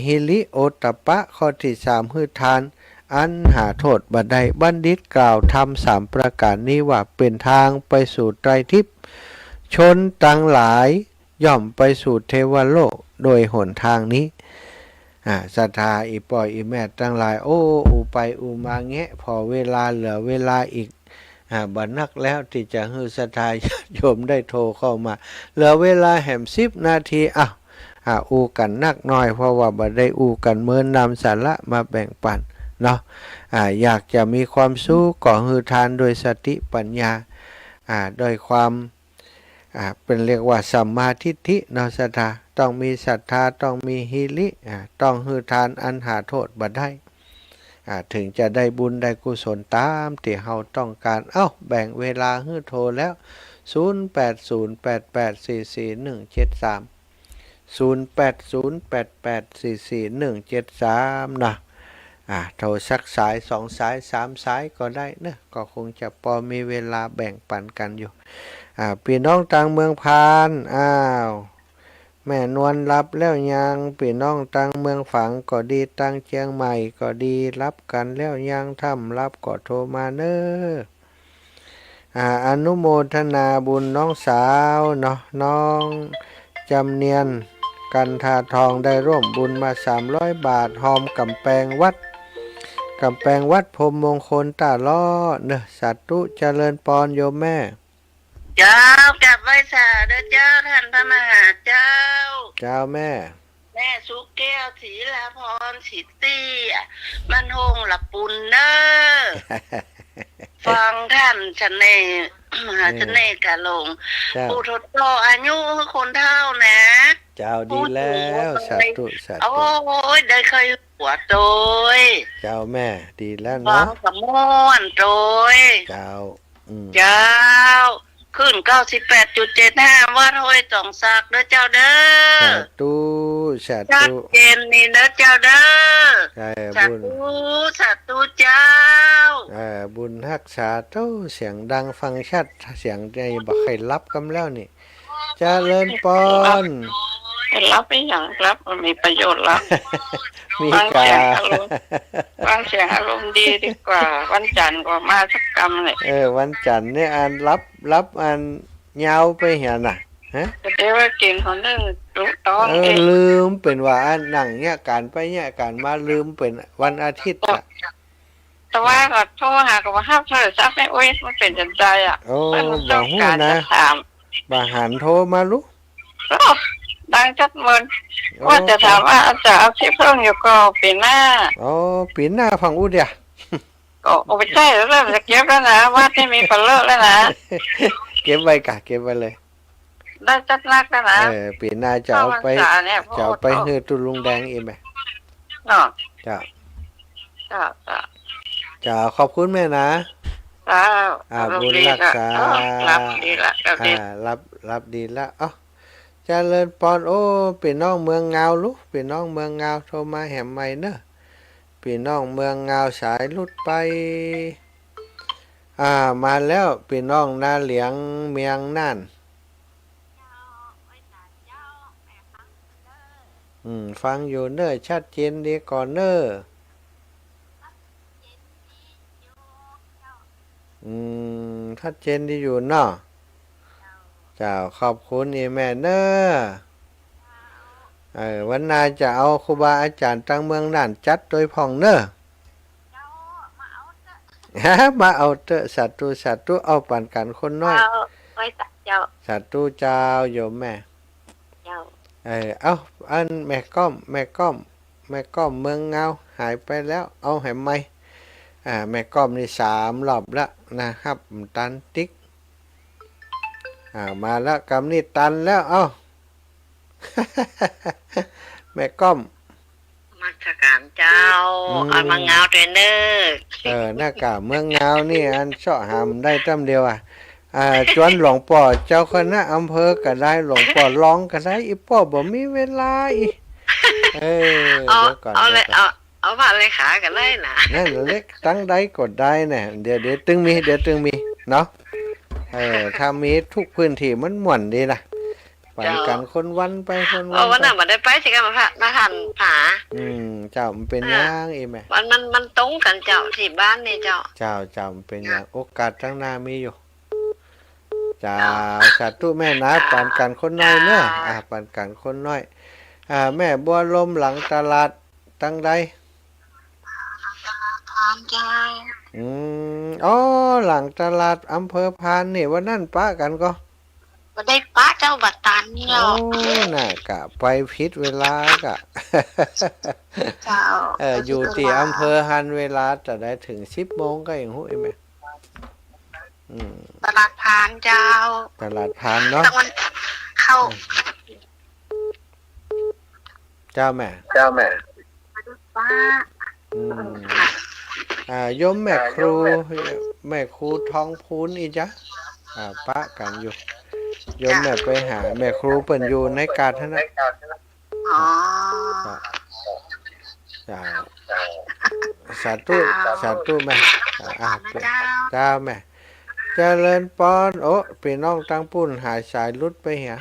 หิริโอตตัปปะข้อที่3ฮือทานอันหาโทษบ่ได้บัณฑิตกล่าวทำ3ประการนี้ว่าเป็นทางไปสู่ไตรทิพย์ชนทั้งหลายย่อมไปสู่เทวโลกโดยหนทางนี้ศรัทธาอีปอยอีแม่ทั้งหลายอูไปอูมาแงะพอเวลาเหลือเวลาอีกบัดนักแล้วที่จะให้ศรัทธาญาติโยมได้โทรเข้ามาเหลือเวลาแห่ม10 นาทีอูกันนักน้อยเพราะว่าบ่ได้อูกันเมินนำสาระมาแบ่งปันเนาะอยากจะมีความสุขก็ฮือทานโดยสติปัญญาโดยความเป็นเรียกว่าสัมมาทิฏฐิเนาะศรัทธาต้องมีศรัทธาต้องมีหิริต้องฮือทานอันหาโทษบ่ได้ถึงจะได้บุญได้กุศลตามที่เฮาต้องการแบ่งเวลาฮือโทรแล้ว0808844173 0808844173นะโทรสักสาย2สาย3สายก็ได้นะก็คงจะพอมีเวลาแบ่งปันกันอยู่พี่น้องต่างเมืองพานแม่นวลรับแล้วยังพี่น้องต่างเมืองฝังก็ดีต่างเชียงใหม่ก็ดีรับกันแล้วยังถ้ำรับก็โทรมาเน้ออนุโมทนาบุญน้องสาวเนาะน้องจำเนียนกันทาทองได้ร่วมบุญมา300 บาทหอมกำแพงวัดพรหมมงคลตาล้อเนอะสัตตุเจริญปอนโยมแม่เจ้ากลับไหว้สาเด้อเจ้าท่านพระมหาเจ้าแม่สุกแก้วศรีลาพรสิตี้มันหงหลับปุนเนอฟังท่านชนเนมหาชนเนกะลงผู้ทดต่ออายุคนเท่านะเจ้าดีแล้วสาธุโอ้ยได้เคยหัวโตยเจ้าแม่ดีแล้วเนาะสมวนโตยเจ้าขึ้น 98.75 วัดห้วยจ่องซักเด้อเจ้าเด้อสาธุเย็นนี่เด้อเจ้าเด้อสาธุเจ้าบุญรักษาเสียงดังฟังชัดเสียงใจบ่ใครรับกำแล้วนี่เจริญปอนรับไม่อย่างรับมันมีประโยชน์รับฟังเสียงอารมณ์ดีดีกว่าวันจันทร์ก็มาสักกรรมเลยวันจันทร์เนี่ยอันรับอันยาวไปเห็นน่ะแต่ว่าเก่งของนึงรู้ต้องลืมเป็นว่าอันนั่งเนี่ยการไปเนี่ยการมาลืมเป็นวันอาทิตย์แต่ว่าก็โทรหาก็ว่าห้ามโทรศัพท์ไม่มันเป็นจังใจบ่ฮู้นะบ่หันโทรมาลูกดังจัดมันว่าจะถามว่าจะเอาที่เพิ่มอยู่ก็ปีหน้าปีหน้าฟังอู้เดียก็ไปใช่แล้วจะเก็บแล้วนะว่าที่มีปลาเลอะแล้วนะเก็บไว้เลยได้จัดนักแล้วนะปีหน้าจะเอาไปให้ตุลุงแดงอีกไหมจ้าขอบคุณแม่นะบุญรักษารับดีละเจริญปอนเป็นน้องเมืองเงาลูกเป็นน้องเมืองเงาโทรมาแหมใหม่เนอะ พี่น้องเมืองงาวสายลุดไปมาแล้วพี่น้องนาเหลียงเมียงน่านฟังอยู่เนอชัดเจนดีก่อนเนอชัดเจนดีอยู่เนาะเจ้าขอบคุณอีแม่เนอวันหน้าจะเอาครูบาอาจารย์ตั้งเมืองน่านจัดโดยพ่องเนอมาเอาเตอะสัตว์เอาปันกันคนน้อยสัตว์เจ้าโยมแม่เอาอันแม่ก้อมเมืองเงาหายไปแล้วเอาให้ไหมแม่ก้อมนี่3 รอบละนะครับตันติ๊กมาแล้วกำนี่ตันแล้วเอา แม่ก้อมมาชการเจ้าเอามาเงาเทรนเนอร์หน้ากากเมืองเงานี่อันเสาะหำได้ตั้มเดียวจวนหลวงป่อเจ้าคณะอำเภอก็ได้หลวงป่อร้องก็ได้อีป่อบ่มีเวลาอีเดี๋ยวก่อนเอาผ่านเลยขากันได้นะนั่นเล็กตั้งใดกดได้เนี่ยเดี๋ยวตึงมีเนาะถ้ามีทุกพื้นที่มันม่วนดีนะไปกันคนวันไปคนวันน่ะมาได้ไปสิกันมาทันผาเจ้ามันเป็นย่างอีแม่มันตรงกันเจ้าที่บ้านนี่เจ้ามันเป็นอย่างโอกาสทั้งหน้ามีอยู่เจ้าสาธุแม่นะปานกันคนน้อยเนอะปานกันคนน้อยแม่บัวลมหลังตลาดตั้งใดเจ้าหลังตลาดอำเภอพานนี่วันนั่นป้ากันก็ได้ป้าเจ้าบัตรตันเนาะน่ะกะไปผิดเวลากะเจ้าอยู่ที่อำเภอฮันเวลาจะได้ถึง10 โมงก็อย่างหู้ไหมตลาดพานเจ้าตลาดพานเนาะเข้าเจ้าแม่ป้ายมแม่ครูทองพูนอีจ๊ะปะกันอยู่ยมแม่ไปหาแม่ครูเปิ่นอยู่ในการท่านนะสาธุแม่เจ้าแม่เจริญปอนโอ้พี่น้องตั้งปุ่นหายสายลุดไปเหี่ย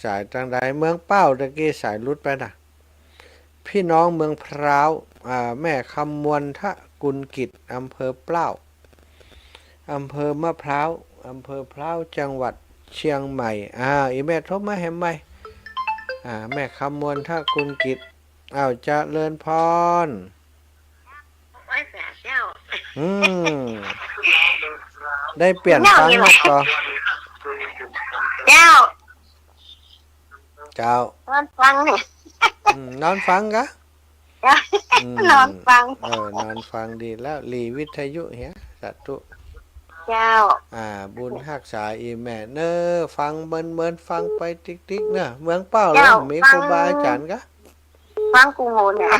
สายตั้งใดเมืองเป้าตะกี้สายลุดไปน่ะพี่น้องเมืองพร้าวแม่คำมวลทะกุลกิจอำเภอเปล่าอำเภอมะพร้าวจังหวัดเชียงใหม่อีแม่ทบมาเห็นไหมแม่คำมวลทะกุลกิจเจริญพรได้เปลี่ยนฟังแล้วก็เจ้านอนฟังนี่นอนฟังกะนอนฟังนอนฟังดีแล้วลีวิทยุเฮียสัตว์เจ้าบุญฮักษาอีแม่เนอฟังเมินฟังไปติ๊กเนอะเมืองเป้าแล้วมีครูบาอาจารย์กะฟังกูโง่เนี่ย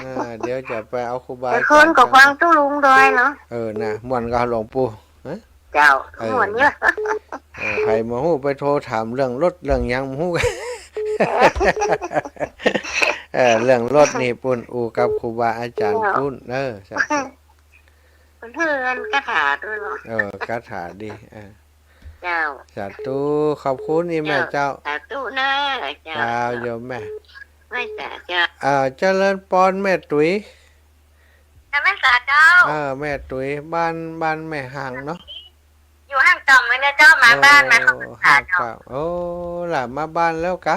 เดี๋ยวจะไปเอาครูบาอาจารย์คืนกับฟังตู้ลุงด้วยเนาะน่ะม่วนกับหลวงปู่เจ้าม่วนเนี่ยใครมาฮู้ไปโทรถามเรื่องรถเรื่องยังฮู้เรื่องรถนี่ปุ่นอูกับครูบาอาจารย์ปุ่นเพื่อนกระถาด้วยเนาะกระถาดีเจ้าสาธุขอบคุณนี่แม่เจ้าสาธุนะเจ้าโยมแม่ไม่แต่เจ้าเจริญปอนแม่ตุ๋ยแม่สาเจ้าแม่ตุ๋ยบ้านแม่ห่างเนาะอยู่ห้างจอมไว้นะเจ้ามาบ้านมาเข้าพรรษาเจ้าล่ะมาบ้านแล้วกะ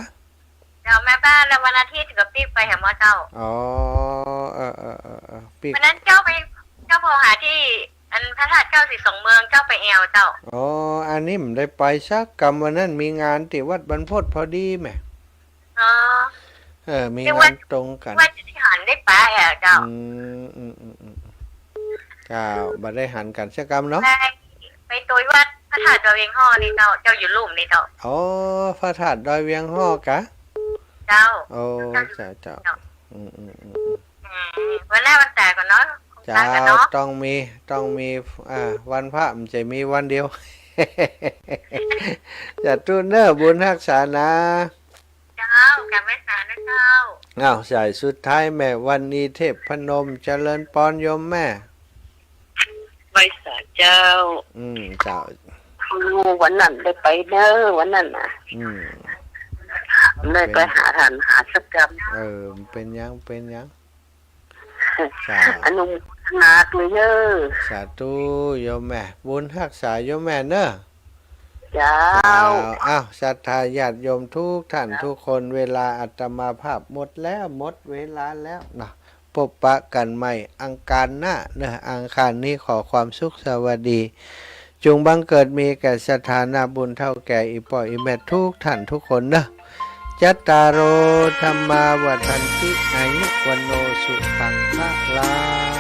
เจ้าแม่บ้านแล้ววันอาทิตย์กับปิ๊กไปหาหมอเจ้าปิ๊กวันนั้นเจ้าพอหาที่อันพระธาตุเจ้า12 เมืองเจ้าไปแอวเจ้าอันนี้ผมได้ไปสักกรรมวันนั้นมีงานที่วัดบรรพตพอดีแม่มีงานตรงกันว่าจะหันได้ป้าเจ้าเจ้าบัดได้หันกันสักกรรมเนาะไปตัววัดพระธาตุดอยเวียงห่อนี่เจ้าอยู่ลุ่มนี่เจ้าพระธาตุดอยเวียงห่อกะเจ้าเจ้าวันแรกวันแต่ก่อนเนาะเจ้าต้องมีวันพระมันจะมีวันเดียวจะตุ้นเนอร์บุญรักษานะ เจ้า กลับไม่สารนะเจ้า อ้าวสายสุดท้ายแม่วันนี้เทพพนมเจริญปอนโยมแม่ ไม่สารเจ้า เจ้า วันนั้นได้ไปเด้อวันนั้นน่ะ เลยไปหาทานหาสักกรรม เป็นยังสา อนุโมทนาเลยเด้อ สาธุโยมแม่บุญรักษาโยมแม่เนอะ เจ้า อ้าวศรัทธาญาติโยมทุกท่านทุกคนเวลาอาตมาภาพหมดแล้วหมดเวลาแล้วนะพบปะกันใหม่อังคารหน้าเนอะอังคารนี้ขอความสุขสวัสดีจงบังเกิดมีแก่สถานะบุญเท่าแก่อีปออีแม่ทุกท่านทุกคนเนอะจัตตารโอธรรมาวัฏันติอายุวันโนสุขังพระลา